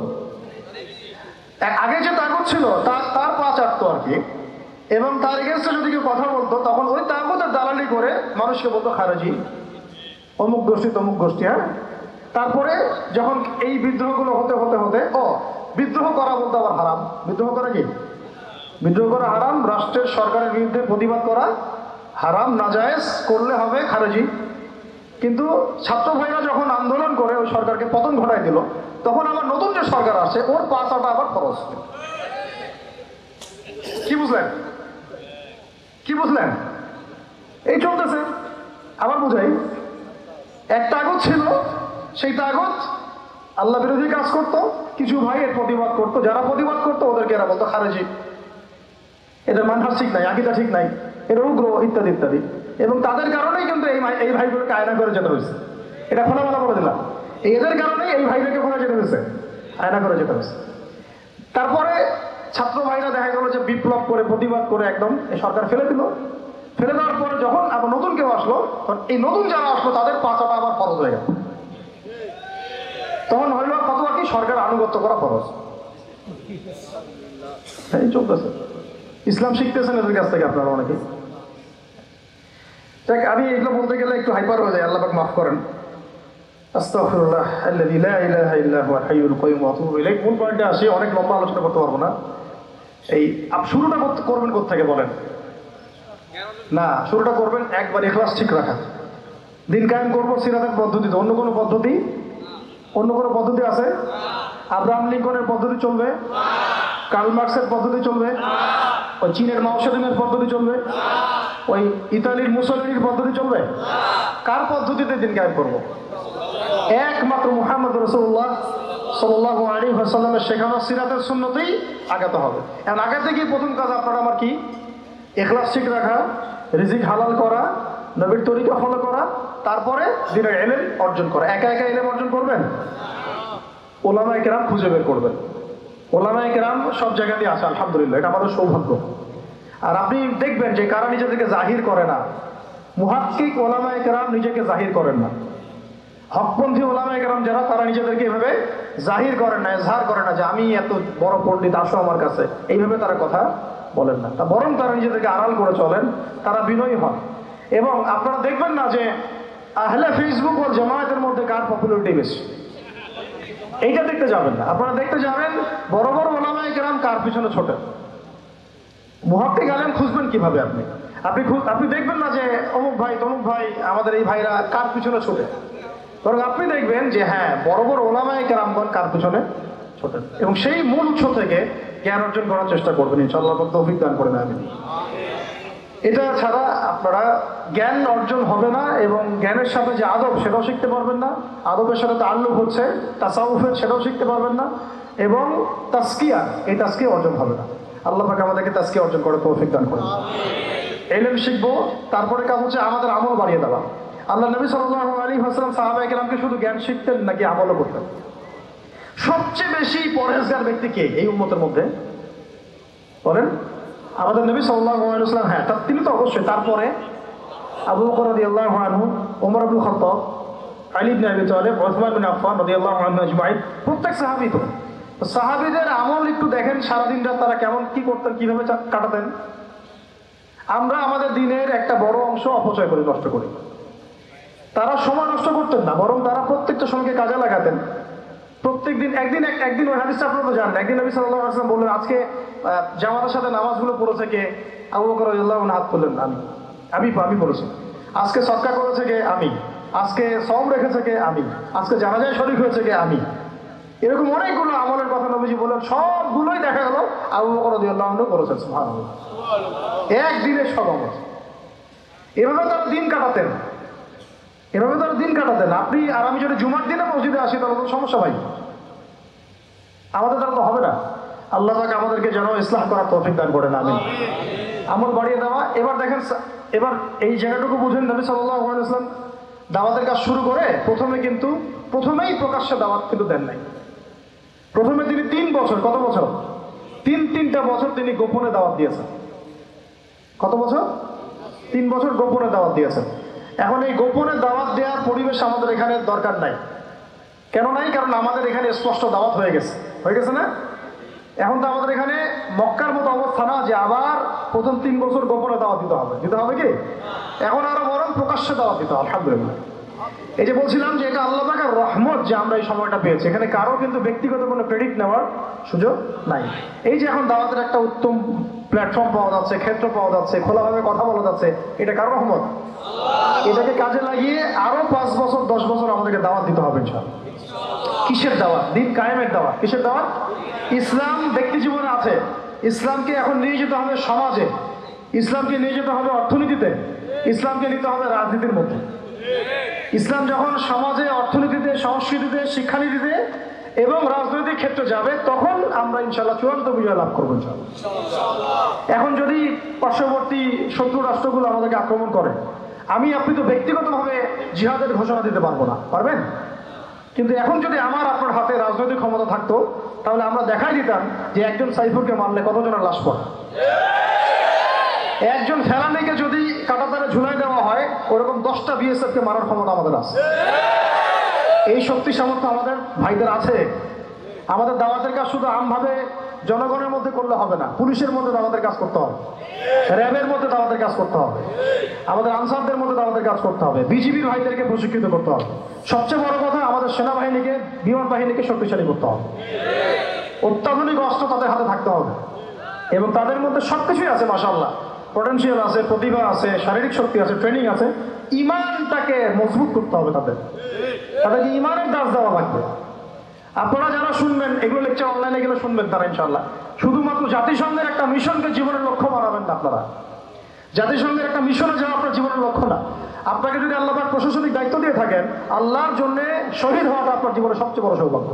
আগে যে তাগুত ছিল তার পা চাটতো আর কি, এবং তার এগেইনস্টে যদি কেউ কথা বলতো তখন ওই তাগুতের দালালি করে মানুষকে বলতো খারেজি, অমুক গোষ্ঠী তমুক গোষ্ঠী। হ্যাঁ, তারপরে যখন এই বিদ্রোহগুলো হতে হতে হতে বিদ্রোহ করা বলতে আবার হারাম। বিদ্রোহ করা কি? বিদ্রোহ করা হারাম, রাষ্ট্রের সরকারের বিরুদ্ধে প্রতিবাদ করা হারাম, নাজায়েজ, করলে হবে খারেজি। কিন্তু ছাত্র ভাইরা যখন আন্দোলন করে ওই সরকারকে পতন ঘটাই দিল, তখন আবার নতুন যে সরকার আসে ওর পাশাটা আবার খরচ। কি বুঝলেন? কি বুঝলেন? এই চলতেছে। আবার বুঝাই, এক তাগুত ছিল, সেই তাগুত আল্লাহ বিরোধী কাজ করত, কিছু ভাই এর প্রতিবাদ করতো, যারা প্রতিবাদ করতো ওদেরকে এরা বলতো খারেজি, এদের মানহাজ ঠিক নাই, আকীদা ঠিক নাই, এরা উগ্র, ইত্যাদি ইত্যাদি। এবং তাদের কারণেই কিন্তু এই ভাইগুলোকে আয়না করে যেতে হয়েছে। এটা খোলামেলা বলে দিলাম, এদের কারণেই এই ভাইগুলোকে খোলা যেতে হয়েছে, আয়না করে যেতে হয়েছে। তারপরে ছাত্র ভাইরা দেখা গেল যে বিপ্লব করে প্রতিবাদ করে একদম এই সরকার ফেলে দিল। ফেলে দেওয়ার পরে যখন আবার নতুন কেউ আসলো, এই নতুন যারা আসলো তাদের পাঁচাটা আবার ফরজ হয়ে গেল। তখন হইল ফতোয়া কি? সরকার আনুগত্য করা ফরজ। এই চলতেছে। ইসলাম শিখতেছেন এদের কাছ থেকে আপনারা অনেকে। আমি এগুলো বলতে গেলে একটু হাইপার হয়ে যায়, আল্লাহ পাক মাফ করেন। আস্তাগফিরুল্লাহ আল্লাযী লা ইলাহা ইল্লা হুয়াল হাইয়ুল কাইয়্যুম ওয়া আতুবু ইলাইহি। মূল পয়েন্টে আসি, অনেক লম্বা আলোচনা করতে পারবো না। এই শুরুটা করবেন কোত্থেকে বলেন? না, শুরুটা করবেন একবার ইখলাস ঠিক রাখা। দিন কায়েম করবো সিরাতের পদ্ধতিতে, অন্য কোনো পদ্ধতি আছে? আব্রাহাম লিঙ্কনের পদ্ধতি চলবে? কার্ল মার্কসের পদ্ধতি চলবে? ওই চীনের মাও সেতুংয়ের পদ্ধতি চলবে? ওই ইতালির মুসলিনির পদ্ধতি চলবে? কার পদ্ধতিতে দিন কায়েম করবো? একমাত্র মুহাম্মদ রাসূলুল্লাহ সাল্লাল্লাহু আলাইহি ওয়াসাল্লামের শেখানো সিরাতের সুন্নতেই আগাতে হবে। এখন আগাতে গিয়ে প্রথম কাজ আপনার আমার কি? ইখলাস ঠিক রাখা, রিজিক হালাল করা, নবীর তরিকা ফলো করা, তারপরে দিনের ইলম অর্জন করা। একা একা ইলম অর্জন করবেন? উলামায়ে কেরাম খুঁজে বের করবেন। উলামায়ে কেরাম সব জায়গাতেই আছে, আলহামদুলিল্লাহ, এটা আমাদের সৌভাগ্য। আর আপনি দেখবেন যে কারা নিজেদেরকে জাহির করে না, মুহাক্কিক উলামায়ে কেরাম নিজেকে জাহির করেন না। হকপন্থী উলামায়ে কেরাম যারা, তারা নিজেদেরকে এভাবে জাহির করেন না, ইজহার করেন না যে আমি এত বড় পণ্ডিত, আসো আমার কাছে, এইভাবে তারা কথা বলেন না। তা বরং তারা নিজেদেরকে আড়াল করে চলেন, তারা বিনয়ী হন। এবং আপনারা দেখবেন না যে আহলে ফেসবুক ও জামায়াতের মধ্যে কার পপুলারিটি বেশি, এইটা দেখতে যাবেন না। আপনারা দেখতে যাবেন বড় বড় উলামায়ে কেরাম কার পিছনে ছোটেন। মুহাক্কিক আলেম খুঁজবেন কিভাবে? আপনি দেখবেন না যে অমুক ভাই তমুক ভাই, আমাদের এই ভাইরা কার পিছনে ছোটে, বরং আপনি দেখবেন যে হ্যাঁ, বড় বড় উলামায়ে কেরামগণ কার পিছনে ছোটেন। এবং সেই মূল উৎস থেকে জ্ঞান অর্জন করার চেষ্টা করবেন, ইনশাআল্লাহ তৌফিক দান করেন, আমিন। এটা ছাড়া আপনারা জ্ঞান অর্জন হবে না, এবং জ্ঞানের সাথে যে আদব সেটাও শিখতে পারবেন না। আদবের সাথে তাআল্লুক হচ্ছে তাসাউফের, সেটাও শিখতে পারবেন না। এবং তাজকিয়া, এই তাজকিয়া অর্জন হবে না। আল্লাহ পাক আমাদেরকে তাজকিয়া অর্জন করে তৌফিক দান করেন। ইলম শিখবো, তারপরে কাজ হচ্ছে আমাদের আমল বাড়িয়ে দেওয়া। আল্লাহ নবী সাল্লাল্লাহু আলাইহি ওয়াসাল্লাম সাহাবায়ে কেরামকে শুধু জ্ঞান শিখতেন নাকি আমলও করতেন? সবচেয়ে বেশি পরহেজগার ব্যক্তি কে এই উম্মতের মধ্যে বলেন? আমাদের নবী সাল্লাল্লাহু আলাইহি ওয়াসাল্লাম। হ্যাঁ, তিনি তো অবশ্যই। তারপরে আবু বকর রাদিয়াল্লাহু আনহু, ওমর ইবনে খাত্তাব, আলী ইবনে আবি তালিব, উসমান ইবনে আফফান রাদিয়াল্লাহু আনহু আজমাইন, প্রত্যেক সাহাবী। তো সাহাবীদের আমল একটু দেখেন, সারাদিন রাত তারা কেমন কি করতেন, কিভাবে কাটাতেন। আমরা আমাদের দিনের একটা বড় অংশ অপচয় করে নষ্ট করি। তারা সময় নষ্ট করতেন না, বরং তারা প্রত্যেকটা সময়কে কাজে লাগাতেন। প্রত্যেক দিন একদিন ওই হাদিসটা আপনারা তো জানেন। একদিন নবী সাল্লাল্লাহু আলাইহি ওয়াসাল্লাম বললেন, আজকে জামাতের সাথে নামাজগুলো পড়েছে কে? আবু বকর রাদিয়াল্লাহু আনহু হাত তুললেন, আমি পড়েছি। আজকে সদকা করেছে কে? আমি। আজকে সওম রেখেছে কে? আমি। আজকে জানাজায় শরীক হয়েছে কে? আমি। এরকম অনেকগুলো আমলের কথা নবীজি বললেন, সবগুলোই দেখা গেল আবু বকর রাদিয়াল্লাহু আনহু করেছেন। সুবহানাল্লাহ, একদিনের সব আমল। এভাবে তারা দিন কাটাতেন, আপনি আর আমি যদি জুমার দিনে মসজিদে আসি তাহলে তো সমস্যা ভাই, আমাদের দ্বারা তো হবে না। আল্লাহ পাক আমাদেরকে যেন ইসলাহ করার তৌফিক দান করেন, আমিন। আমল বাড়িয়ে দেওয়া। এবার দেখেন, এবার এই জায়গাটুকু বুঝেন, নবী সাল্লাল্লাহু আলাইহি ওয়াসাল্লাম দাওয়াতের কাজ শুরু করে প্রথমেই প্রকাশ্যে দাওয়াত কিন্তু দেন নাই। প্রথমে তিনি 3 বছর, কত বছর? তিনটা বছর তিনি গোপনে দাওয়াত দিয়েছেন। কত বছর? 3 বছর গোপনে দাওয়াত দিয়েছেন। এখন এই গোপনে দাওয়াত দেওয়ার পরিবেশ আমাদের এখানে দরকার নাই। কেন নাই? কারণ আমাদের এখানে স্পষ্ট দাওয়াত হয়ে গেছে না? এখন তো আমাদের এখানে মক্কার মতো অবস্থা না যে আবার প্রথম 3 বছর গোপনে দাওয়াত দিতে হবে কি? এখন আরো বরং প্রকাশ্যে দাওয়াত দিতে হবে। আলহামদুলিল্লাহ। এই যে বলছিলাম যে এটা আল্লাহ পাকের রহমত যে আমরা এই সময়টা পেয়েছি, এখানে কারো কিন্তু ব্যক্তিগত কোনো ক্রেডিট নেওয়ার সুযোগ নাই। এই যে এখন দাওয়াতের একটা উত্তম প্ল্যাটফর্ম পাওয়া যাচ্ছে, ক্ষেত্র পাওয়া যাচ্ছে, খোলাভাবে কথা বলা যাচ্ছে, এটা কারো রহমত। এটাকে কাজে লাগিয়ে আরো 5 বছর 10 বছর আমাদেরকে দাওয়াত দিতে হবে ইনশাআল্লাহ। কিসের দাওয়াত? দিন কায়েমের দাওয়াত। কিসের দাওয়াত? ইসলাম ব্যক্তি জীবনে আছে, ইসলামকে এখন নিয়ে যেতে হবে সমাজে, ইসলামকে নিয়ে যেতে হবে অর্থনীতিতে, ইসলামকে নিতে হবে রাজনীতির মধ্যে। ইসলাম যখন সমাজে, অর্থনীতিতে, সংস্কৃতিতে, শিক্ষানীতিতে এবং রাজনৈতিক ক্ষেত্রে যাবে, তখন আমরা ইনশাআল্লাহ চূড়ান্ত বিজয় লাভ করবো ইনশাআল্লাহ। এখন যদি পার্শ্ববর্তী শত্রু রাষ্ট্রগুলো আমাদেরকে আক্রমণ করে, আপনি তো ব্যক্তিগতভাবে জিহাদের ঘোষণা দিতে পারবো না, পারবেন? কিন্তু এখন যদি আপনার হাতে রাজনৈতিক ক্ষমতা থাকতো, তাহলে আমরা দেখাই দিতাম যে একজন সাইফুরকে মারলে কতজনের লাশ পড়ে। একজন ফেলানিকে যদি কাঁটাতারে ঝুলাই দেওয়া হয়, ওরকম 10টা বিএসএফ কে মারার ক্ষমতা আমাদের আছে। এই শক্তি সামর্থ্য আমাদের ভাইদের আছে। আমাদের দাওয়াতের কাজ শুধু আমভাবে জনগণের মধ্যে করলে হবে না, পুলিশের মধ্যে দাওয়াতের কাজ করতে হবে, র্যাবের মধ্যে দাওয়াতের কাজ করতে হবে, আমাদের আনসারদের মধ্যে দাওয়াতের কাজ করতে হবে, বিজিবির ভাইদেরকে প্রশিক্ষিত করতে হবে। সবচেয়ে বড় কথা, আমাদের সেনাবাহিনীকে, বিমান বাহিনীকে শক্তিশালী করতে হবে। অত্যাধুনিক অস্ত্র তাদের হাতে থাকতে হবে এবং তাদের মধ্যে সবকিছুই আছে মাশাআল্লাহ। পটেনশিয়াল আছে, প্রতিভা আছে, শারীরিক শক্তি আছে, ট্রেনিং আছে। ইমানটাকে মজবুত করতে হবে, তাদেরকে ইমানের দাস দেওয়া লাগবে। আপনারা যারা শুনবেন, এগুলো লেকচার অনলাইনে গেলে শুনবেন তারা ইনশাআল্লাহ। শুধুমাত্র জাতিসংঘের একটা মিশনকে জীবনের লক্ষ্য বানাবেন না আপনারা। জাতিসংঘের একটা মিশনে যাওয়া আপনার জীবনের লক্ষ্য না। আপনাকে যদি আল্লাহ পাক প্রশাসনিক দায়িত্ব দিয়ে থাকেন, আল্লাহর জন্য শহীদ হওয়াটা আপনার জীবনের সবচেয়ে বড় সৌভাগ্য।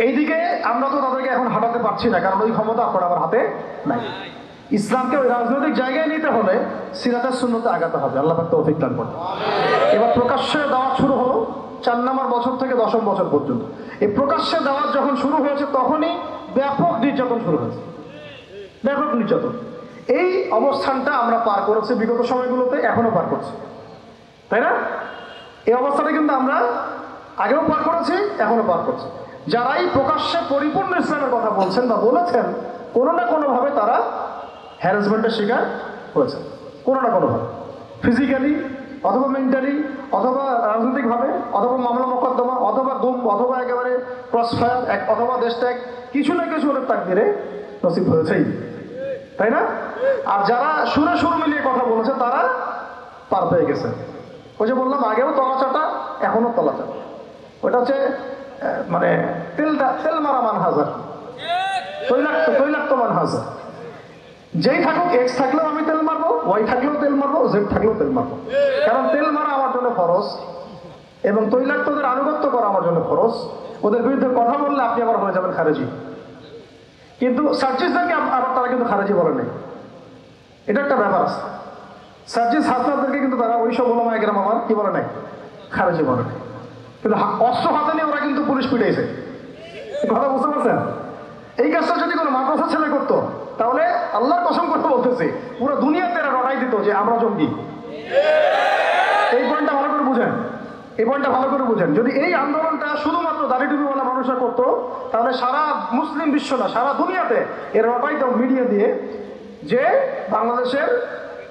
এইদিকে আমরা তো তাদেরকে এখন হাঁটাতে পারছি না, কারণ ওই ক্ষমতা আপনার আমার হাতে নাই। ইসলামকে ওই রাজনৈতিক জায়গায় নিতে হলে সিরাতের সুন্নতে আগাতে হবে। আল্লাহ পাক তৌফিক দান করুন। এবার প্রকাশ্যে দাওয়াত শুরু হলো 4 নম্বর বছর থেকে 10ম বছর পর্যন্ত। এই প্রকাশ্যে দাওয়াত যখন শুরু হয়েছে, তখনই ব্যাপক নির্যাতন শুরু হয়েছে, ব্যাপক নির্যাতন। এই অবস্থানটা আমরা পার করেছি বিগত সময়গুলোতে, এখনো পার করছি, তাই না? এই অবস্থাটা কিন্তু আমরা আগেও পার করেছি, এখনো পার করছি। যারাই প্রকাশ্যে পরিপূর্ণ ইসলামের কথা বলছেন বা বলেছেন, কোনো না কোনোভাবে তারা হ্যারাসমেন্টের শিকার হয়েছে, কোনো না কোনোভাবে, ফিজিক্যালি অথবা মেন্টালি অথবা রাজনৈতিকভাবে অথবা মামলা মোকদ্দমা অথবা গুম অথবা একেবারে ক্রসফায়ার অথবা দেশ ত্যাগ, কিছু না কিছু ওদের তাকদিরে নসিব হয়েছেই, তাই না? আর যারা সুরে সুর মিলিয়ে কথা বলেছে তারা পার পেয়ে গেছে। ওই যে বললাম আগেও তলাচাটা, এখনো তলাচাটা। ওটা হচ্ছে মানে তেল মারা মান হাজার, তৈলাক্ত মান হাজার। যেই থাকুক, এক্স থাকলেও আমি তেল মারবো, ওয়াই থাকলেও তেল মারবো, জেড থাকলেও তেল মারবো। কারণ তেল মারা আমার জন্য ফরজ এবং তৈলাক্তদের আনুগত্য করা আমার জন্য ফরজ। ওদের বিরুদ্ধে কথা বললে আপনি আবার হয়ে যাবেন খারেজি। কিন্তু সার্জিসদেরকে আবার তারা কিন্তু খারেজি বলে নেই, এটা একটা ব্যাপার আছে। সার্জিস হাসনাদেরকে কিন্তু তারা ওইসব ওলামায়ে কেরাম আমার কি বলে নাই, খারেজি বলে নাই। কিন্তু অস্ত্র হাতে নিয়ে ওরা কিন্তু পুলিশ পিটাইছে, কথা বুঝতে পারছেন? এই কাজটা যদি কোনো মাদ্রাসা ছেলে করতো, তাহলে আল্লাহর কসম করে বলতেছে পুরো দুনিয়াতে এরা রটাই দিত যে আমরা জঙ্গি। এই পয়েন্টটা ভালো করে বুঝেন, এই পয়েন্টটা ভালো করে বুঝেন। যদি এই আন্দোলনটা শুধুমাত্র দাড়ি টুপিওয়ালা মানুষরা করতো, তাহলে সারা মুসলিম বিশ্ব না, সারা দুনিয়াতে এর রটাই দাও মিডিয়া দিয়ে যে বাংলাদেশের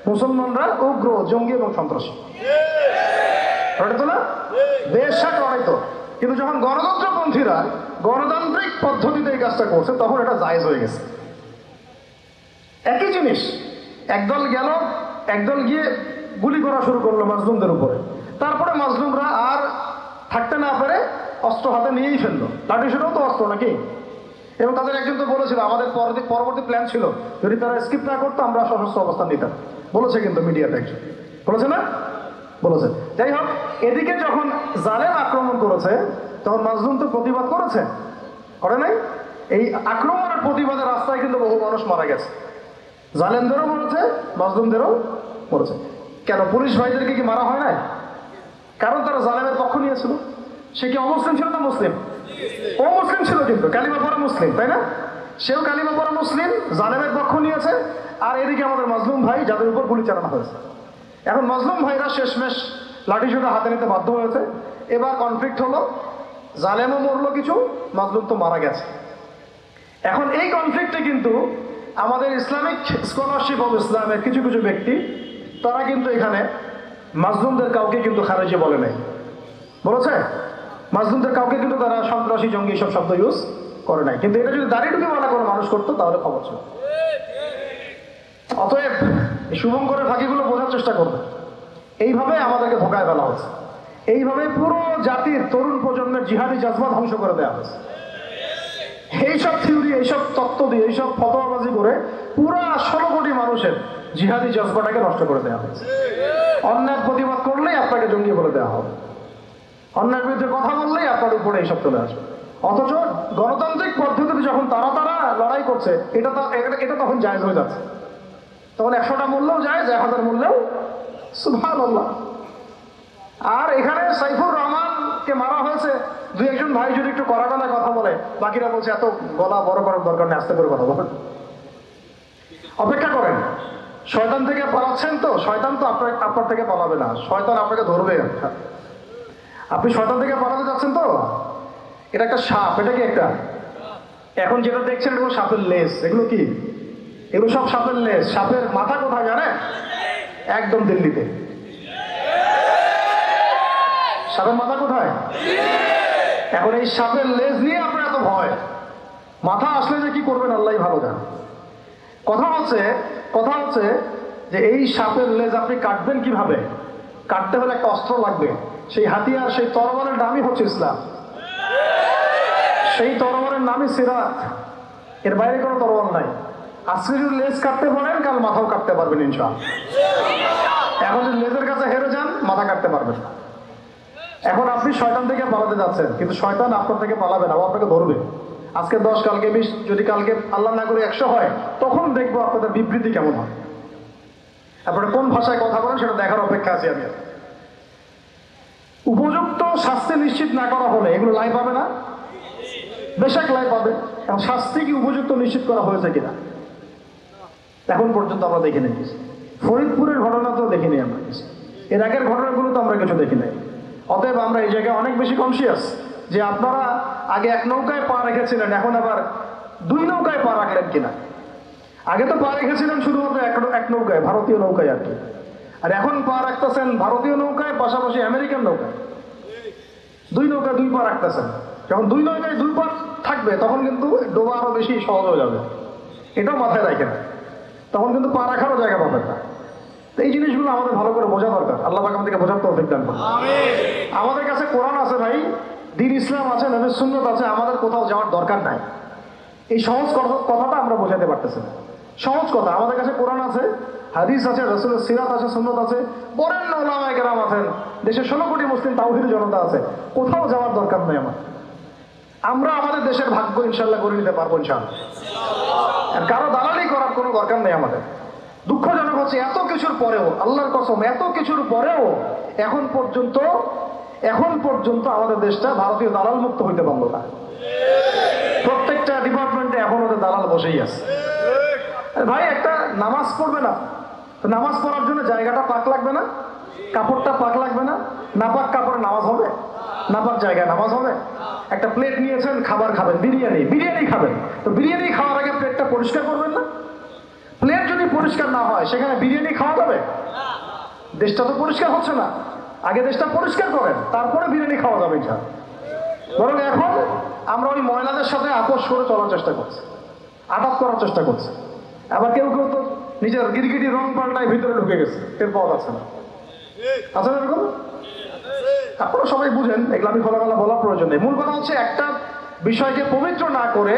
মুসলমানরা উগ্র, জঙ্গি এবং সন্ত্রাসী। রটাইতো না? দেশ সাথে রটাইতো। কিন্তু যখন গণতন্ত্রপন্থীরা গণতান্ত্রিক পদ্ধতিতে এই কাজটা করছে, তখন এটা জায়েজ হয়ে গেছে। একই জিনিস, একদল গেল, একদল গিয়ে গুলি করা শুরু করলো মাজলুমদের উপরে। তারপরে মাজলুমরা আর থাকতে না পারে অস্ত্র হাতে নিয়েই ফেললো। লাঠি সেটাও তো অস্ত্র নাকি? এবং তাদের একজন তো বলেছিল, আমাদের পরবর্তী প্ল্যান ছিল যদি তারা স্কিপ না করতো আমরা সশস্ত্র অবস্থান নিতাম। বলেছে কিন্তু মিডিয়াতে একজন বলেছে না, বলেছে। যাই হোক, এদিকে যখন জালেম আক্রমণ করেছে, তখন মাজলুম তো প্রতিবাদ করেছে, করে নাই? এই আক্রমণের প্রতিবাদের রাস্তায় কিন্তু বহু মানুষ মারা গেছে। জালেমদেরও মরেছে, মাজলুমদেরও মরেছে। কেন পুলিশ ভাইদেরকে কি মারা হয় নাই? কারণ তারা জালেমের পক্ষ নিয়েছিল। সে কি অমুসলিম ছিল না মুসলিম? ও মুসলিম ছিল, কিন্তু কালিমা পড়া মুসলিম, তাই না? সেও কালিমা পড়া মুসলিম, জালেমের পক্ষ নিয়েছে। আর এদিকে আমাদের মাজলুম ভাই, যাদের উপর গুলি চালানো হয়েছে। এখন মজলুম ভাইরা শেষমেশ লাঠিসোঁটা হাতে নিতে বাধ্য হয়েছে। এবার কনফ্লিক্ট হলো, জালেমও মরলো কিছু, মজলুম তো মারা গেছে। এখন এই কনফ্লিক্টে কিন্তু আমাদের ইসলামিক স্কলারশিপ অব ইসলামের কিছু কিছু ব্যক্তি তারা কিন্তু এখানে মাজলুমদের কাউকে কিন্তু খারেজি বলে নাই, বলেছে? মাজলুমদের কাউকে কিন্তু তারা সন্ত্রাসী, জঙ্গি সব শব্দ ইউজ করে নাই। কিন্তু এটা যদি দাঁড়িয়ে টুপিওয়ালা কোনো মানুষ করতো তাহলে খবর ছিল। অতএব এই শুভঙ্করের ফাঁকিগুলো বোঝার চেষ্টা করবে। এইভাবে আমাদেরকে ধোকায় ফেলা হচ্ছে, এইভাবে পুরো জাতির তরুণ প্রজন্মের জিহাদি জজবা ধ্বংস করে দেওয়া হয়েছে। এইসব থিওরি, এইসব তত্ত্ব দিয়ে, এইসব ফতোয়াবাজি করে পুরা 16 কোটি মানুষের জিহাদি জজবাটাকে নষ্ট করে দেওয়া হয়েছে। অন্যায়ের প্রতিবাদ করলেই আপনাকে জঙ্গি বলে দেওয়া হবে, অন্যায়ের বিরুদ্ধে কথা বললেই আপনার উপরে এইসব চলে আসবে। অথচ গণতান্ত্রিক পদ্ধতিতে যখন তারা লড়াই করছে, এটা তখন জায়েজ হয়ে যাচ্ছে। তখন 100টা মূল্যও জায়েজ, 1000 মূল্যেও সুবহানাল্লাহ। আর এখানে সাইফুর রহমানকে মারা হয়েছে, দুই একজন ভাই যদি একটু কড়া গলায় কথা বলে, বাকিরা বলছে এত গলা বড় করার দরকার নেই, আস্তে করে কথা বলেন, অপেক্ষা করেন। শয়তান থেকে পালাচ্ছেন তো, শয়তান তো আপনার থেকে পালাবে না, শয়তান আপনাকে ধরবে। আপনি শয়তান থেকে পালাতে যাচ্ছেন তো, এটা একটা সাপ। এটা কি একটা, এখন যেটা দেখছেন এগুলো সাপের লেজ। এগুলো কি? এগুলো সব সাপের লেজ। সাপের মাথা কোথায় জানেন? একদম দিল্লিতে। সাপের মাথা কোথায়? এখন এই সাপের লেজ নিয়ে আপনার এত ভয়, মাথা আসলে যে কি করবেন আল্লাহই ভালো জানে। কথা হচ্ছে যে এই সাপের লেজ আপনি কাটবেন কিভাবে? কাটতে হলে একটা অস্ত্র লাগবে, সেই হাতিয়ার, সেই তরবারের নামই হচ্ছে ইসলাম, সেই তরবারের নামই সিরাত। এর বাইরে কোনো তরবার নাই। আজকে যদি লেজ কাটতে পারেন, কাল মাথাও কাটতে পারবেন ইনশাআল্লাহ। এখন যদি লেজের কাছে হেরে যান, মাথা কাটতে পারবেন না। এখন আপনি শয়তান থেকে পালাতে যাচ্ছেন, কিন্তু শয়তান আপনার থেকে পালাবে না, ও আপনাকে ধরবে। আজকে 10, কালকে 20, যদি কালকে আল্লাহ না করে 100 হয়, তখন দেখবো আপনাদের বিবৃতি কেমন হয়। আপনারা কোন ভাষায় কথা বলেন সেটা দেখার অপেক্ষা আছি আমি। উপযুক্ত শাস্তি নিশ্চিত না করা হলে এগুলো লাই পাবে না, বেশাক লাই পাবে। এবং শাস্তি কি উপযুক্ত নিশ্চিত করা হয়েছে কিনা এখন পর্যন্ত আমরা দেখি নাই কিছু। ফরিদপুরের ঘটনা তো দেখিনি আমরা কিছু, এর আগের ঘটনাগুলো তো আমরা কিছু দেখি নাই। অতএব আমরা এই জায়গায় অনেক বেশি কনসিয়াস যে আপনারা আগে এক নৌকায় পা রেখেছিলেন, এখন আবার 2 নৌকায় পা রাখলেন কিনা। আগে তো পা রেখেছিলেন শুধুমাত্র এক নৌকায়, ভারতীয় নৌকায় আর কি। আর এখন পা রাখতেছেন ভারতীয় নৌকায়, পাশাপাশি আমেরিকান নৌকায়। 2 নৌকায় 2 পা রাখতেছেন। যখন 2 নৌকায় 2 পা থাকবে, তখন কিন্তু ডোবা আরো বেশি সহজ হয়ে যাবে। এটাও মাথায় রাখেন, তখন কিন্তু পা রাখারও জায়গা পাবেন না। তো এই জিনিসগুলো আমাদের ভালো করে বোঝা দরকার। আল্লাহ পাক আমাদেরকে বোঝার তৌফিক দান করুন। আমাদের কাছে কোরআন আছে ভাই, দ্বীন ইসলাম আছে, নবীর সুন্নাত আছে, আমাদের কোথাও যাওয়ার দরকার নাই। এই সহজ কথাটা আমরা বোঝাতে পারতেছি না। সহজ কথা, আমাদের কাছে কোরআন আছে, হাদিস আছে, রাসূলের সিরাত আছে, সুন্নাত আছে, বরেণ্য উলামায়ে কেরাম আছেন, দেশে 16 কোটি মুসলিম তাওহীদি জনতা আছে। কোথাও যাওয়ার দরকার নেই আমরা আমাদের দেশের ভাগ্য ইনশাআল্লাহ করে নিতে পারবো ইনশাআল্লাহ। আর কারো দালালি করার কোনো দরকার নেই আমাদের। দুঃখজনক হচ্ছে এত কিছুর পরেও, আল্লাহর কসম, এত কিছুর পরেও এখন পর্যন্ত আমাদের দেশটা ভারতীয় দালাল মুক্ত হইতে পারলো না। প্রত্যেকটা ডিপার্টমেন্টে এখন ওদের দালাল বসেই আছে। ভাই একটা নামাজ পড়বে না, তো নামাজ পড়ার জন্য জায়গাটা পাক লাগবে না, কাপড়টা পাক লাগবে না? নাপাক কাপড়ে নামাজ হবে? নাপাক জায়গায় নামাজ হবে? একটা প্লেট নিয়েছেন, খাবার খাবেন, বিরিয়ানি খাবেন, তো বিরিয়ানি খাওয়ার আগে প্লেটটা পরিষ্কার করবেন না? প্লেট যদি পরিষ্কার না হয়, সেখানে বিরিয়ানি খাওয়া যাবে? দেশটা তো পরিষ্কার হচ্ছে না। আগে দেশটা পরিষ্কার করেন, তারপরে বিরিয়ানি খাওয়া যাবে ইনশাআল্লাহ। বরং এখন আমরা ওই ময়লাদের সাথে আপোষ করে চলার চেষ্টা করছি, আঘাত করার চেষ্টা করছি। আবার কেউ তো নিজের গিরগিটি রং পাল্টায় ভিতরে ঢুকে গেছে, এর পাওয়া যাচ্ছে না। আচ্ছা, এরকম আপনারা সবাই বুঝেন, এগুলো আমি খোলামেলা বলার প্রয়োজন নেই। মূল কথা হচ্ছে, একটা বিষয়কে পবিত্র না করে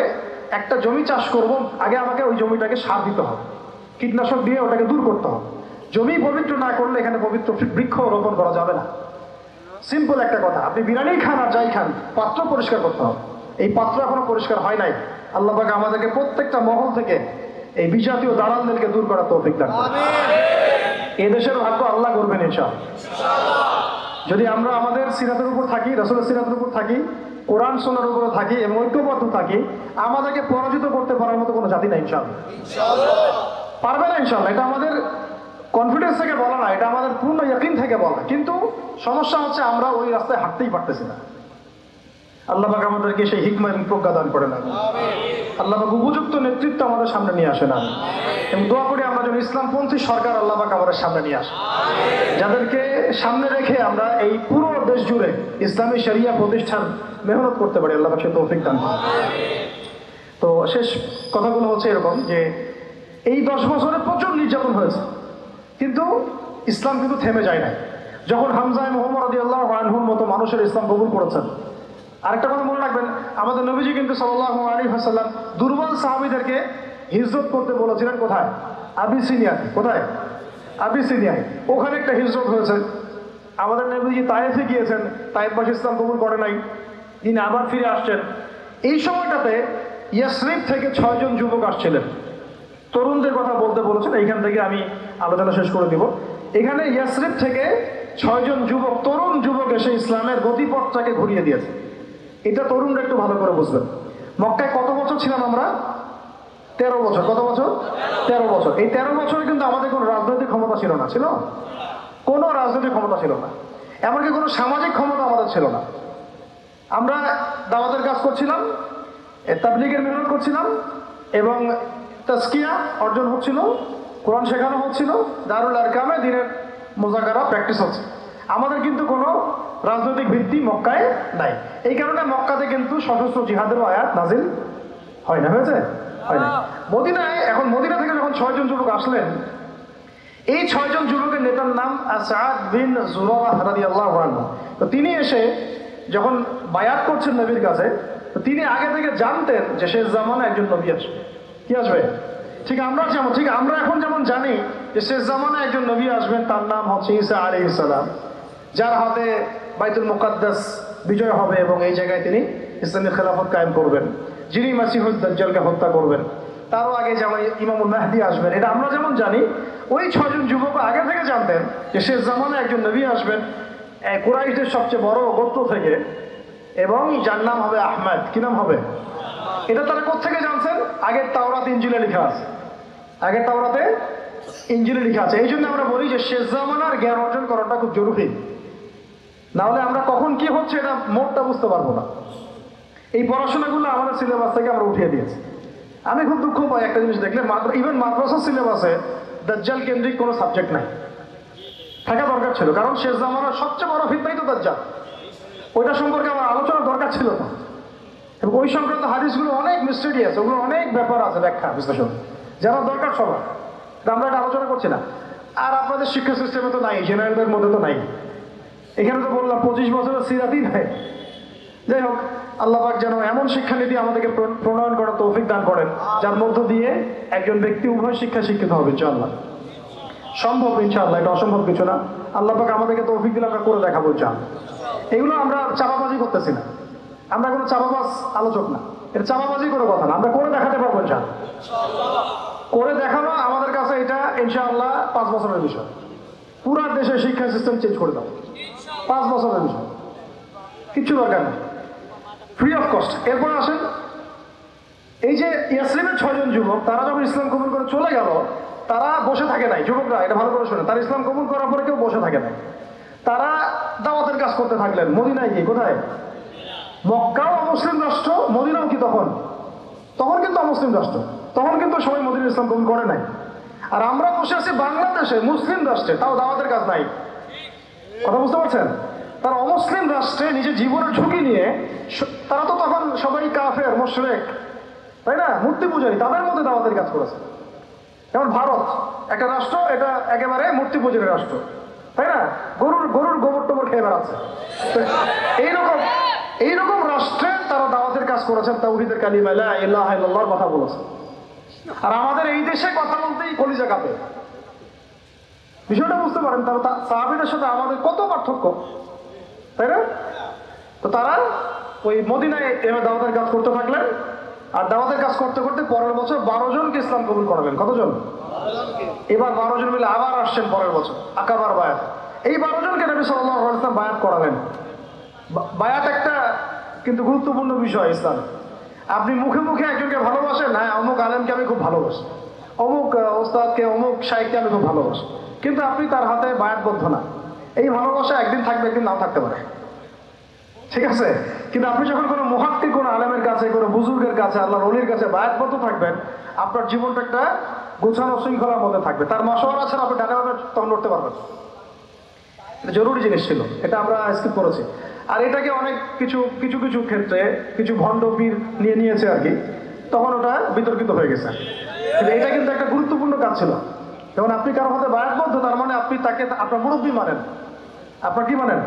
একটা জমি চাষ করব, আগে আমাকে ওই জমিটাকে সার দিতে হবে, কীটনাশক দিয়ে ওটাকে দূর করতে হবে। জমি পবিত্র না করলে এখানে পবিত্র বৃক্ষ রোপণ করা যাবে না। সিম্পল একটা কথা, আপনি বিরিয়ানি খান আর যাই খান, পাত্র পরিষ্কার করতে হবে। এই পাত্র এখনো পরিষ্কার হয় নাই। আল্লাহ পাক আমাদেরকে প্রত্যেকটা মহল থেকে এই বিজাতীয় দালালদেরকে দূর করার তৌফিক দান করুন। এই দেশের ভাগ্য আল্লাহ করবেন ইনশাআল্লাহ। যদি আমরা আমাদের সিরাতের উপর থাকি, রাসূলের সিরাতের উপর থাকি, কোরআন সুন্নাহর উপর থাকি এবং ঐক্যবদ্ধ থাকি, আমাদেরকে পরাজিত করতে পারার মতো কোনো জাতি নাই ইনশাআল্লাহ। পারবে না ইনশাআল্লাহ। এটা আমাদের কনফিডেন্স থেকে বলা না, এটা আমাদের পূর্ণ ইয়াকিন থেকে বলা। কিন্তু সমস্যা হচ্ছে আমরা ওই রাস্তায় হাঁটতেই পারতেছি না। আল্লাহ পাক আমাদেরকে সেই হিকমা এবং প্রজ্ঞা দান করে না। আল্লাহ পাক উপযুক্ত নেতৃত্ব আমাদের সামনে নিয়ে আসে না। এবং দোয়া করি আমরা যেন ইসলামপন্থী সরকার আল্লাহ পাক আমাদের সামনে নিয়ে আসে, যাদেরকে সামনে রেখে আমরা এই পুরো দেশ জুড়ে ইসলামী শরিয়া প্রতিষ্ঠান মেহনত করতে পারি। আল্লাহ পাক সে তৌফিক দান করে। তো শেষ কথাগুলো হচ্ছে এরকম যে এই 10 বছরে প্রচুর নির্যাতন হয়েছে, কিন্তু ইসলাম কিন্তু থেমে যায় না। যখন হামজা মুহাম্মদ রাদিয়াল্লাহু আনহুর মতো মানুষের ইসলাম কবুল করেছেন। আরেকটা কথা মনে রাখবেন, আমাদের নবীজি কিন্তু সাল্লাল্লাহু আলাইহি ওয়াসাল্লাম দুর্বল সাহাবীদেরকে হিজরত করতে বলেছিলেন। কোথায়? আবিসিনিয়াতে। কোথায়? আবিসিনিয়ায়। ওখানে একটা হিজরত হয়েছে। আমাদের নবীজি তায়েফে গিয়েছেন, তায়েফবাসী ইসলাম কবুল করে নাই, তিনি আবার ফিরে আসছেন। এই সময়টাতে ইয়াসরিব থেকে 6 জন যুবক আসছিলেন, তরুণদের কথা বলতে বলেছেন। এইখান থেকে আমি আলোচনা শেষ করে দিব। এখানে ইয়াসরিব থেকে 6 জন যুবক, তরুণ যুবক এসে ইসলামের গতিপথটাকে ঘুরিয়ে দিয়েছে। এটা তরুণরা একটু ভালো করে বুঝবেন। মক্কায় কত বছর ছিলাম আমরা? 13 বছর। কত বছর? 13 বছর। এই 13 বছরে কিন্তু আমাদের কোনো রাজনৈতিক ক্ষমতা ছিল না। ছিল? কোনো রাজনৈতিক ক্ষমতা ছিল না, এমনকি কোনো সামাজিক ক্ষমতা আমাদের ছিল না। আমরা দাওয়াতের কাজ করছিলাম, তাবলীগের মেহনত করছিলাম, এবং তাজকিয়া অর্জন হচ্ছিল, কোরআন শেখানো হচ্ছিল, দারুল আরকামে দিনের মুযাকারা প্র্যাকটিস হচ্ছে। আমাদের কিন্তু কোনো রাজনৈতিক ভিত্তি মক্কায় নাই। এই কারণে মক্কাতে কিন্তু সশস্ত্র জিহাদেরও আয়াত নাজিল হয় না। হয়েছে? হয় না। মদিনায়, এখন মদিনা থেকে যখন 6 জন যুবক আসলেন, এই 6 জন যুবকের নেতার নাম আসাদ বিন জুরারাহ রাদিয়াল্লাহু আনহু। তো তিনি এসে যখন বায়াত করছেন নবীর কাছে, তো তিনি আগে থেকে জানতেন যে শেষ জামানায় একজন নবী আসবে। কি আসবে? ঠিক আমরা এখন যেমন জানি যে শেষ জামানায় একজন নবী আসবেন, তার নাম হচ্ছে ঈসা আলাইহিস সালাম, যার হাতে বাইতুল মুকাদ্দাস বিজয় হবে এবং এই জায়গায় তিনি ইসলামী খেলাফত কায়েম করবেন, যিনি মাসিহুদ দাজ্জালকে হত্যা করবেন। তারও আগে যেমন ইমামুল মাহদি আসবেন। এটা আমরা যেমন জানি, ওই 6 জন যুবক আগে থেকে জানতেন যে শেষ জামানায় একজন নবী আসবেন কুরাইশদের সবচেয়ে বড় গোত্র থেকে, এবং যার নাম হবে আহমদ। কি নাম হবে? এটা তারা কোত্থেকে জানছেন? আগের তাওরাত ইনজিলে লেখা আছে। আগের তাওরাতে ইনজিলে লেখা আছে। এই জন্য আমরা বলি যে শেষ জামানার জ্ঞান অর্জন করাটা খুব জরুরি, না হলে আমরা কখন কি হচ্ছে এটা মোটটা বুঝতে পারবো না। এই পড়াশোনাগুলো আমাদের সিলেবাস থেকে আমরা উঠিয়ে দিয়েছি। আমি খুব দুঃখ পাই একটা জিনিস দেখলে, ইভেন মাদ্রাসার সিলেবাসে দাজ্জাল কেন্দ্রিক কোনো সাবজেক্ট নাই। থাকা দরকার ছিল, কারণ শেষ জামানার সবচেয়ে বড় ফিতনাই তো দাজ্জাল। ওইটা সম্পর্কে আমার আলোচনা দরকার ছিল না। এবং ওই সংক্রান্ত হাদিসগুলো অনেক মিস্টেরিয়াস, ওগুলো অনেক ব্যাপার আছে, ব্যাখ্যা বিশ্লেষণ যারা দরকার সবার। আমরা এটা আলোচনা করছি না। আর আপনাদের শিক্ষা সিস্টেমে তো নাই, জেনারেলদের মধ্যে তো নাই। এখানে তো বললাম 25 বছরের সিরাতই নাই। যাই হোক, আল্লাহ পাক যেন এমন শিক্ষানীতি আমাদেরকে প্রণয়ন করার তৌফিক দান করেন, যার মধ্য দিয়ে একজন ব্যক্তি উভয় শিক্ষা শিক্ষিত হবে ইনশাআল্লাহ। সম্ভব ইনশাআল্লাহ, এটা অসম্ভব কিছু না। আল্লাহ পাক আমাদেরকে তৌফিক দিলে আমরা করে দেখাবো ইনশাআল্লাহ। এগুলো আমরা চাপাবাজি করতেছি না, আমরা কোনো চাপাবাজ আলোচক না। এটা চাপাবাজি করে কথা না, আমরা করে দেখাতে পারবো ইনশাআল্লাহ। করে দেখানো আমাদের কাছে এটা ইনশাআল্লাহ 5 বছরের বিষয়। পুরা দেশের শিক্ষা সিস্টেম চেঞ্জ করে দাও, 5 বছরের বিষয়, কিচ্ছু দরকার নেই, ফ্রি অফ কস্ট। এরপর আসেন, এই যে ইয়াসরিবের 6 জন যুবক, তারা যখন ইসলাম কবুল করে চলে গেল, তারা বসে থাকে নাই। যুবকরা এটা ভালো করে শোনে, তারা ইসলাম কবুল করার পরে কেউ বসে থাকে নাই। তারা দাওয়াতের কাজ করতে থাকলেন। মদিনায় গিয়ে, কোথায়? মক্কাও অমুসলিম রাষ্ট্র, মদিনাও কি তখন? তখন কিন্তু অমুসলিম রাষ্ট্র, তখন কিন্তু সবাই মদিনা ইসলাম কবুল করে নাই। আর আমরা বসে আছি বাংলাদেশে, মুসলিম রাষ্ট্রে, তাও দাওয়াতের কাজ নাই। কথা বুঝতে পারছেন? তারা অমুসলিম রাষ্ট্রে নিজের জীবনের ঝুঁকি নিয়ে, তারা তো তখন সবাই কাফের, মুশরিক, তাই না, মূর্তি পূজারী, তাদের মধ্যে দাওয়াতের কাজ করেছে। যেমন ভারত একটা রাষ্ট্র, এটা একেবারে মূর্তি পূজারী রাষ্ট্র, তাই না, গরুর গোবর টোবর খেয়ে বেড়াচ্ছে। এইরকম রাষ্ট্রে তারা দাওয়াতের কাজ করেছেন, তাওহীদের কালিমা লা ইলাহা ইল্লাল্লাহর কথা বলেছে। আর আমাদের এই দেশে কথা বলতেই কলিজা কাঁপে। বিষয়টা বুঝতে পারেন, তারা সাহাবীদের সাথে আমাদের কত পার্থক্য, তাই না? তো তারা ওই মদিনায় দাওয়াতের কাজ করতে থাকলেন। আর দাওয়াতের কাজ করতে করতে পরের বছর 12 জনকে ইসলাম কবুল করাবেন। কতজন? এবার 12 জন মিলে আবার আসছেন পরের বছর আকাবার বায়াত। এই 12 জনকে নবী সাল্লাল্লাহু আলাইহি ওয়াসাল্লাম বায়াত করালেন। বায়াত একটা কিন্তু গুরুত্বপূর্ণ বিষয় ইসলাম। আপনি মুখে মুখে একজনকে ভালোবাসেন, হ্যাঁ অমুক আলেমকে আমি খুব ভালোবাসি, অমুক ওস্তাদকে, অমুক শাইখকে আমি খুব ভালোবাসি, কিন্তু আপনি তার হাতে বায়াতবদ্ধ না। এই ভালোবাসা একদিন থাকবে, একদিন নাও থাকতে পারে, ঠিক আছে? কিন্তু আপনি যখন কোনো মুহাক্কিক, কোনো আলেমের কাছে, কোনো বুজুর্গের কাছে, আল্লাহর ওলির কাছে বায়াতবদ্ধ থাকবেন, আপনার জীবনটা একটা গোছানো শৃঙ্খলার মধ্যে থাকবে। তার মাশওয়ারা ছাড়া আপনি ডানে বামে তখন লড়তে পারবেন। এটা জরুরি জিনিস ছিল, এটা আমরা স্কিপ করেছি। আর এটাকে অনেক কিছু কিছু কিছু ক্ষেত্রে কিছু ভণ্ড পীর নিয়ে নিয়েছে আর কি, তখন ওটা বিতর্কিত হয়ে গেছে। কিন্তু এটা কিন্তু একটা গুরুত্বপূর্ণ কাজ ছিল। যেমন আপনি কারোর হাতে বায়াতবদ্ধ, তার মানে আপনি তাকে আপনার মুরব্বী মানেন। আপনার কি মানেন?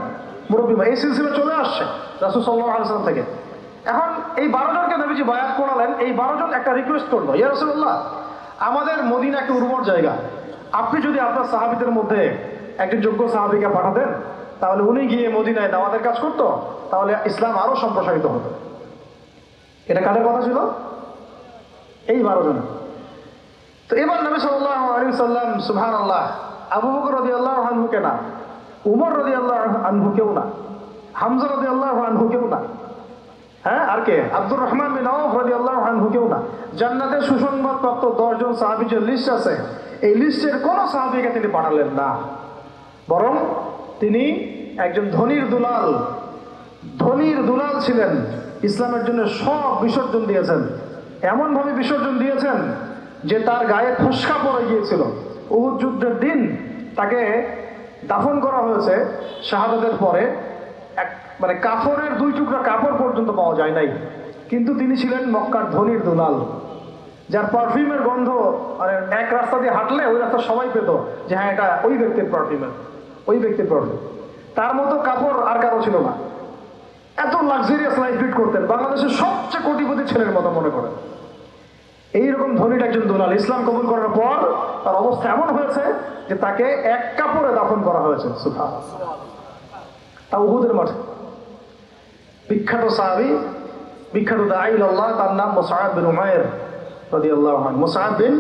মুরব্বী মানে। এই সিলসিলা চলে আসছে রাসূল সাল্লাল্লাহু আলাইহি ওয়াসাল্লাম থেকে। এখন এই 12 জনকে নবীজি বায়াত করালেন। এই 12 জন একটা রিকোয়েস্ট করলো, ইয়া রাসূলুল্লাহ, আমাদের মদিনা একটা উর্বর জায়গা, আপনি যদি আপনার সাহাবীদের মধ্যে একজন যোগ্য সাহাবীকে পাঠাতেন, তাহলে উনি গিয়ে মদিনায় দাওয়াতের কাজ করতো, তাহলে ইসলাম আরো সম্প্রসারিত হতো। এটা কাদের কথা ছিল? এই 12 জন। তো এবার নবী সাল্লাল্লাহু আলাইহি ওয়াসাল্লাম, সুবহানাল্লাহ, আবু বকর রাদিয়াল্লাহু আনহুকে না, উমর রাদিয়াল্লাহু আনহুকেও না, হামজা রাদিয়াল্লাহু আনহুকেও না, হ্যাঁ, আর কে? আব্দুর রহমান বিন আওফ রাদিয়াল্লাহু আনহুকেও না। জান্নাতের সুসংবাদ প্রাপ্ত 10 জন সাহাবীর যে লিস্ট আছে, এই লিস্টের কোন সাহাবীকে তিনি পাঠালেন না। বরং তিনি একজন ধনীর দুলাল ছিলেন, ইসলামের জন্য সব বিসর্জন দিয়েছেন। এমন ভাবে বিসর্জন দিয়েছেন যে তার গায়ে ফসকা পড়ে গিয়েছিল। উহুদ যুদ্ধের দিন তাকে দাফন করা হয়েছে শাহাদাতের পরে, মানে কাফনের 2 টুকরা কাপড় পর্যন্ত পাওয়া যায় নাই। কিন্তু তিনি ছিলেন মক্কার ধনীর দুলাল, যার পারফিউমের গন্ধ মানে এক রাস্তা দিয়ে হাঁটলে ওই রাস্তা সবাই পেত যে হ্যাঁ, এটা ওই ব্যক্তির পারফিউম। তার মতো কাপড় আর কারো ছিল না। এত লাক্সারিয়াস লাইফ লিড করতেন, বাংলাদেশের সবচেয়ে কোটিপতি ছেলের মতো মনে করেন। এইরকম ধনীর একজন দুলাল ইসলাম কবুল করার পর তার অবস্থা এমন হয়েছে যে তাকে এক কাপড়ে দাফন করা হয়েছে। সুবহানাল্লাহ। তা উহুদের মাঠে। বিখ্যাত সাহাবী, বিখ্যাত দাঈ ইলাল্লাহ, তার নাম মুসআব বিন উমাইর রাদিয়াল্লাহু আনহু। মুসআব বিন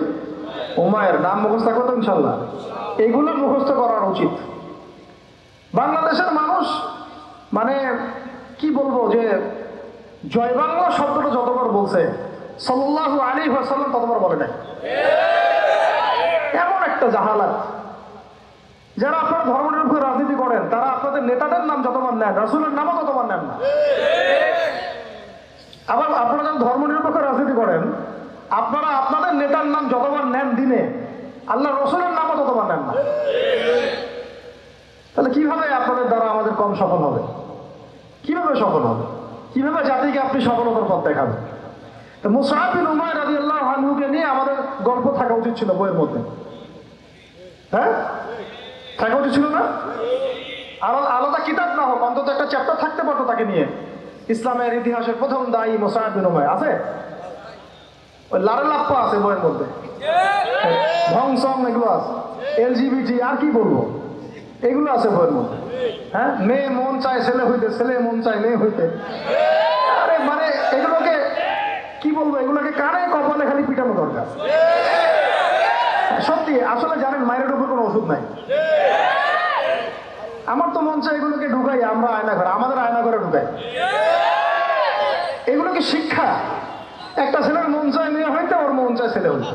উমাইর নাম মুখস্থ থাকবে তো ইনশাআল্লাহ। এগুলো মুখস্থ করা উচিত। বাংলাদেশের মানুষ মানে কি বলবো, যে জয় বাংলা শব্দটা যতবার বলছে সাল্লাল্লাহু আলাইহি ওয়াসাল্লাম ততবার বলে নাই। এমন একটা জাহালাত। যারা আপনারা ধর্মনিরপেক্ষ রাজনীতি করেন, তারা আপনাদের নেতাদের নাম যতবার নেন, রাসূলের নামও ততবার নেন না। আবার আপনারা যখন ধর্মনিরপেক্ষ রাজনীতি করেন, আপনারা আপনাদের নেতার নাম যতবার নেন দিনে, আল্লাহ রসুলের নামও ততবার নেন না। তাহলে কিভাবে আপনাদের দ্বারা আমাদের কম সফল হবে? কিভাবে সফল হবে? কিভাবে জাতিকে আপনি সফলতার পথ দেখাবেন? তো মুসআব বিন উমাইর রাদিয়াল্লাহু আনহুকে নিয়ে আমাদের গল্প থাকা উচিত ছিল বইয়ের মধ্যে, হ্যাঁ, থাকা উচিত ছিল না? আর আলাদা কিতাব না হোক, অন্তত একটা চ্যাপ্টার থাকতে পারতো তাকে নিয়ে। ইসলামের ইতিহাসের প্রথম দায়ী মুসআব বিন উমাইর আছে, ওই লারেলাপ্পা আছে বইয়ের মধ্যে, ভং সং এগুলো আছে, এলজিবিটি আর কি বলবো, এগুলো আছে বইয়ের মধ্যে। হ্যাঁ, মেয়ে মন চায় ছেলে হইতে, ছেলে মন চায় মেয়ে হইতে। আরে মানে এগুলোকে কি বলবো, এগুলোকে কানে কপালে খালি পিটানো দরকার। সত্যি, আসলে জানেন মায়ের উপর কোনো ওষুধ নাই। আমার তো মন চায় এগুলোকে ঢুকাই আমরা আয়না ঘরে, আমাদের আয়না ঘরে ঢুকাই। এগুলো কি শিক্ষা? একটা ছেলের মন চায় মেয়ে হইতে, ওর মন চায় ছেলে হইতে।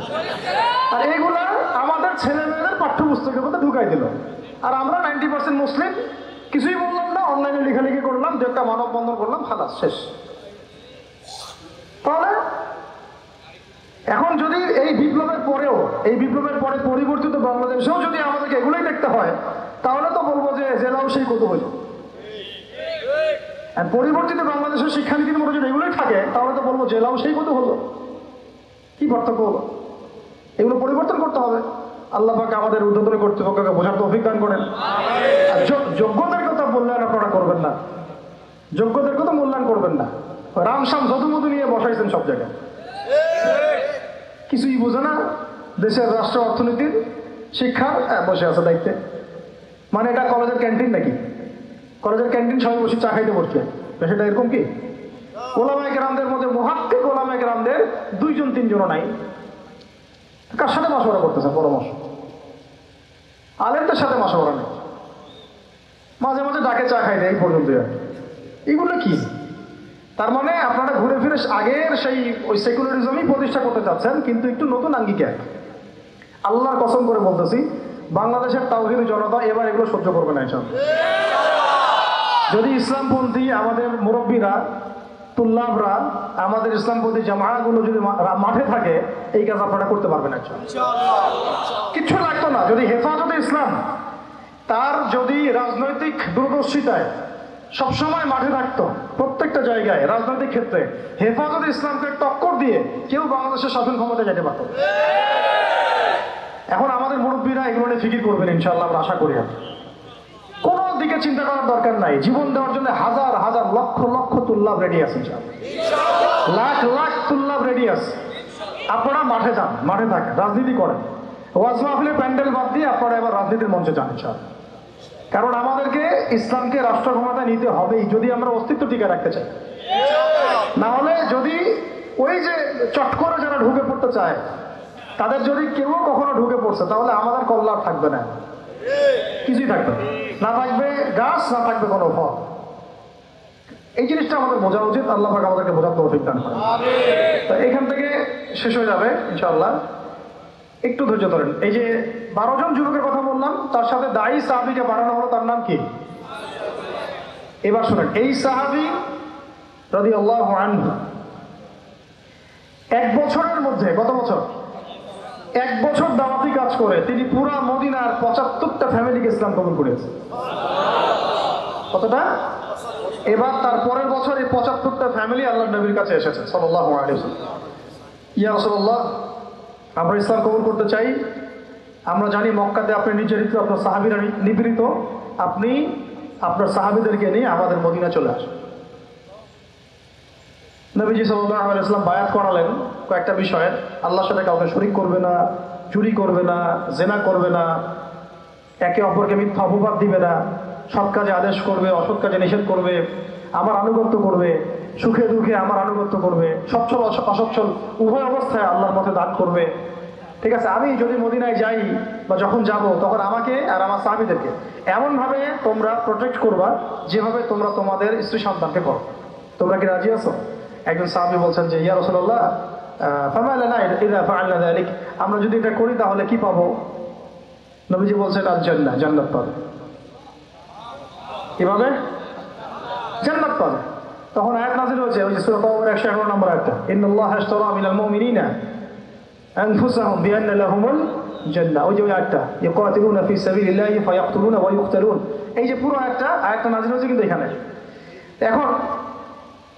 আর এইগুলা আমাদের ছেলে মেয়েদের পাঠ্যপুস্তকের মধ্যে ঢুকাই দিল। আর আমরা 90% মুসলিম, কিছুই বললাম না, অনলাইনে লেখালেখি করলাম, যে একটা মানববন্ধন করলাম, খালাস, শেষ। তাহলে এখন যদি এই বিপ্লবের পরে পরিবর্তিত বাংলাদেশেও যদি আমাদেরকে এগুলোই দেখতে হয়, তাহলে তো বলবো যে জেলাও সেই কত হইল। পরিবর্তিত বাংলাদেশের শিক্ষানীতির মধ্যে যদি এগুলোই থাকে, তাহলে তো বলবো জেলাও সেই কত হলো। কি পার্থক্য হলো? এগুলো পরিবর্তন করতে হবে। আল্লাহ পাক আমাদের ঊর্ধ্বতন কর্তৃপক্ষকে বোঝার তৌফিক দান করেন। যোগ্যদের কথা মূল্যায়ন আপনারা করবেন না, যোগ্যদের কথা মূল্যায়ন করবেন না। রামসাম যদুমধু নিয়ে বসাইছেন সব জায়গায়, কিছুই বোঝে না দেশের রাষ্ট্র অর্থনীতির শিক্ষা, বসে আছে দায়িত্বে। মানে এটা কলেজের ক্যান্টিন নাকি? কলেজের ক্যান্টিন সবাই বসে চা খাইতে বসছে, সেটা এরকম কি? ওলামায়ে কেরামদের মধ্যে মুহাক্কিক ওলামায়ে কেরামদের 2-3 নাই। কার সাথে মাশওয়ারা করতেছে? পরামর্শ আলেমদের সাথে মাশওয়ারা নেই। মাঝে মাঝে ডাকে চা খাই দেয়, এই পর্যন্ত। এগুলো কি? তার মানে আপনারা ঘুরে ফিরে আগের সেই ওই সেকুলারিজমই প্রতিষ্ঠা করতে চাচ্ছেন, কিন্তু একটু নতুন আঙ্গিকে। আল্লাহর কসম করে বলতেছি, বাংলাদেশের তাওহীদি জনতা এবার এগুলো সহ্য করবে না। যদি ইসলামপন্থী আমাদের মুরব্বীরা, তুল্লাবরা, আমাদের ইসলামপন্থী জামায়াতগুলো যদি মাঠে থাকে, এই কাজ আপনারা করতে পারবেন। কিচ্ছু লাগতো না যদি হেফাজতে ইসলাম তার যদি রাজনৈতিক দূরদর্শিতায় সবসময় মাঠে থাকতো, প্রত্যেকটা জায়গায় রাজনৈতিক ক্ষেত্রে হেফাজতে ইসলামকে টক্কর দিয়ে কেউ বাংলাদেশের শাসন ক্ষমতায় যেতে পারত। এখন আমাদের মুরব্বীরা এগুলো নিয়ে ফিকির করবেন ইনশাআল্লাহ, আমরা আশা করি। কোনো দিকে চিন্তা করার দরকার নাই। জীবন দেওয়ার জন্য হাজার হাজার লক্ষ লক্ষ তুল্লাব রেডি আছে, লাখ লাখ তুল্লাব রেডি আছে। আপনারা মাঠে যান, মাঠে থাকেন, রাজনীতি করেন। ওয়াজ মাহফিলের প্যান্ডেল বাদ দিয়ে আপনারা এবার রাজনীতির মঞ্চে যান ইনশাআল্লাহ। কারণ আমাদেরকে ইসলামকে রাষ্ট্র ক্ষমতায় নিতে হবেই যদি আমরা অস্তিত্ব টিকে রাখতে চাই। না হলে যদি ওই যে চট করে যারা ঢুকে পড়তে চায় তাদের যদি কেউ কখনো ঢুকে পড়ছে, তাহলে আমাদের কল্যাণ থাকবে না, কিছুই থাকবে না, থাকবে গাছ, না থাকবে কোনো ফল। এই জিনিসটা আমাদের বোঝা উচিত। আল্লাহ পাক আমাদেরকে বোঝার তৌফিক দান করেন। তো এখান থেকে শেষ হয়ে যাবে ইনশাআল্লাহ, একটু ধৈর্য ধরেন। এই যে 12 জন যুবকের কথা বললাম, তার সাথে দায়ী সাহাবীকে বাড়ানো হলো, তার নাম কি? এবার শুনেন, এই সাহাবী রাদিয়াল্লাহু আনহু 1 বছরের মধ্যে, কত বছর? 1 বছর দাওয়াতি কাজ করে তিনি পুরা মদিনার 75টা ফ্যামিলিকে ইসলাম কবুল করেছে। কতটা? এবার তার পরের বছর এই 75টা ফ্যামিলি আল্লাহর নবীর কাছে এসেছে সাল্লাল্লাহু আলাইহি ওয়াসাল্লাম। ইয়া রাসূলুল্লাহ, আমরা ইসলাম কবুল করতে চাই। আমরা জানি মক্কাতে আপনি নির্যাতিত, আপনার সাহাবীরা নিপীড়িত, আপনি আপনার সাহাবীদেরকে নিয়ে আমাদের মদিনা চলে আসুন। নবীজি সাল্লাল্লাহু আলাইহি ওয়াসাল্লাম বায়াত করালেন কয়েকটা বিষয়ে। আল্লাহর সাথে কাউকে শরীক করবে না, চুরি করবে না, জেনা করবে না, একে অপরকে মিথ্যা অপবাদ দিবে না, সৎ কাজে আদেশ করবে, অসৎ কাজে নিষেধ করবে, আমার আনুগত্য করবে, সুখে দুঃখে আমার আনুগত্য করবে, সচ্ছল অসচ্ছল উভয় অবস্থায় আল্লাহর পথে দান করবে। ঠিক আছে, আমি যদি মদিনায় যাই বা যখন যাব তখন আমাকে আর আমার সাহাবীদেরকে এমনভাবে তোমরা প্রোটেক্ট করবা যেভাবে তোমরা তোমাদের স্ত্রী সন্তানকে করো। তোমরা কি রাজি আছো? একজন সাহাবী বলছেন যে ইয়া রাসূলুল্লাহ, ফামা লানা ইযা ফাআলনা যালিক, আমরা যদি এটা করি তাহলে কি পাবো? নবীজি বলছেন আল জান্নাহ, জান্নাত পাবে। কিভাবে? জান্নাত পাবে। তখন আয়াত নাযিল হয়েছে, ওই যে সূরা তাওবার 111 নম্বর আয়াতটা, ইন্নাল্লাহা আশতারা মিনাল মুমিনিনা আনফুসাহুম বিআন্না লাহুমুল জান্নাহ। ওই যে আয়াতটা, ইয়াকাতিলুনা ফি সাবিলিল্লাহি ফায়াকতুলুনা ওয়া ইউকতালুন। এই যে পুরো আয়াতটা নাযিল হয়েছে কিন্তু এখানে। এখন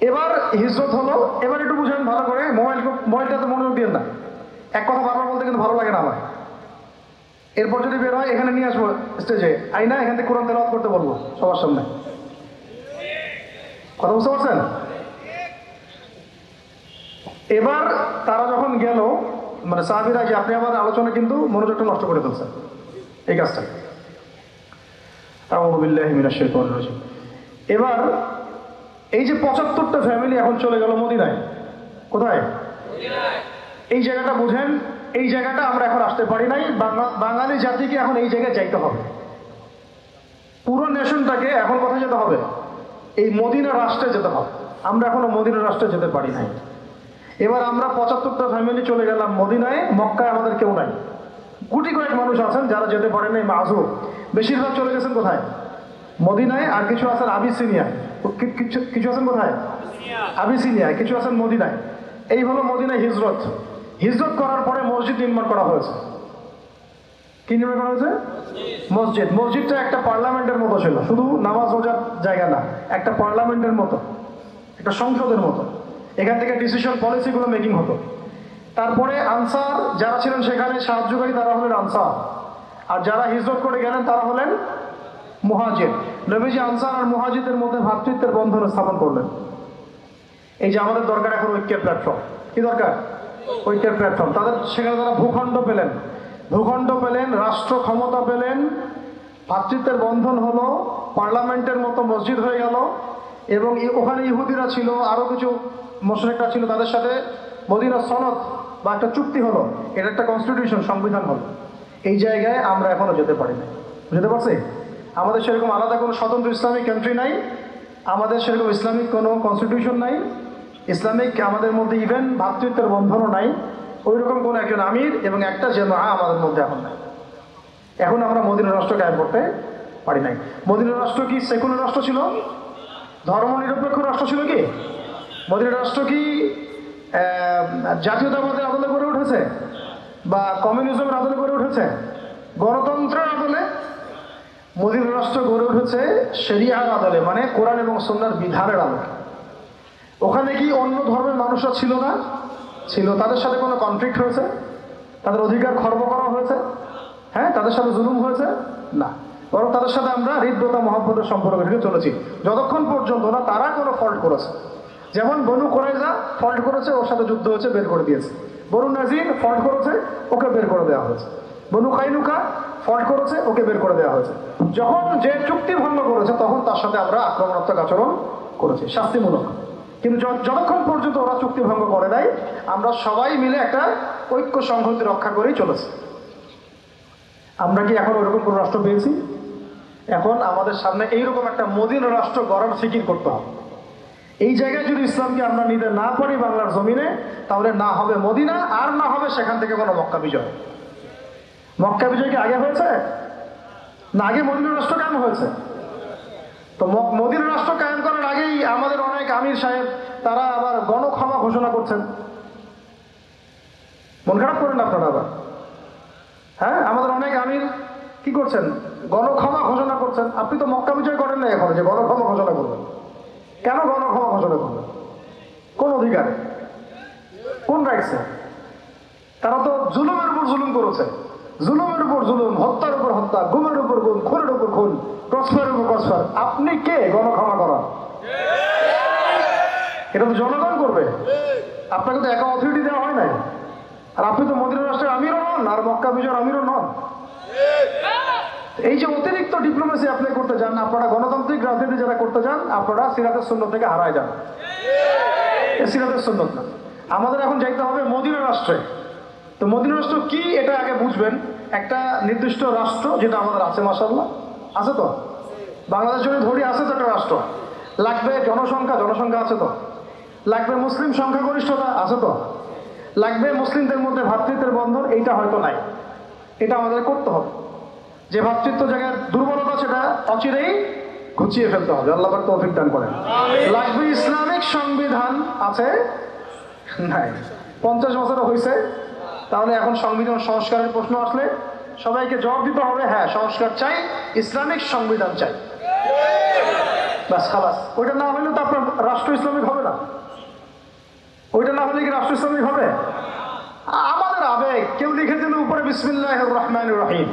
এবার হিজরত হলো। এবার একটু বুঝেন ভালো করে, মোবাইলটাতে মনোযোগ দিয়েন না। এক কথা বারবার বলতে কিন্তু ভালো লাগে না আমার। এরপর যদি বের হয় এখানে নিয়ে আসবো স্টেজে, আইনা এখান থেকে কোরআন তেলাওয়াত করতে বলবো সবার সামনে। কথা বুঝতে পারছেন? এবার তারা যখন গেল, মানে সাহাবীরা, যে আপনি আমার আলোচনা কিন্তু মনোযোগটা নষ্ট করে ফেলছেন এই কাজটা। আউযু বিল্লাহি মিনাশ শাইতানির রাজিম। এবার এই যে 75টা ফ্যামিলি এখন চলে গেল মদিনায়। কোথায়? এই জায়গাটা বুঝেন, এই জায়গাটা আমরা এখন আসতে পারি নাই। বাঙালি জাতিকে এখন এই জায়গায় যাইতে হবে, পুরো নেশনটাকে এখন কোথায় যেতে হবে? এই মদিনা রাষ্ট্রে যেতে হবে। আমরা এখনো মদিনা রাষ্ট্রে যেতে পারি নাই। এবার আমরা 75টা ফ্যামিলি চলে গেলাম মদিনায়। মক্কায় আমাদের কেউ নাই, গুটি কয়েক মানুষ আছেন যারা যেতে পারেন নাই, মাযুর। বেশিরভাগ চলে গেছেন কোথায়? মদিনায়। আর কিছু আছেন আবিসিনিয়ায়, কিছু আছেন কোথায়? আবিসিনিয়ায়, কিছু আছেন মদিনায়। এই হলো মদিনায় হিজরত। হিজরত করার পরে মসজিদ নির্মাণ করা হয়েছে। কি নির্মাণ করা হয়েছে? মসজিদ। মসজিদটা একটা পার্লামেন্টের মতো ছিল, শুধু নামাজ রোজার জায়গা না, একটা পার্লামেন্টের মতো, একটা সংসদের মতো। এখান থেকে ডিসিশন পলিসিগুলো মেকিং হতো। তারপরে আনসার যারা ছিলেন সেখানে সাহায্যকারী, তারা হলেন আনসার। আর যারা হিজরত করে গেলেন তারা হলেন মুহাজির। নবীজি আনসার আর মুহাজিরদের মধ্যে ভ্রাতৃত্বের বন্ধন স্থাপন করলেন। এই যে আমাদের দরকার এখন ঐক্যের প্ল্যাটফর্ম। কি দরকার? ঐক্যের প্ল্যাটফর্ম। তাদের সেখানে তারা ভূখণ্ড পেলেন, রাষ্ট্র ক্ষমতা পেলেন, ভ্রাতৃত্বের বন্ধন হলো, পার্লামেন্টের মতো মসজিদ হয়ে গেল। এবং ওখানে ইহুদিরা ছিল, আরো কিছু মুশরিকরা ছিল, তাদের সাথে মদিনা সনদ বা একটা চুক্তি হলো, এটা একটা কনস্টিটিউশন, সংবিধান হলো। এই জায়গায় আমরা এখনো যেতে পারি না। বুঝতে পারছি? আমাদের সেরকম আলাদা কোনো স্বতন্ত্র ইসলামিক কান্ট্রি নাই, আমাদের সেরকম ইসলামিক কোনো কনস্টিটিউশন নাই, ইসলামিক আমাদের মধ্যে ইভেন ভ্রাতৃত্বের বন্ধনও নাই। ওই রকম কোনো একজন আমির এবং একটা জামাআহ আমাদের মধ্যে এখন নাই। এখন আমরা মদিনা রাষ্ট্র কায়েম করতে পারি নাই। মদিনা রাষ্ট্র কি সেকুলার রাষ্ট্র ছিল? ধর্মনিরপেক্ষ রাষ্ট্র ছিল কি? মদিনা রাষ্ট্র কি জাতীয়তাবাদের আদলে গড়ে উঠেছে, বা কমিউনিজমের আদলে গড়ে উঠেছে, গণতন্ত্রের আদলে? মদিনা রাষ্ট্র গড়ে উঠেছে শরিয়ার আদলে, মানে কোরআন এবং সুন্নাহর বিধানের আদলে। ওখানে কি অন্য ধর্মের মানুষরা ছিল না? ছিল। তাদের সাথে কোনো কনফ্লিক্ট হয়েছে? তাদের অধিকার খর্ব করা হয়েছে? হ্যাঁ, তাদের সাথে জুলুম হয়েছে? না, বরং তাদের সাথে আমরা হৃদ্যতা মহব্বতের সম্পর্ক রেখে চলেছি, যতক্ষণ পর্যন্ত না তারা কোনো ফল্ট করেছে। যেমন বনু কুরাইজা ফল্ট করেছে, ওর সাথে যুদ্ধ হয়েছে, বের করে দিয়েছে। বনু নাজির ফল্ট করেছে, ওকে বের করে দেওয়া হয়েছে। বনু কাইনুকা ফল্ট করেছে, ওকে বের করে দেওয়া হয়েছে। যখন যে চুক্তি ভঙ্গ করেছে তখন তার সাথে আমরা আক্রমণাত্মক আচরণ করেছি, শাস্তিমূলক। কিন্তু যতক্ষণ পর্যন্ত ওরা চুক্তি ভঙ্গ করে নাই, আমরা সবাই মিলে একটা ঐক্য সংহতি রক্ষা করেই চলেছি। আমরা কি এখন ওইরকম কোনো রাষ্ট্র পেয়েছি? এখন আমাদের সামনে এইরকম একটা মদিনা রাষ্ট্র গড়ার ফিকির করতে হবে। এই জায়গায় যদি ইসলামকে আমরা নিতে না পারি বাংলার জমিনে, তাহলে না হবে মদিনা, আর না হবে সেখান থেকে কোনো মক্কা বিজয়। মক্কা বিজয় কি আগে হয়েছে? না আগে মদিনা রাষ্ট্র কায়েম হয়েছে? তো মদিনা রাষ্ট্র কায়েম করার আগেই আমাদের অনেক আমির সাহেব তারা আবার গণক্ষমা ঘোষণা করছেন। মন খারাপ করেন আপনারা আবার? হ্যাঁ, আমাদের অনেক আমির কি করছেন? গণক্ষমা ঘোষণা করছেন। আপনি তো মক্কা বিজয় করেন না এখন যে গণক্ষমা ঘোষণা করবেন। কেন গণক্ষমা ঘোষণা করবেন? কোন অধিকারে, কোন রাইটসে? তারা তো জুলুমের উপর জুলুম করেছে, জুলুমের উপর জুলুম, হত্যার উপর হত্যা, গুমের উপর গুম, খুনের উপর খুন, ক্রসফায়ারের উপর ক্রসফায়ার। আপনি কে গণক্ষমা করা? এটা তো জনগণ করবে। আপনাকে তো একা অথরিটি দেওয়া হয় নাই। আর আপনি তো মদিনা রাষ্ট্রের আমিরও নন, আর মক্কা বিজয়ের আমিরও নন। এই যে অতিরিক্ত ডিপ্লোমেসি আপনি করতে চান, আপনারা গণতান্ত্রিক রাজনীতি যারা করতে চান, আপনারা সিরাতের সুন্নত থেকে হারায় যান। সিরাতের সুন্নত না। আমাদের এখন যাইতে হবে মদিনা রাষ্ট্রে। তো মদিনা রাষ্ট্র কি এটা আগে বুঝবেন। একটা নির্দিষ্ট রাষ্ট্র যেটা আমাদের আছে, মাশাআল্লাহ আছে তো, বাংলাদেশ যদি ধরি আছে তো একটা রাষ্ট্র। লাগবে জনসংখ্যা আছে তো, লাগবে মুসলিম সংখ্যাগরিষ্ঠতা আছে তো, লাগবে মুসলিমদের মধ্যে ভ্রাতৃত্বের বন্ধন, এইটা হয়তো নাই। এটা আমাদের করতে হবে। যে ভ্রাতৃত্ব জায়গায় দুর্বলতা সেটা অচিরেই ঘুচিয়ে ফেলতে হবে। আল্লাহ পাক তৌফিক দান করেন। লাগবে ইসলামিক সংবিধান আছে? নাই। 50 বছর হয়েছে, তাহলে এখন সংবিধান সংস্কারের প্রশ্ন আসলে সবাইকে জবাব দিতে হবে, হ্যাঁ সংস্কার চাই, ইসলামিক সংবিধান চাই। বাস খালাস। ওইটা না হলে তো আপনার রাষ্ট্র ইসলামিক হবে না। ওইটা না হলে কি রাষ্ট্র ইসলামিক হবে? আমাদের আবেগ। কেউ লিখে দিল উপরে বিসমিল্লাহির রহমানির রহিম,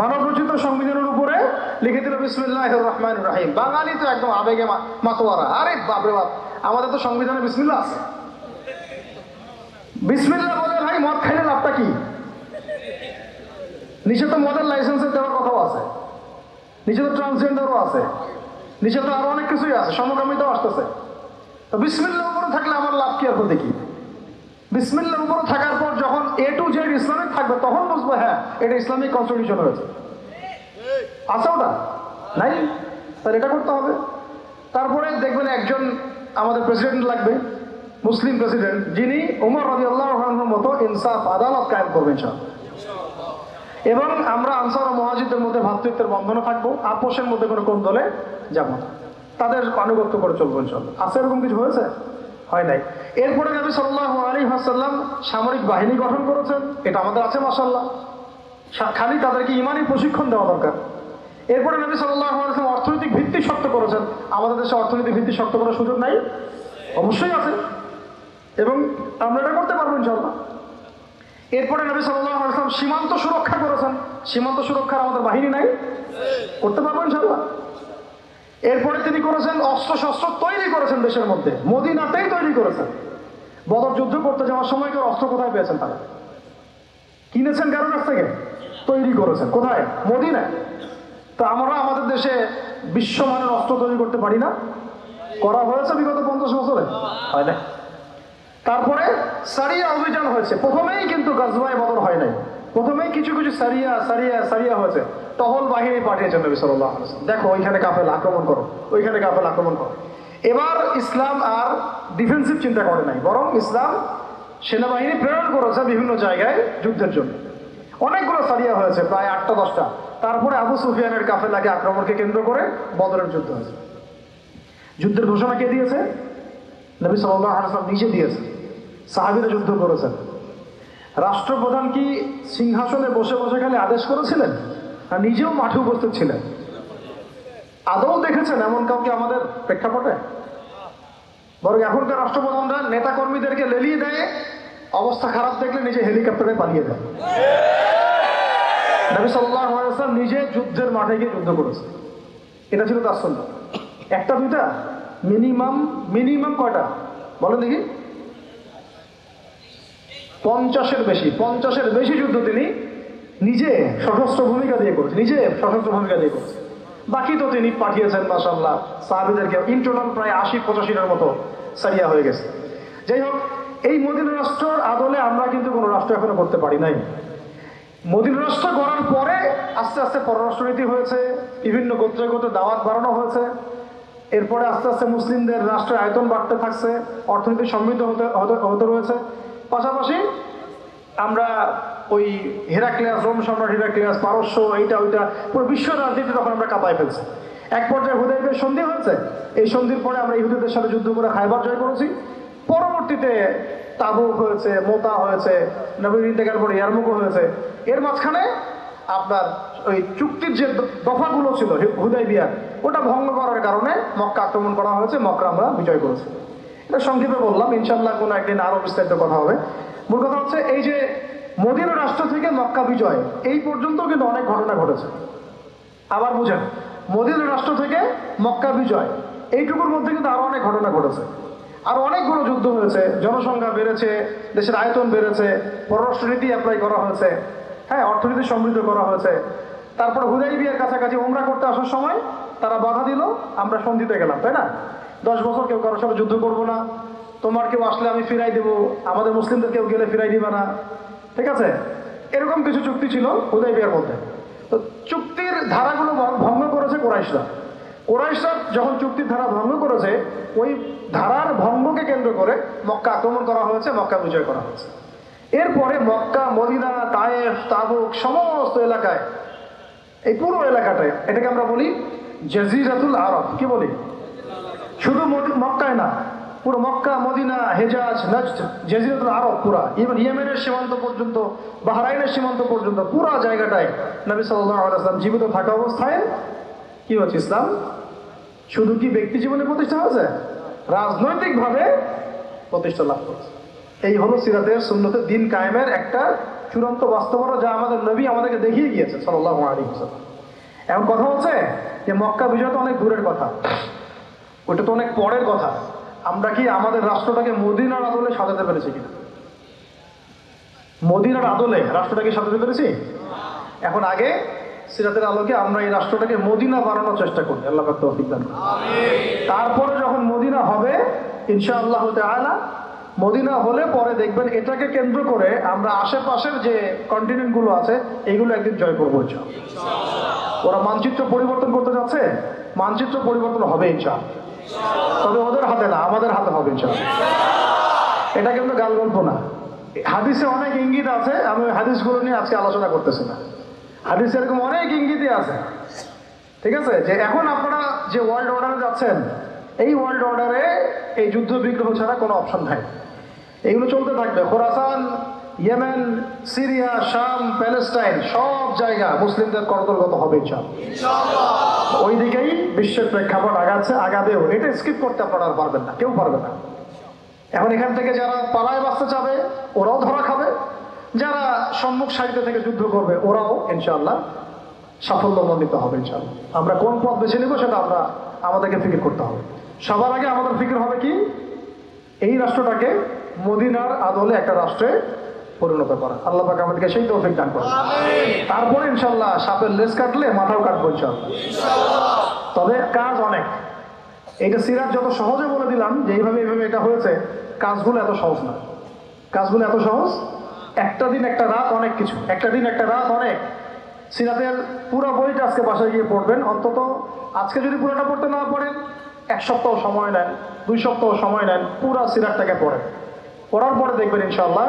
মানব রচিত সংবিধানের উপরে লিখে দিল বিসমিল্লাহির রহমানির রহিম। বাঙালি তো একদম আবেগে মাতোয়ারা। আরে বাপরে বাপ, আমাদের তো সংবিধানে বিসমিল্লাহ আছে। বিসমিল্লাহ বলে ভাই মদ খাইলে লাভটা কি? নিচে তো মদের লাইসেন্সের দেওয়ার কথাও আছে, নিচে তো ট্রান্সজেন্ডারও আছে, নিচে তো আরো অনেক কিছুই আছে, সমকামিতাও আসতেছে। তো বিসমিল্লাহ উপরে থাকলে আমার লাভ কি আর ক্ষতি কি? বিসমিল্লাহ উপরে থাকার পর যখন A to Z ইসলামিক থাকবে তখন বুঝবো হ্যাঁ এটা ইসলামিক কনস্টিটিউশন হয়েছে। আছে ওটা নাই? তাহলে এটা করতে হবে। তারপরে দেখবেন একজন আমাদের প্রেসিডেন্ট লাগবে, মুসলিম প্রেসিডেন্ট, যিনি ওমর রাদিয়াল্লাহু আনহুর মতো ইনসাফ আদালত কায়েম করবেন ইনশাআল্লাহ। এবং আমরা আনসার ও মুহাজিরদের মধ্যে ভ্রাতৃত্বের বন্ধনে থাকবো, আপোষের মধ্যে কোনো কোন্দলে যাব না, তাদের আনুগত্য করে চলবো ইনশাআল্লাহ। আছে এরকম কিছু হয়েছে? হয় নাই। এরপরে নবী সাল্লাল্লাহু আলাইহি ওয়াসাল্লাম সামরিক বাহিনী গঠন করেছেন, এটা আমাদের আছে মাশাআল্লাহ। খালি তাদেরকে ইমানি প্রশিক্ষণ দেওয়া দরকার। এরপরে নবী সাল্লাল্লাহু আলাইহি ওয়াসাল্লাম অর্থনৈতিক ভিত্তি শক্ত করেছেন। আমাদের দেশে অর্থনৈতিক ভিত্তি শক্ত করার সুযোগ নাই? অবশ্যই আছে, এবং আমরা এটা করতে পারবো ইনশাআল্লাহ। এরপরে নবী সাল্লাল্লাহু আলাইহি ওয়াসাল্লাম সীমান্ত সুরক্ষা করেছেন। সীমান্ত সুরক্ষার আমাদের বাহিনী নাই? করতে পারবো ইনশাআল্লাহ। এরপরে তিনি করেছেন অস্ত্র শস্ত্র তৈরি করেছেন দেশের মধ্যে, মদিনাতেই তৈরি করেছেন। বদর যুদ্ধ করতে যাওয়ার সময় কেউ অস্ত্র কোথায় পেয়েছেন? তারা কিনেছেন কারোর কাছ থেকে? তৈরি করেছেন কোথায়? মদিনায়। তো আমরা আমাদের দেশে বিশ্বমানের অস্ত্র তৈরি করতে পারি না? করা হয়েছে বিগত 50 বছরে? হয় না। তারপরে সারিয়া অভিযান হয়েছে। প্রথমেই কিন্তু গাজওয়ায়ে বদর হয় নাই, প্রথমেই কিছু কিছু সারিয়া হয়েছে। টহল বাহিনী পাঠিয়েছেন নবী সাল্লাল্লাহু আলাইহি ওয়াসাল্লাম, দেখো ওইখানে কাফেলা আক্রমণ করো, ওইখানে কাফেলা আক্রমণ করো। এবার ইসলাম আর ডিফেন্সিভ চিন্তা করে নাই, বরং ইসলাম সেনাবাহিনী প্রেরণ করেছে বিভিন্ন জায়গায় যুদ্ধের জন্য। অনেকগুলো সারিয়া হয়েছে, প্রায় 8-10টা। তারপরে আবু সুফিয়ানের কাফেলাকে আক্রমণকে কেন্দ্র করে বদরের যুদ্ধ হয়েছে। যুদ্ধের ঘোষণা কে দিয়েছে? নবী সাল্লাল্লাহু আলাইহি ওয়াসাল্লাম নিজে দিয়েছে। সাহাবীরা যুদ্ধ করেছেন। রাষ্ট্রপ্রধান কি সিংহাসনে বসে বসে খালি আদেশ করেছিলেন, আর নিজেও মাঠে উপস্থিত ছিলেন? আদৌ দেখেছেন এমন কাউকে আমাদের প্রেক্ষাপটে? বরং এখনকার রাষ্ট্রপ্রধানরা নেতা কর্মীদেরকে লেলিয়ে দেয়, অবস্থা খারাপ দেখলে নিজে হেলিকপ্টারে পালিয়ে দেয়। নবী সাল্লাল্লাহু আলাইহি ওয়াসাল্লাম নিজে যুদ্ধের মাঠে গিয়ে যুদ্ধ করেছে। এটা ছিল তার সুন্নাত। একটা দুইটা, মিনিমাম কয়টা বলেন দেখি? 50-এর বেশি যুদ্ধ তিনি নিজে সশস্ত্র ভূমিকা দিয়ে করেছে। বাকি তো তিনি পাঠিয়েছেন মাশাআল্লাহ সাহাবীদেরকে। ইন টোটাল প্রায় 80-85-এর মতো সারিয়া হয়ে গেছে। যাই হোক, এই মদিনা রাষ্ট্রের আদলে আমরা কিন্তু কোনো রাষ্ট্র এখনো করতে পারি নাই। মদিনা রাষ্ট্র গড়ার পরে আস্তে আস্তে পররাষ্ট্রনীতি হয়েছে, বিভিন্ন গোত্রে গোত্রে দাওয়াত বাড়ানো হয়েছে। এরপরে আস্তে আস্তে মুসলিমদের রাষ্ট্রের আয়তন বাড়তে থাকছে, অর্থনীতি সমৃদ্ধ হতে রয়েছে। পাশাপাশি আমরা ওই হেরাক্লিয়াস, রোম সম্রাট হেরাক্লিয়াস, পারস্য, এইটা ওইটা পুরো বিশ্ব রাজনীতি তখন আমরা কাঁপায় ফেলছি। এক পর্যায়ে হুদাইবিয়ার সন্ধি হয়েছে। এই সন্ধির পরে আমরা ইহুদিদের সাথে যুদ্ধ করে খায়বার জয় করেছি। পরবর্তীতে তাবুক হয়েছে, মোতা হয়েছে, নবীর ইন্তেকাল পরে ইয়ারমুকও হয়েছে। এর মাঝখানে আপনার ওই চুক্তির যে দফাগুলো ছিল হুদাইবিয়ার, ওটা ভঙ্গ করার কারণে মক্কা আক্রমণ করা হয়েছে, মক্কা আমরা বিজয় করেছি। এটা সংক্ষেপে বললাম, ইনশাআল্লাহ কোনো একদিন আরো বিস্তারিত কথা হবে। মূল কথা হচ্ছে এই যে মদিনা রাষ্ট্র থেকে মক্কা বিজয় এই পর্যন্ত কিন্তু অনেক ঘটনা ঘটেছে। আবার বুঝেন, মদিনা রাষ্ট্র থেকে মক্কা বিজয় এইটুকুর মধ্যে কিন্তু আরো অনেক ঘটনা ঘটেছে। আর অনেকগুলো যুদ্ধ হয়েছে, জনসংখ্যা বেড়েছে, দেশের আয়তন বেড়েছে, পররাষ্ট্রনীতি অ্যাপ্লাই করা হয়েছে, হ্যাঁ, অর্থনীতি সমৃদ্ধ করা হয়েছে। তারপরে হুদাইবিয়ার কাছাকাছি উমরা করতে আসার সময় তারা বাধা দিল, আমরা সন্ধিতে গেলাম, তাই না? 10 বছর কেউ কারোর সাথে যুদ্ধ করবো না, তোমার কেউ আসলে আমি ফিরাই দেবো, আমাদের মুসলিমদের কেউ গেলে ফিরাই দিবে না, ঠিক আছে? এরকম কিছু চুক্তি ছিল হুদাইবিয়ার মধ্যে। তো চুক্তির ধারাগুলো ভঙ্গ করেছে কোরাইশরা যখন চুক্তির ধারা ভঙ্গ করেছে, ওই ধারার ভঙ্গকে কেন্দ্র করে মক্কা আক্রমণ করা হয়েছে, মক্কা বিজয় করা হয়েছে। এরপরে মক্কা, মদিনা, তায়েফ, তাবুক সমস্ত এলাকায়, এই পুরো এলাকাটায়, এটাকে আমরা বলি জাজিরাতুল আরব। কি বলি? শুধু মক্কায় না, পুরো মক্কা, মদিনা, হেজাজ, নজদ, জাজিরাতুল আরব পুরা, ইভেন ইয়েমেনের সীমান্ত পর্যন্ত, বাহরাইনের সীমান্ত পর্যন্ত পুরা জায়গাটায় নবী সাল্লাল্লাহু আলাইহি ওয়াসাল্লাম জীবিত থাকা অবস্থায় কি হচ্ছে? ইসলাম শুধু কি ব্যক্তি জীবনে প্রতিষ্ঠা হয়েছে, রাজনৈতিকভাবে প্রতিষ্ঠা লাভ করেছে। এই হলো সিরাতের সুন্নতের দিন কায়েমের একটা চূড়ান্ত বাস্তবতা, যা আমাদের নবী আমাদেরকে দেখিয়ে গিয়েছে সাল্লাল্লাহু আলাইহি ওয়াসাল্লাম। এখন কথা হচ্ছে যে মক্কা বিজয় তো অনেক দূরের কথা, ওটা তো অনেক পরের কথা। আমরা কি আমাদের রাষ্ট্রটাকে মদিনার আদলে সাজাতে পেরেছি কিনা? মদিনার আদলে রাষ্ট্রটাকে সাজাতে পেরেছি? এখন আগে সিরাতের আলোকে আমরা এই রাষ্ট্রটাকে মদিনা বানানোর চেষ্টা করি, আল্লাহ পাক তৌফিক দান করুন। তারপরে যখন মদিনা হবে ইনশাআল্লাহ তাআলা, মদিনা হলে পরে দেখবেন এটাকে কেন্দ্র করে আমরা আশেপাশের যে কন্টিনেন্টগুলো আছে এইগুলো একদিন জয় করবো ইনশাআল্লাহ। ওরা মানচিত্র পরিবর্তন করতে যাচ্ছে, মানচিত্র পরিবর্তন হবে ইনশাআল্লাহ, তবে ওদের হাতে না, আমাদের হাতে হবে ইনশাআল্লাহ। এটা কিন্তু গাল গল্প না, হাদিসে অনেক ইঙ্গিত আছে। আমি ওই হাদিসগুলো নিয়ে আজকে আলোচনা করতেছি না। হাদিসে এরকম অনেক ইঙ্গিতই আছে, ঠিক আছে? যে এখন আপনারা যে ওয়ার্ল্ড অর্ডারে যাচ্ছেন, এই ওয়ার্ল্ড অর্ডারে এই যুদ্ধ বিগ্রহ ছাড়া কোনো অপশন নাই। এইগুলো চলতে থাকবে। খোরাসান, ইয়েমেন, সিরিয়া, শাম, প্যালেস্টাইন সব জায়গা মুসলিমদের করতলগত হবে ইনশাআল্লাহ। ওই দিকেই বিশ্বের প্রেক্ষাপট আগাবেও। এটা স্কিপ করতে আপনারা আর পারবেন না, কেউ পারবে না। এখন এখান থেকে যারা পালায় বাঁচতে চাবে ওরাও ধরা খাবে, যারা সম্মুখ সারিতে থেকে যুদ্ধ করবে ওরাও ইনশাআল্লাহ সাফল্যমণ্ডিত হবে ইনশাআল্লাহ। আমরা কোন পথ বেছে নেব সেটা আমাদেরকে ফিকির করতে হবে। সবার আগে আমাদের ফিকির হবে কি? এই রাষ্ট্রটাকে মদিনার আদলে একটা রাষ্ট্রে পরিণত করা। আল্লাহ পাক আমাদেরকে সেই তৌফিক দান করুন। তারপরে ইনশাআল্লাহ সাপের লেজ কাটলে মাথাও কাটবো ইনশাআল্লাহ। তবে কাজ অনেক। এইটা সিরাত যত সহজে বলে দিলাম যে এইভাবে এটা হয়েছে, কাজগুলো এত সহজ না। কাজগুলো এত সহজ, একটা দিন একটা রাত অনেক কিছু, একটা দিন একটা রাত অনেক। সিরাতের পুরো বইটা আজকে বাসায় গিয়ে পড়বেন। অন্তত আজকে যদি পুরোটা পড়তে না পারেন, 1 সপ্তাহ সময় নেন, 2 সপ্তাহ সময় নেন, পুরো সিরাতটাকে পড়েন। পড়ার পরে দেখবেন ইনশাআল্লাহ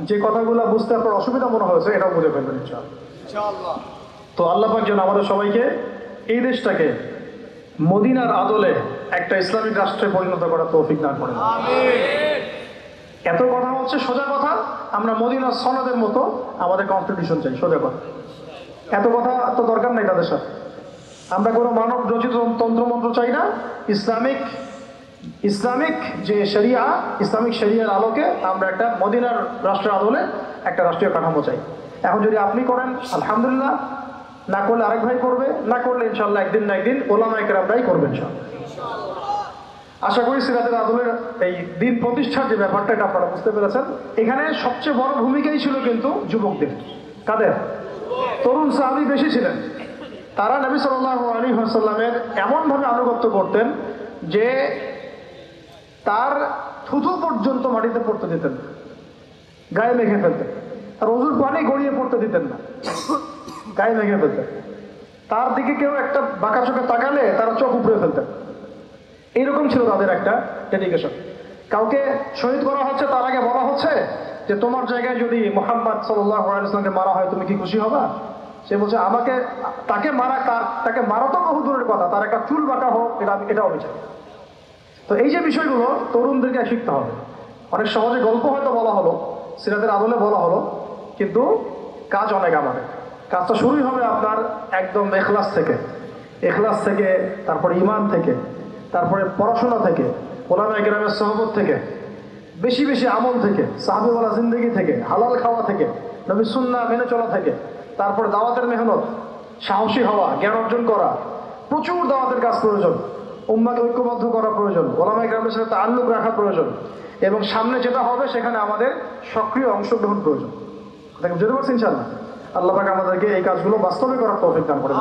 যে কথাগুলো বুঝতে আপনার অসুবিধা মনে হয়েছে এটাও বুঝে ফেলবেন ইনশাআল্লাহ। তো আল্লাহ পাক যেন আমাদের সবাইকে এই দেশটাকে মদিনার আদলে একটা ইসলামিক রাষ্ট্রে পরিণত করার তৌফিক দান করেন। এত কথা হচ্ছে সোজা কথা, আমরা মদিনার সনদের মতো আমাদের কনস্টিটিউশন চাই, সোজা কথা। এত কথা তো দরকার নাই তাদের সাথে। আমরা কোনো মানব রচিত তন্ত্রমন্ত্র চাই না। ইসলামিক যে শরিয়া, ইসলামিক শরিয়ার আলোকে আমরা একটা মদিনার রাষ্ট্রের আদলে একটা রাষ্ট্রীয় কাঠামো চাই। এখন যদি আপনি করেন আলহামদুলিল্লাহ, না করলে আরেক ভাই করবে, না করলে ইনশাল্লাহ একদিন না একদিন ওলামায়ে কেরামরাই করবেন ইনশাআল্লাহ। আশা করি সিরাতের আদলের এই দিন প্রতিষ্ঠার যে ব্যাপারটা এটা আপনারা বুঝতে পেরেছেন। এখানে সবচেয়ে বড় ভূমিকাই ছিল কিন্তু যুবকদের। কাদের? তরুণ সাহাবী বেশি ছিলেন। তারা নবী সাল্লাল্লাহু আলাইহি ওয়াসাল্লামের এমনভাবে আনুগত্য করতেন যে তার থুথু পর্যন্ত মাটিতে পড়তে দিতেন না, গায়ে মেখে ফেলতেন। আর ওযুর পানি গড়িয়ে পড়তে দিতেন না, গায়ে মেখে ফেলতেন। তার দিকে কেউ একটা বাঁকা চোখে তাকালে তারা চোখ উপড়ে ফেলতেন। এইরকম ছিল তাদের একটা ডেডিকেশন। কাউকে শহীদ করা হচ্ছে, তার আগে বলা হচ্ছে যে তোমার জায়গায় যদি মুহাম্মদ সাল্লাল্লাহু আলাইহি ওয়াসাল্লামকে মারা হয় তুমি কি খুশি হবা? সে বলছে তাকে মারা তো বহু দূরের কথা, তার একটা চুল বাঁকা হোক এটাও বিচার। তো এই যে বিষয়গুলো তরুণদেরকে শিখতে হবে। অনেক সহজে গল্প হয়তো বলা হলো, সিরাতের আদলে বলা হলো, কিন্তু কাজ অনেক আমাদের। কাজটা শুরুই হবে আপনার একদম এখলাস থেকে, তারপরে ঈমান থেকে, তারপরে পড়াশোনা থেকে, ওলামায়ে কেরামের সোহবত থেকে, বেশি বেশি আমল থেকে, সাহাবীওয়ালা জিন্দেগি থেকে, হালাল খাওয়া থেকে, নবী সুন্নাহ মেনে চলা থেকে, তারপর দাওয়াতের মেহনত, সাহসী হওয়া, জ্ঞান অর্জন করা, প্রচুর দাওয়াতের কাজ প্রয়োজন, উম্মাহকে ঐক্যবদ্ধ করা প্রয়োজন, ওলামায়ে কেরামের সাথে তাআল্লুক রাখা প্রয়োজন, এবং সামনে যেটা হবে সেখানে আমাদের সক্রিয় অংশগ্রহণ প্রয়োজন। দেখেন বুঝতে পারছেন ইনশাআল্লাহ। আল্লাহ পাক আমাদেরকে এই কাজগুলো বাস্তবে করার তৌফিক দান করেন।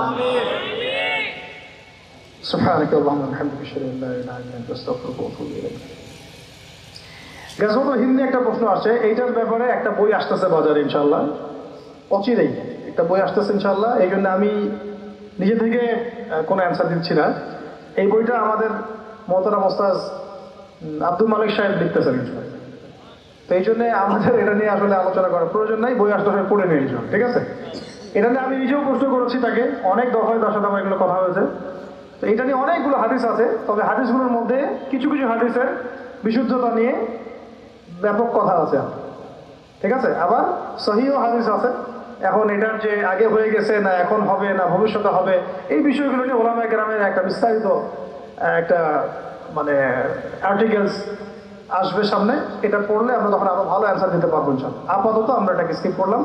সুবহানাকা আল্লাহুম্মা ওয়া বিহামদিকা আশহাদু আল্লা ইলাহা ইল্লা আনতা আস্তাগফিরুকা ওয়া আতুবু ইলাইক। গাজওয়াতুল হিন্দ একটা প্রশ্ন আসে, এইটার ব্যাপারে একটা বই আসতেছে বাজারে ইনশাআল্লাহ, অচিরেই একটা বই আসতেছে ইনশাআল্লাহ। এই জন্য আমি নিজে থেকে কোনো অ্যান্সার দিচ্ছি না। এই বইটা আমাদের মোহতারাম ওস্তাদ আব্দুল মালিক সাহেব লিখতেছেন ইনশাআল্লাহ। তো এই জন্য আমাদের এটা নিয়ে আসলে আলোচনা করার প্রয়োজন নাই, বই আসতে পড়ে নিয়ে যান, ঠিক আছে? এটা নিয়ে আমি নিজেও প্রশ্ন করেছি তাকে, অনেক দফায় তার সাথে আমার এগুলো কথা হয়েছে। তো এটা নিয়ে অনেকগুলো হাদিস আছে, তবে হাদিসগুলোর মধ্যে কিছু কিছু হাদিসের বিশুদ্ধতা নিয়ে ব্যাপক কথা আছে, ঠিক আছে? আবার সহিহ হাদিস আছে। এখন এটার যে আগে হয়ে গেছে না এখন হবে না ভবিষ্যতে হবে, এই বিষয়গুলো নিয়ে ওলামায়ে কেরামের একটা বিস্তারিত একটা মানে আর্টিকেলস আসবে সামনে। এটা পড়লে আমরা তখন আরো ভালো অ্যান্সার দিতে পারবো ইনশাআল্লাহ। আপাতত আমরা এটাকে স্কিপ করলাম।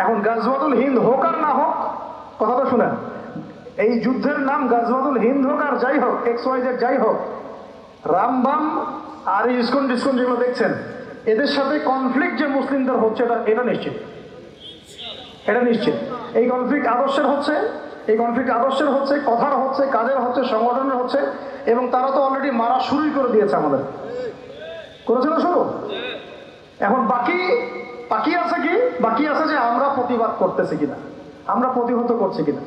এখন গাজওয়াতুল হিন্দ হোক আর না হোক, কথাটা শুনেন, এই যুদ্ধের নাম গাজওয়াতুল হিন্দ হোক আর যাই হোক, XYZ যাই হোক, রামবাম আর ইসকন টিসকন যেগুলো দেখছেন এদের সাথে কনফ্লিক্ট যে মুসলিমদের হচ্ছে এটা নিশ্চিত, এটা নিশ্চিত। এই কনফ্লিক্ট আদর্শের হচ্ছে, কথার হচ্ছে, কাজের হচ্ছে, সংগঠনের হচ্ছে, এবং তারা তো অলরেডি মারা শুরুই করে দিয়েছে আমাদের, করেছিল শুরু। এখন বাকি আছে যে আমরা প্রতিবাদ করতেছি কিনা, আমরা প্রতিহত করছি কিনা।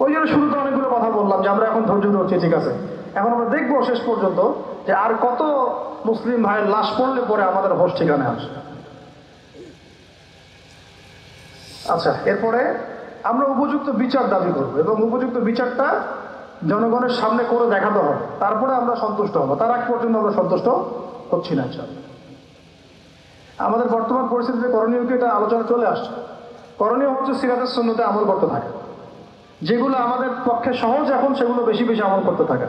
ওই জন্য শুরুতে অনেকগুলো কথা বললাম যে আমরা এখন ধৈর্য ধরছি, ঠিক আছে? এখন আমরা দেখবো শেষ পর্যন্ত যে আর কত মুসলিম ভাইয়ের লাশ পড়লে পরে আমাদের হোশ ঠিকানে আসে। আচ্ছা, এরপরে আমরা উপযুক্ত বিচার দাবি করব, এবং উপযুক্ত বিচারটা জনগণের সামনে করে দেখাতে হবে, তারপরে আমরা সন্তুষ্ট হব। তার আগ পর্যন্ত আমরা সন্তুষ্ট হচ্ছি না। আমাদের বর্তমান পরিস্থিতিতে করণীয় কি, এটা আলোচনা চলে আসছে। করণীয় হচ্ছে সিরাতের সুন্নতে আমল করতে থাকা, যেগুলো আমাদের পক্ষে সহজ এখন সেগুলো বেশি বেশি আমল করতে থাকা।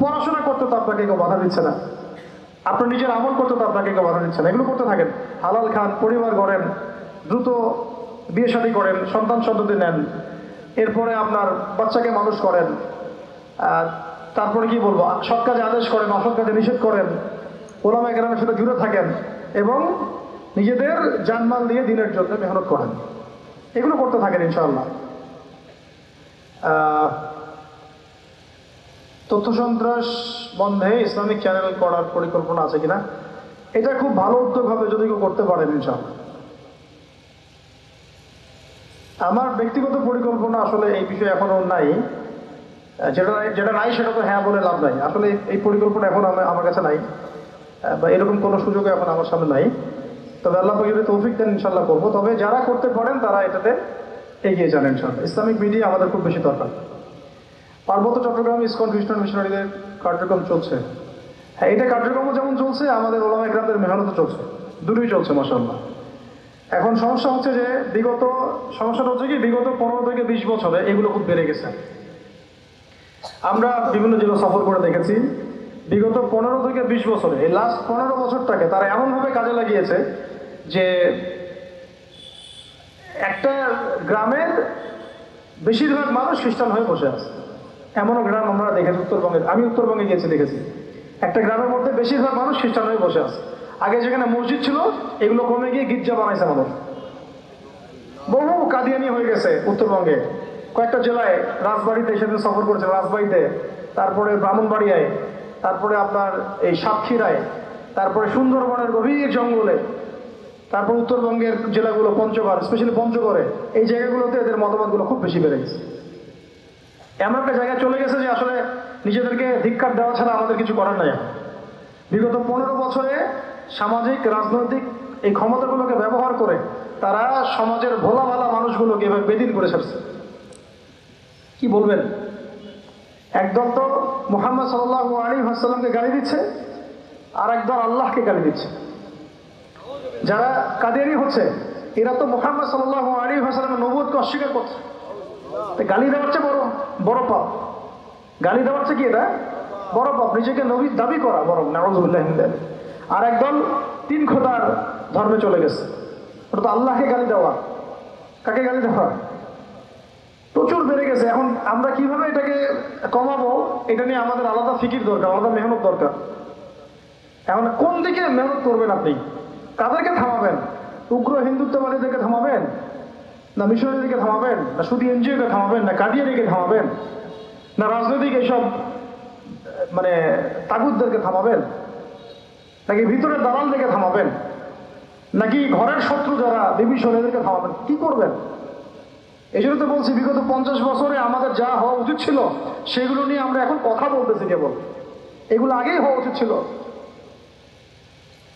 পড়াশোনা করতে তো আপনাকে কেউ বাধা দিচ্ছে না, আপনার নিজের আমল করতে তো আপনাকে কেউ বাধা দিচ্ছে না, এগুলো করতে থাকেন। হালাল খান, পরিবার গড়েন, দ্রুত বিয়ে শাদী করেন, সন্তান সন্ততি নেন, এরপরে আপনার বাচ্চাকে মানুষ করেন, তারপরে কি বলবো, সৎ কাজে আদেশ করেন, অসৎ কাজে নিষেধ করেন, ওলামায়ে কেরামের সাথে জুড়ে থাকেন, এবং নিজেদের জানমাল দিয়ে দিনের জন্য মেহনত করেন। এগুলো করতে থাকেন ইনশাআল্লাহ। তথ্য সন্ত্রাস বন্ধে ইসলামিক চ্যানেল করার পরিকল্পনা আছে কিনা, এটা খুব ভালো উদ্যোগ হবে যদি কেউ করতে পারেন ইনশাআল্লাহ। আমার ব্যক্তিগত পরিকল্পনা আসলে এই বিষয়ে এখনো নাই, যেটা নাই সেটা তো হ্যাঁ বলে লাভ নাই। আসলে এই পরিকল্পনা এখন আমার কাছে নাই, বা এরকম কোনো সুযোগ এখন আমার সামনে নাই। তবে আল্লাহ পাক যদি তৌফিক দেন ইনশাল্লাহ করবো। তবে যারা করতে পারেন তারা এটাতে এগিয়ে যান ইনশাল্লাহ। ইসলামিক মিডিয়া আমাদের খুব বেশি দরকার। পার্বত্য চট্টগ্রাম ইসকন খ্রিস্টান মিশনারিদের কার্যক্রম চলছে। হ্যাঁ, এটা কার্যক্রমও যেমন চলছে, আমাদের ওলামা ইকরামদের মেহনতও চলছে, দুটোই চলছে মাশাআল্লাহ। এখন সমস্যা হচ্ছে যে সমস্যাটা হচ্ছে কি বিগত 15 থেকে 20 বছরে এগুলো খুব বেড়ে গেছে। আমরা বিভিন্ন জেলা সফর করে দেখেছি, বিগত 15 থেকে 20 বছরে, এই লাস্ট 15 বছরটাকে তারা এমনভাবে কাজে লাগিয়েছে যে একটা গ্রামের বেশিরভাগ মানুষ খ্রিস্টান হয়ে বসে আছে। এমনও গ্রাম আমরা দেখেছি উত্তরবঙ্গে, আমি উত্তরবঙ্গে গিয়েছি দেখেছি, একটা গ্রামের মধ্যে বেশিরভাগ মানুষ খ্রিস্টান হয়ে বসে আছে। আগে যেখানে মসজিদ ছিল এগুলো কমে গিয়ে গির্জা বানাইছে মানুষ। বহু কাদিয়ানি হয়ে গেছে উত্তরবঙ্গে, কয়েকটা জেলায়, রাজবাড়িতে সেদিন সফর করেছে, রাজবাড়িতে, তারপরে ব্রাহ্মণবাড়িয়ায়, তারপরে আপনার এই সাতক্ষীরায়, তারপরে সুন্দরবনের গভীর জঙ্গলে, তারপর উত্তরবঙ্গের জেলাগুলো পঞ্চগড়, স্পেশালি পঞ্চগড়ে, এই জায়গাগুলোতে এদের মতবাদগুলো খুব বেশি বেড়ে গেছে। এমন একটা জায়গায় চলে গেছে যে আসলে নিজেদেরকে ধিক্কার দেওয়া ছাড়া আমাদের কিছু করার নাই। বিগত 15 বছরে সামাজিক রাজনৈতিক এই ক্ষমতাগুলোকে ব্যবহার করে তারা সমাজের ভোলা ভালা মানুষগুলোকে এভাবে বেদিন করে ছাড়ছে। কি বলবেন? একদল তো মুহাম্মদ সাল্লাল্লাহু আলাইহি ওয়াসাল্লামকে গালি দিচ্ছে, আর একদল আল্লাহকে গালি দিচ্ছে। যারা কাদিয়ানি হচ্ছে এরা তো মুহাম্মদ সাল্লাল্লাহু আলাইহি ওয়াসাল্লামের নবুয়তকে অস্বীকার করছে। গালি দেওয়ার চেয়ে বড় পাপ, গালি দেওয়ার চেয়ে কি এটা বড় পাপ, নিজেকে নবী দাবি করা বরং, নাউযুবিল্লাহি মিন যালিক। আর একদল 3 খোদার ধর্মে চলে গেছে, ওটা তো আল্লাহকে গালি দেওয়া। কাকে গালি দেওয়া? প্রচুর বেড়ে গেছে। এখন আমরা কিভাবে এটাকে কমাবো, এটা নিয়ে আমাদের আলাদা ফিকির দরকার, আলাদা মেহনত দরকার। এখন কোন দিকে মেহনত করবেন আপনি? কাদেরকে থামাবেন? উগ্র হিন্দুত্ববাদীদেরকে থামাবেন, না মিশনারিদেরকে থামাবেন, না শুধু এনজিওকে থামাবেন, না কাদিয়ানিকে থামাবেন, না রাজনৈতিক এইসব মানে তাগুতদেরকে থামাবেন, নাকি ভিতরের দালালদেরকে থামাবেন, নাকি ঘরের শত্রু যারা বিভীষণ এদেরকে থামাবেন? কি করবেন? এই জন্য তো বলছি বিগত 50 বছরে আমাদের যা হওয়া উচিত ছিল সেগুলো নিয়ে আমরা এখন কথা বলতেছি কেবল, এগুলো আগেই হওয়া উচিত ছিল।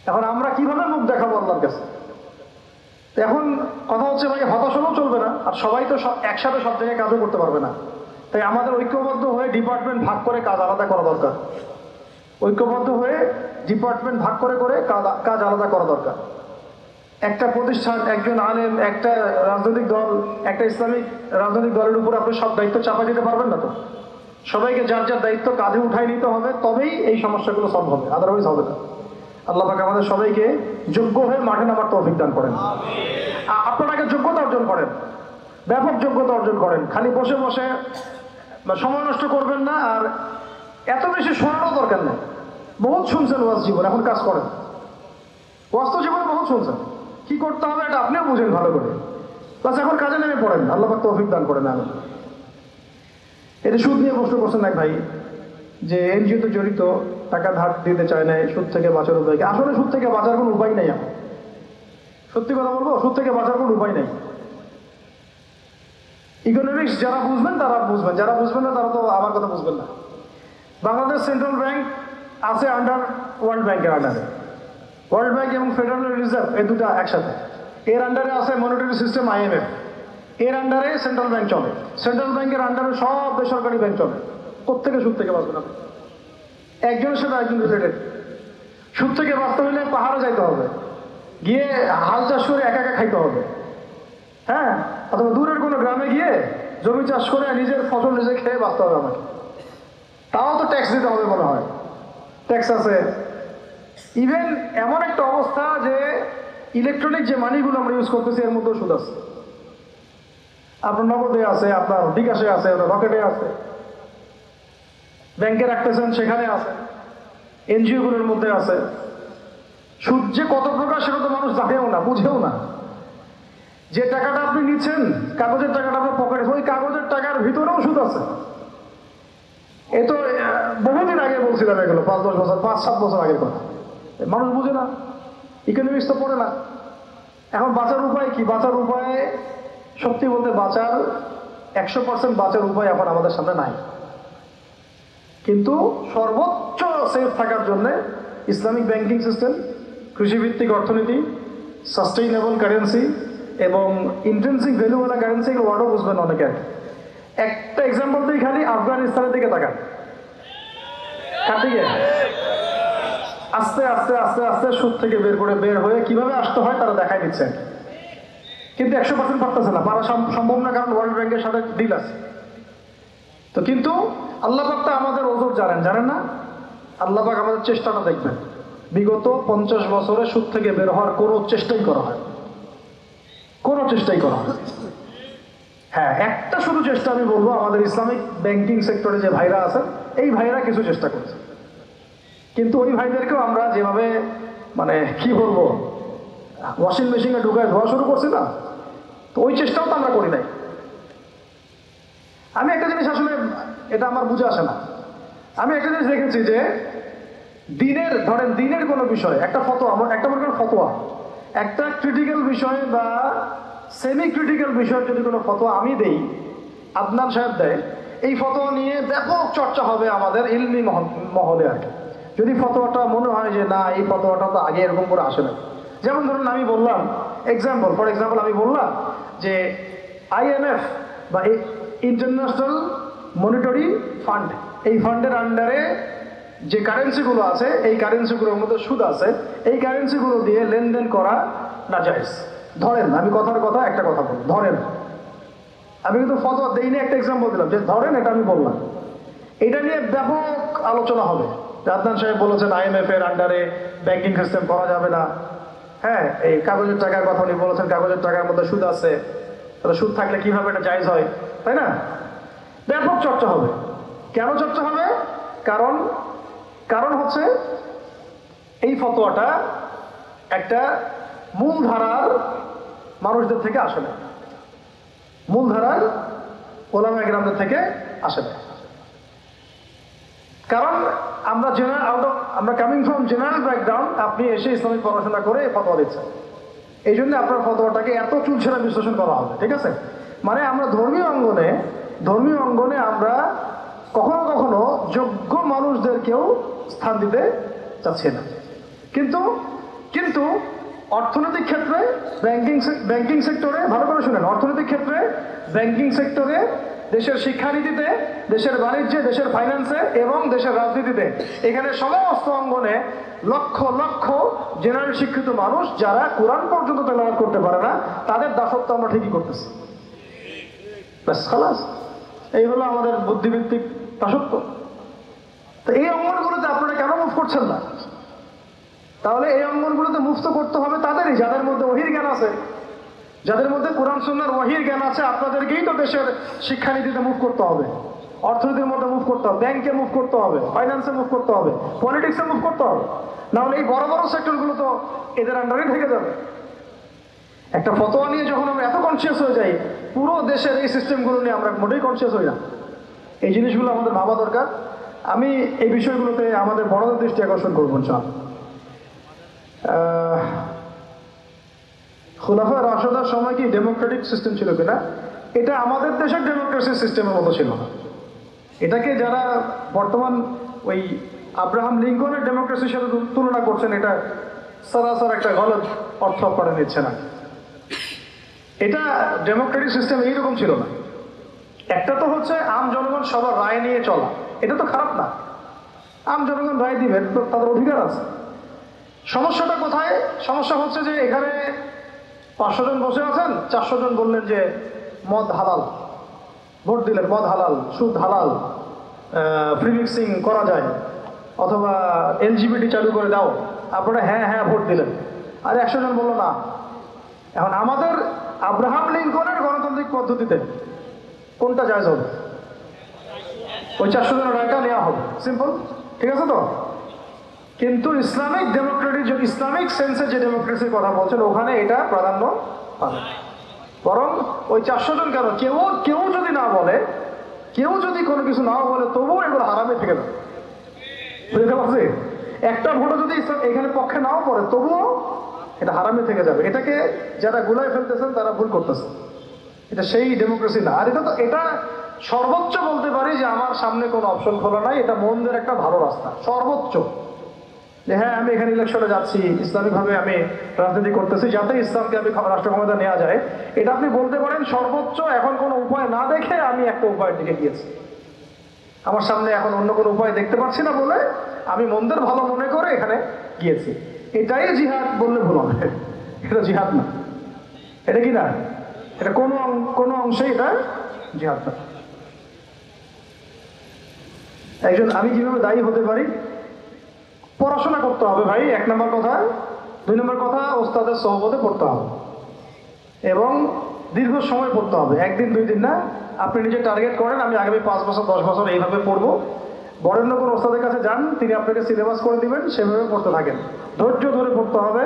এখন আমরা কিভাবে মুখ দেখাবো আল্লাহর কাছে? এখন কথা হচ্ছে ভাই, হতাশ হলেও চলবে না, আর সবাই তো একসাথে সব জায়গায় কাজও করতে পারবে না। তাই আমাদের ঐক্যবদ্ধ হয়ে ডিপার্টমেন্ট ভাগ করে কাজ আলাদা করা দরকার। ঐক্যবদ্ধ হয়ে ডিপার্টমেন্ট ভাগ করে করে কাজ আলাদা করা দরকার। একটা প্রতিষ্ঠান, একজন আলেম, একটা রাজনৈতিক দল, একটা ইসলামিক রাজনৈতিক দলের উপর আপনি সব দায়িত্ব চাপা দিতে পারবেন না। তো সবাইকে যার যার দায়িত্ব কাঁধে উঠাই নিতে হবে, তবেই এই সমস্যাগুলো সলভ হবে, আদারওয়াইজ হবে না। আল্লাহ পাক আমাদের সবাইকে যোগ্য হয়ে মাঠে নামার তৌফিক দান করেন। আপনারা যোগ্যতা অর্জন করেন, ব্যাপক যোগ্যতা অর্জন করেন। খালি বসে বসে সময় নষ্ট করবেন না, আর এত বেশি শোনারও দরকার নেই। বহুত শুনছেন ওয়াজ জীবন, এখন কাজ করেন। ওয়াজ তো জীবনে বহুত শুনছেন, কি করতে হবে এটা আপনিও বুঝেন ভালো করে, প্লাস এখন কাজে নেমে পড়েন। আল্লাহ পাক তৌফিক দান করেন। আমি এটা সুদ নিয়ে প্রশ্ন করছেন এক ভাই, যে এনজিওতে জড়িত, টাকা ধার দিতে চায় না, সুদ থেকে বাঁচার উপায় কি? আসলে সুদ থেকে বাঁচার কোনো উপায় নেই। এখন সত্যি কথা বলবো, সুদ থেকে বাঁচার কোনো উপায় নেই। ইকোনমিক্স যারা বুঝবেন তারা বুঝবেন, যারা বুঝবেন না তারা তো আমার কথা বুঝবেন না। বাংলাদেশ সেন্ট্রাল ব্যাংক আছে আন্ডার ওয়ার্ল্ড ব্যাংকের আন্ডারে। ওয়ার্ল্ড ব্যাংক এবং ফেডারেল রিজার্ভ এই দুটা একসাথে। এর আন্ডারে আছে মনিটারি সিস্টেম IMF, এর আন্ডারে সেন্ট্রাল ব্যাংক চলে। সেন্ট্রাল ব্যাংকের আন্ডারে সব বেসরকারি ব্যাংক চলে। কোত্থেকে সুদ থেকে বাঁচবেন আপনি? একজনের সাথে একজন রিলেটেড। সুদ থেকে বাঁচতে হলে পাহাড়ে যাইতে হবে, গিয়ে হাল চাষ করে একা একা খাইতে হবে, হ্যাঁ, অথবা দূরের কোনো গ্রামে গিয়ে জমি চাষ করে নিজের ফসল নিজে খেয়ে বাঁচতে হবে আমাকে। তাও তো ট্যাক্স দিতে হবে মনে হয়, ট্যাক্স আছে। ইভেন এমন একটা অবস্থা যে ইলেকট্রনিক যে মানিগুলো আমরা ইউজ করতেছি এর মধ্যেও সুদ আছে। আপনার নগদে আছে, আপনার বিকাশে আছে, রকেটে আছে, ব্যাংকে রাখতেছেন সেখানে আছে, এনজিওগুলোর মধ্যে আছে। সুদ যে কত প্রকার সেটা তো মানুষ জানেও না, বুঝেও না। যে টাকাটা আপনি নিচ্ছেন, কাগজের টাকাটা আপনার পকেটে, ওই কাগজের টাকার ভিতরেও সুদ আছে। এ তো বহুদিন আগে বলছিলাম এগুলো, 5-10 বছর, 5-7 বছর আগের কথা। মানুষ বুঝে না, ইকোনমিক্স তো পড়ে না। এখন বাঁচার উপায় কি? বাঁচার উপায়, সত্যি বলতে বাঁচার 100% বাঁচার উপায় এখন আমাদের সামনে নাই। কিন্তু সর্বোচ্চ সেফ থাকার জন্য ইসলামিক ব্যাংকিং সিস্টেম, কৃষিভিত্তিক অর্থনীতি, সাস্টেইনেবল কারেন্সি এবং ইন্ট্রেন্সিক ভ্যালুওয়ালা কারেন্সি, এগুলো ওয়ার্ডও বুঝবেন অনেকে। একটা এক্সাম্পল দিই, খালি আফগানিস্তানের দিকে তাকান, কার দিকে? আস্তে আস্তে আস্তে আস্তে সুদ থেকে বের হয়ে কিভাবে আসতে হয় তারা দেখাই দিচ্ছে, কিন্তু 100% পারতেছে না, পারা সম্ভব না, কারণ ওয়ার্ল্ড ব্যাংকের সাথে ডিল আছে। তো কিন্তু আল্লাহ পাক তো আমাদের ওজোর জানেন না? আল্লাহ পাক আমাদের চেষ্টাটা দেখবেন। বিগত 50 বছরে সুদ থেকে বের হওয়ার কোনো চেষ্টাই করা হয়, হ্যাঁ, একটা শুধু চেষ্টা আমি বলবো, আমাদের ইসলামিক ব্যাংকিং সেক্টরে যে ভাইরা আছেন, এই ভাইরা কিছু চেষ্টা করছে, কিন্তু ওই ভাইদেরকেও আমরা যেভাবে মানে কি বলবো, ওয়াশিং মেশিনে ঢুকায় ধোয়া শুরু করছি না, তো ওই চেষ্টাও তো আমরা করি নাই। আমি একটা জিনিস, আসলে এটা আমার বুঝে আসে না, আমি একটা জিনিস দেখেছি যে দিনের কোনো বিষয়, একটা ফতোয়া, একটা মনে করেন ফতোয়া, একটা ক্রিটিক্যাল বিষয় বা সেমি ক্রিটিক্যাল বিষয় যদি কোনো ফতোয়া আমি দেই, আদনান সাহেব দেয়, এই ফতোয়া নিয়ে ব্যাপক চর্চা হবে আমাদের ইলমি মহলে আর কি। যদি ফতোয়াটা মনে হয় যে না, এই ফতোয়াটা তো আগে এরকম করে আসে না, যেমন ধরুন আমি বললাম ফর এক্সাম্পল আমি বললাম যে IMF বা ইন্টারন্যাশনাল মনিটারি ফান্ড, এই ফান্ডের আন্ডারে যে কারেন্সিগুলো আছে, এই কারেন্সিগুলোর মধ্যে সুদ আছে, এই কারেন্সিগুলো দিয়ে লেনদেন করা নাজায়েজ। ধরেন, আমি একটা কথা বলি, ধরেন, আমি কিন্তু ফতোয়া দেইনি, একটা এক্সাম্পল দিলাম যে ধরেন এটা আমি বললাম, এটা নিয়ে ব্যাপক আলোচনা হবে। আদনান সাহেব বলেছেন IMF এর আন্ডারে ব্যাংকিং সিস্টেম করা যাবে না, হ্যাঁ, এই কাগজের টাকার কথা উনি বলেছেন, কাগজের টাকার মধ্যে সুদ আছে, তাহলে সুদ থাকলে কিভাবে এটা জায়েজ হয়, তাই না? ব্যাপক চর্চা হবে। কেন চর্চা হবে? কারণ হচ্ছে এই ফতোয়াটা একটা মূলধারার মানুষদের থেকে আসে না, মূলধারার ওলামা কেরামদের থেকে আসে না। কারণ আমরা কামিং ফ্রম জেনারেল ব্যাকগ্রাউন্ড, আপনি এসে ইসলামিক পড়াশোনা করে ফতোয়া দিচ্ছেন, এই জন্য আপনার ফতোয়াটাকে এত চুলছেরা বিশ্লেষণ করা হবে, ঠিক আছে? মানে আমরা ধর্মীয় অঙ্গনে আমরা কখনো কখনো যোগ্য মানুষদেরকেও স্থান দিতে চাচ্ছি না, কিন্তু অর্থনৈতিক ক্ষেত্রে ব্যাংকিং সেক্টরে, ভালো করে শুনেন, অর্থনৈতিক ক্ষেত্রে ব্যাংকিং সেক্টরে, দেশের শিক্ষানীতিতে, দেশের বাণিজ্যে, দেশের ফাইন্যান্সে এবং দেশের রাজনীতিতে, এখানে সমস্ত অঙ্গনে লক্ষ লক্ষ জেনারেল শিক্ষিত মানুষ যারা কোরআন পর্যন্ত তেলাওয়াত করতে পারে না, তাদের দাসত্ব আমরা ঠিকই করতেছি। ব্যাস, খালাস, এই হলো আমাদের বুদ্ধিভিত্তিক দাসত্ব। তো এই অঙ্গনগুলোতে আপনারা কেন মুভ করছেন না? তাহলে এই অঙ্গনগুলোতে মুভ তো করতে হবে তাদেরই, যাদের মধ্যে ওহীর জ্ঞান আছে, যাদের মধ্যে কোরআন সুন্নাহর ওহীর জ্ঞান আছে। আপনাদেরকেই তো দেশের শিক্ষানীতিতে মুভ করতে হবে, অর্থনীতির মধ্যে মুভ করতে হবে, ব্যাংকে মুভ করতে হবে, ফাইন্যান্সে মুভ করতে হবে, পলিটিক্সে মুভ করতে হবে, নাহলে এই বড় বড় সেক্টরগুলো তো এদের আন্ডারে থেকে যাবে। একটা ফতোয়া নিয়ে যখন আমরা এত কনসিয়াস হয়ে যাই, পুরো দেশের এই সিস্টেমগুলো নিয়ে আমরা মোটেই কনসিয়াস হই না। এই জিনিসগুলো আমাদের ভাবা দরকার। আমি এই বিষয়গুলোতে আমাদের বড়দের দৃষ্টি আকর্ষণ করবো। খুলাফায়ে রাশিদার সময় কি ডেমোক্রেটিক সিস্টেম ছিল কিনা? এটা আমাদের দেশের ডেমোক্রেসি সিস্টেমের মতো ছিল না। এটাকে যারা বর্তমান ওই আব্রাহাম লিঙ্কনের ডেমোক্রেসির সাথে তুলনা করছেন, এটা সরাসরি একটা গলত অর্থ করে নিচ্ছে না। এটা ডেমোক্রেটিক সিস্টেম এইরকম ছিল না। একটা তো হচ্ছে আম জনগণ সবার রায় নিয়ে চলা, এটা তো খারাপ না, আম জনগণ রায় দিবেন, তো তাদের অধিকার আছে। সমস্যাটা কোথায়? সমস্যা হচ্ছে যে এখানে 500 জন বসে আছেন, 400 জন বললেন যে মদ হালাল, ভোট দিলেন মদ হালাল, সুদ হালাল, ফ্রি মিক্সিং করা যায়, অথবা LGBT চালু করে দাও, আপনারা হ্যাঁ হ্যাঁ ভোট দিলেন। আর 100 জন বললো না। এখন আমাদের আব্রাহাম লিঙ্কনের গণতান্ত্রিক পদ্ধতিতে কোনটা জায়েজ হবে? ওই 400 জনের রায়টা নেওয়া হবে, সিম্পল, ঠিক আছে তো? কিন্তু ইসলামিক ডেমোক্রেটিক, ইসলামিক সেন্সে যে ডেমোক্রেসির কথা বলছেন, ওখানে এটা প্রাধান্য পাবে। বরং ওই 400 জন কেন, কেউ যদি না বলে, কেউ যদি কোনো কিছু না বলে, তবুও এগুলো হারামে থেকে যাবে। বুঝতে পারছি? একটা ভোটও যদি এখানে পক্ষে নাও পড়ে, তবুও এটা হারামে থেকে যাবে। এটাকে যারা গুলায় ফেলতেছেন তারা ভুল করতেছে। এটা সেই ডেমোক্রেসি না। আর এটা সর্বোচ্চ বলতে পারি যে আমার সামনে কোনো অপশন খোলা নাই, এটা মনদের একটা ভালো রাস্তা, সর্বোচ্চ। যে হ্যাঁ আমি এখানে ইলেকশনে যাচ্ছি, ইসলামিকভাবে আমি রাজনীতি করতেছি যাতে ইসলামকে আমি রাষ্ট্র ক্ষমতা নেওয়া যায়, এটা আপনি বলতে পারেন সর্বোচ্চ এখন কোনো উপায় না দেখে আমি একটা উপায়ের দিকে গিয়েছি। আমার সামনে এখন অন্য কোনো উপায় দেখতে পাচ্ছি না বলে আমি মন্দের ভালো মনে করে এখানে গিয়েছি। এটাই জিহাদ বললে ভুল হবে, এটা জিহাদ না। এটা কি না? এটা কোনো অংশে এটা জিহাদ না। একজন আমি কিভাবে দায়ী হতে পারি? পড়াশোনা করতে হবে ভাই, 1 নম্বর কথা। 2 নম্বর কথা, ওস্তাদের সহবতে পড়তে হবে এবং দীর্ঘ সময় পড়তে হবে, 1 দিন 2 দিন না। আপনি নিজে টার্গেট করেন আমি আগামী 5 বছর 10 বছর এইভাবে পড়বো। বরেণ্য কোনো ওস্তাদের কাছে যান, তিনি আপনাকে সিলেবাস করে দিবেন, সেভাবে পড়তে থাকেন। ধৈর্য ধরে পড়তে হবে,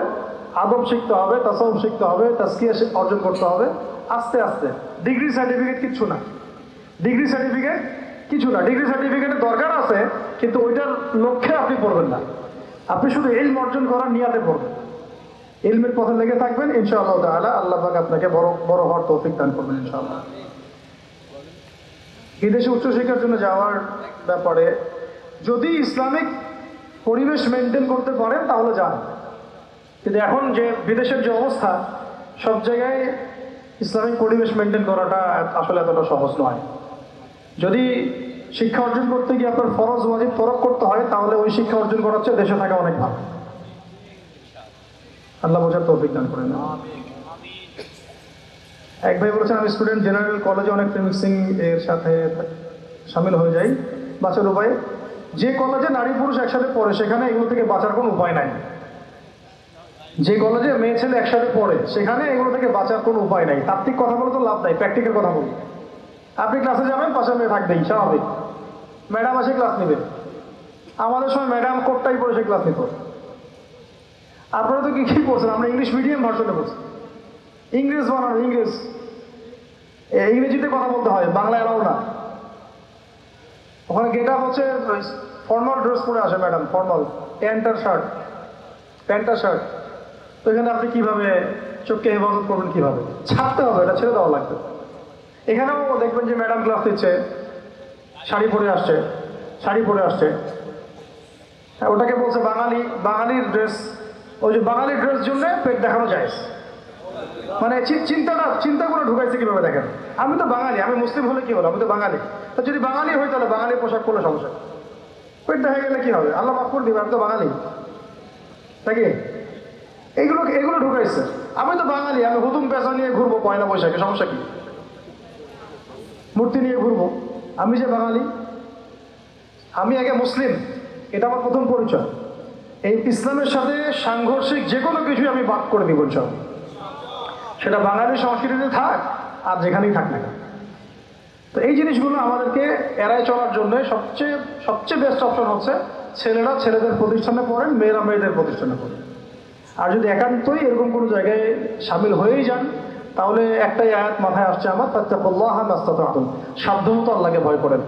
আদব শিখতে হবে, তাসাউফ শিখতে হবে, তাজকিয়া অর্জন করতে হবে আস্তে আস্তে। ডিগ্রি সার্টিফিকেট কিচ্ছু না, ডিগ্রি সার্টিফিকেট কিছু না। ডিগ্রি সার্টিফিকেটের দরকার আছে, কিন্তু ওইটার লক্ষ্যে আপনি পড়বেন না। আপনি শুধু ইলম অর্জন করার নিয়াতে পড়বেন, ইলমের পথে লেগে থাকবেন, ইনশাআল্লাহ তাআলা আল্লাহ পাক আপনাকে বড় বড় হওয়ার তৌফিক দান করবেন ইনশাআল্লাহ। বিদেশে উচ্চশিক্ষার জন্য যাওয়ার ব্যাপারে যদি ইসলামিক পরিবেশ মেনটেন করতে পারেন তাহলে যান, কিন্তু এখন যে বিদেশের যে অবস্থা, সব জায়গায় ইসলামিক পরিবেশ মেনটেন করাটা আসলে এতটা সহজ নয়। যদি শিক্ষা অর্জন করতে গিয়ে আপনার ফরজ ওয়াজিব তরক করতে হয়, তাহলে ওই শিক্ষা অর্জন করার চেয়ে দেশে থাকা অনেক ভালো। আল্লাহ বোঝার তৌফিক দান করেন। এক ভাই বলেছেন আমি স্টুডেন্ট, জেনারেল কলেজে অনেক প্রেমিক্সিং এর সাথে সামিল হয়ে যাই, বাঁচার উপায়? যে কলেজে নারী পুরুষ একসাথে পড়ে সেখানে এগুলো থেকে বাঁচার কোনো উপায় নাই। যে কলেজে মেয়ে ছেলে একসাথে পড়ে সেখানে এগুলো থেকে বাঁচার কোনো উপায় নাই। তাত্ত্বিক কথা বলে তো লাভ নাই, প্র্যাকটিক্যাল কথা বলি। আপনি ক্লাসে যাবেন, পাশে মেয়ে থাকবেই, স্বাভাবিক। ম্যাডাম আসে ক্লাস নেবেন, আমাদের সময় ম্যাডাম কোটটাই পড়ে সে ক্লাস নিত। আপনারা তো কি পড়ছেন? আমরা ইংলিশ মিডিয়াম ভার্সনে পড়ছি, ইংরেজ বানানো, ইংরেজিতে কথা বলতে হয়, বাংলা এলাও না। ওখানে গেট আপ হচ্ছে ফর্মাল ড্রেস পরে আসে ম্যাডাম, ফর্মাল প্যান্ট আর শার্ট। তো এখানে আপনি কিভাবে চোখকে হেফাজত করবেন? কিভাবে ছাড়তে হবে? এটা ছেড়ে দেওয়া লাগবে। এখানেও দেখবেন যে ম্যাডাম ক্লাস দিচ্ছে, শাড়ি পরে আসছে, ওটাকে বলছে বাঙালির ড্রেস। ওই যে বাঙালির ড্রেস জন্য পেট দেখানো যায়, মানে চিন্তা করে ঢুকাইছে কিভাবে দেখেন। আমি তো বাঙালি, আমি মুসলিম হলে কি হলো, আমি তো বাঙালি। তো যদি বাঙালি হই তাহলে বাঙালি পোশাক পরলে সমস্যা, পেট দেখা গেলে কি হবে? আল্লাহ মাফ করে দিবে, আমি তো বাঙালি নাকি? এগুলো ঢুকাইছে। আমি তো বাঙালি, আমি হুতুম পেশা নিয়ে ঘুরবো পয়লা বৈশাখে, সমস্যা কি? মূর্তি নিয়ে ঘুরবো, আমি যে বাঙালি, আমি আগে মুসলিম, এটা আমার প্রথম পরিচয়। এই ইসলামের সাথে সাংঘর্ষিক যে কোনো কিছুই আমি বাদ করে দিব সব, সেটা বাঙালি সংস্কৃতিতে থাক আর যেখানেই থাক না। তো এই জিনিসগুলো আমাদেরকে এড়াই চলার জন্য সবচেয়ে বেস্ট অপশন হচ্ছে ছেলেরা ছেলেদের প্রতিষ্ঠানে পড়েন, মেয়েরা মেয়েদের প্রতিষ্ঠানে পড়েন। আর যদি একান্তই এরকম কোনো জায়গায় সামিল হয়েই যান, তাহলে একটাই আয়াত মাথায় আসছে আমার, ফাত্তাকুল্লাহা মাস্তাতা'তুম, সাধ্যমতো আল্লাহকে ভয় করেন।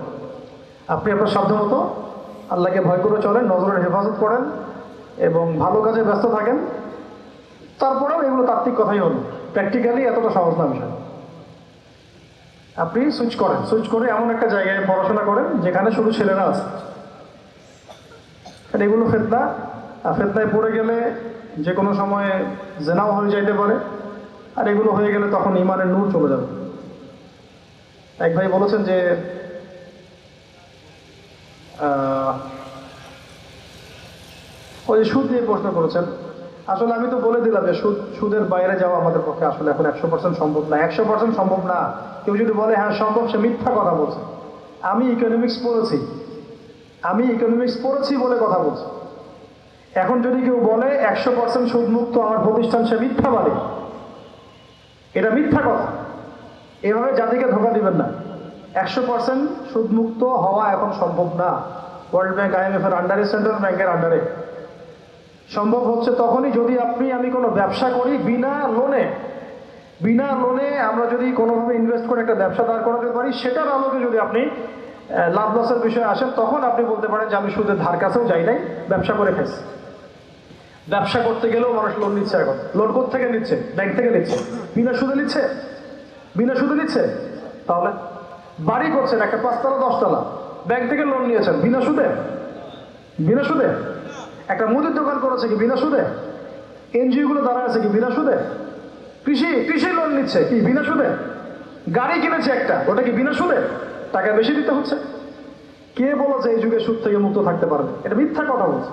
আপনি আপনার সাধ্যমতো আল্লাহকে ভয় করে চলেন, নজরের হেফাজত করেন এবং ভালো কাজে ব্যস্ত থাকেন। তারপরেও এগুলো তাত্ত্বিক কথাই হলো, প্র্যাকটিক্যালি এতটা সহজ না বিষয়। আপনি সুইচ করে এমন একটা জায়গায় পড়াশোনা করেন যেখানে শুধু ছেলেরা আছে। এগুলো ফিতনা, আর ফিতনায় পড়ে গেলে যে কোনো সময়ে জেনাও হয়ে যাইতে পারে, আর এগুলো হয়ে গেলে তখন ইমানের নূর চলে যাবে। এক ভাই বলেছেন যে ওই সুদ নিয়ে প্রশ্ন করেছেন। আসলে আমি তো বলে দিলাম যে সুদের বাইরে যাওয়া আমাদের পক্ষে আসলে এখন 100% সম্ভব না। 100% সম্ভব না। কেউ যদি বলে হ্যাঁ সম্ভব, সে মিথ্যা কথা বলছে। আমি ইকোনমিক্স পড়েছি বলে কথা বলছি। এখন যদি কেউ বলে 100% সুদমুক্ত আমার প্রতিষ্ঠান, সে মিথ্যা বলে, এটা মিথ্যা কথা। এভাবে জাতিকে ধোঁকা দিবেন না। 100% সুদমুক্ত হওয়া এখন সম্ভব না। ওয়ার্ল্ড ব্যাংক, IMF এর আন্ডারে, সেন্ট্রাল ব্যাংকের আন্ডারে সম্ভব হচ্ছে তখনই যদি আমি কোনো ব্যবসা করি বিনা লোনে আমরা যদি কোনোভাবে ইনভেস্ট করে একটা ব্যবসা দাঁড় করাতে পারি, সেটার আলোকে যদি আপনি লাভ লসের বিষয়ে আসেন, তখন আপনি বলতে পারেন যে আমি সুদের ধার কাছেও যাই নাই, ব্যবসা করে খাইছি। ব্যবসা করতে গেলেও মানুষ লোন নিচ্ছে। এখন লোন কোথা থেকে নিচ্ছে? ব্যাংক থেকে নিচ্ছে। বিনা সুদে নিচ্ছে। তাহলে বাড়ি করছেন একটা 5 তলা 10 তলা, ব্যাংক থেকে লোন নিয়েছেন বিনা সুদে। একটা মুদির দোকান করেছে কি বিনা সুদে? এনজিও গুলো দাঁড়া আছে কি বিনা সুদে? কৃষি লোন নিচ্ছে কি বিনা সুদে? গাড়ি কিনেছে একটা, ওটা কি বিনা সুদে? টাকা বেশি দিতে হচ্ছে। কে বলেছে এই যুগে সুদ থেকে মুক্ত থাকতে পারবে? এটা মিথ্যা কথা বলছে।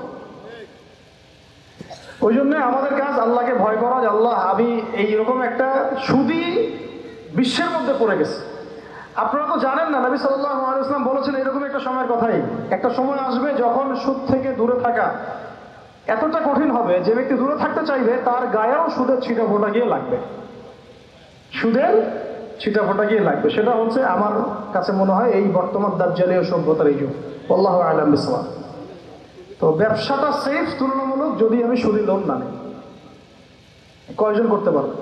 ওই জন্য আমাদের কাজ আল্লাহকে ভয় করা, যে আল্লাহ আমি এইরকম একটা সুদী বিশ্বের মধ্যে পড়ে গেছে। আপনারা তো জানেন না, নবী সাল্লাল্লাহু আলাইহি ওয়াসাল্লাম বলেছেন এরকম একটা সময়ের কথাই, একটা সময় আসবে যখন সুদ থেকে দূরে থাকা এতটা কঠিন হবে, যে ব্যক্তি দূরে থাকতে চাইবে তার গায়েও সুদের ছিটা ফোঁটা গিয়ে লাগবে, সুদের ছিটা ফোঁটা গিয়ে লাগবে। সেটা হচ্ছে আমার কাছে মনে হয় এই বর্তমান দাজ্জালীয় সভ্যতার এই যুগ। আল্লাহু আ'লাম বিসওয়াব। তো ব্যবসাটা সেফ তুলনামূলক যদি আমি সুদী লোন না নিই। কয়জন করতে পারবে?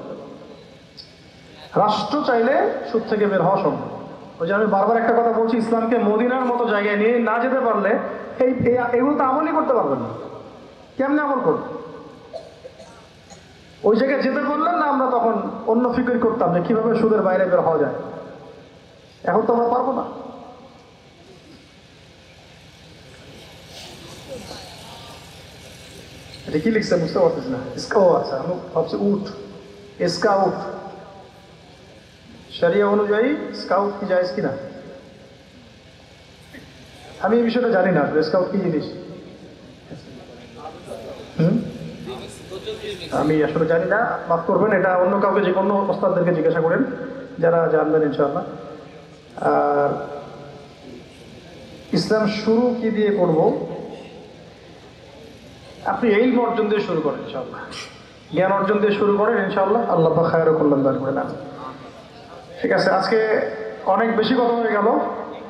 রাষ্ট্র চাইলে সুদ থেকে বের হওয়া সম্ভব। ওই যে আমি বারবার একটা কথা বলছি, ইসলামকে মদিনার মতো জায়গায় নিয়ে না যেতে পারলে এগুলো তো আমলই করতে পারবেন না। কেমনে আমল করবে? ওই জায়গায় যেতে পারলেন না, আমরা তখন অন্য ফিকির করতাম যে কিভাবে সুদের বাইরে বের হওয়া যায়। এখন তো আমরা পারবো না। এটা কি লিখছে বুঝতে পারতেছি না। ও আচ্ছা, আমি ভাবছি উট, স্কাউট। শরিয়া অনুযায়ী স্কাউট কি জায়েজ কিনা? আমি এই বিষয়টা জানি না, স্কাউট কি জিনিস আমি আসলে জানি না, মাফ করবেন। এটা অন্য কাউকে, যে কোনো ওস্তাদদেরকে জিজ্ঞাসা করেন যারা জানবেন ইনশাআল্লাহ। আর ইসলাম শুরু কি দিয়ে করব? আপনি ইলম অর্জন দিয়ে শুরু করেন ইনশাআল্লাহ, জ্ঞান অর্জন দিয়ে শুরু করেন ইনশাআল্লাহ, আল্লাহ পাক খায়রুল কল্যাণ দান করেন। ঠিক আছে, আজকে অনেক বেশি কথা হয়ে গেল,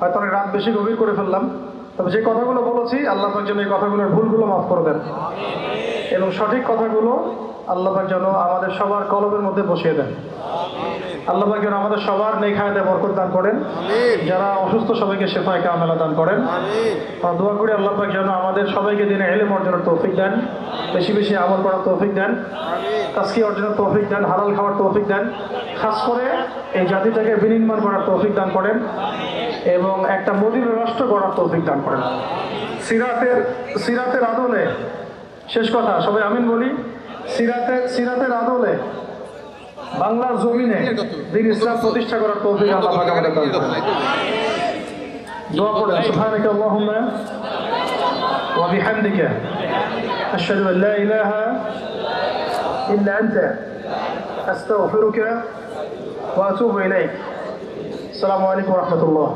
হয়তো অনেক রাত বেশি গভীর করে ফেললাম। তবে যে কথাগুলো বলেছি আল্লাহ পাক যেন এই কথাগুলোর ভুলগুলো মাফ করে দেন, এবং সঠিক কথাগুলো আল্লাহ পাক যেন আমাদের সবার কলবের মধ্যে বসিয়ে দেন। আল্লাহ পাক যেন আমাদের সবার নেক হায়াতে বরকত দান করেন, যারা অসুস্থ সবাইকে শিফায়ে কামেলা দান করেন। আমরা দোয়া করি আল্লাহ পাক যেন আমাদের সবাইকে দিনে ইলম অর্জনের তৌফিক দেন, বেশি বেশি আমল করার তৌফিক দেন, তাজকিয়া অর্জনের তৌফিক দেন, হালাল খাওয়ার তৌফিক দেন, খাস করে এই জাতিটাকে বিনির্মাণ করার তৌফিক দান করেন, এবং একটা মদিনা রাষ্ট্র গড়ার তৌফিক দান করেন। সিরাতের আদলে, শেষ কথা সবাই আমিন বলি, সিরাতের আদলে বাংলার জমিনে দ্বীন ইসলাম প্রতিষ্ঠা করার তৌফিক আল্লাহ পাক আমাদের দান করেন। দোয়া করেন, সুবহানাকা আল্লাহুম্মা ওয়া বিহামদিকা আশহাদু আল লা ইলাহা ইল্লা আনতা আস্তাগফিরুকা ওয়া আতুবু ইলাইক। আসসালামু আলাইকুম ওয়া রাহমাতুল্লাহ।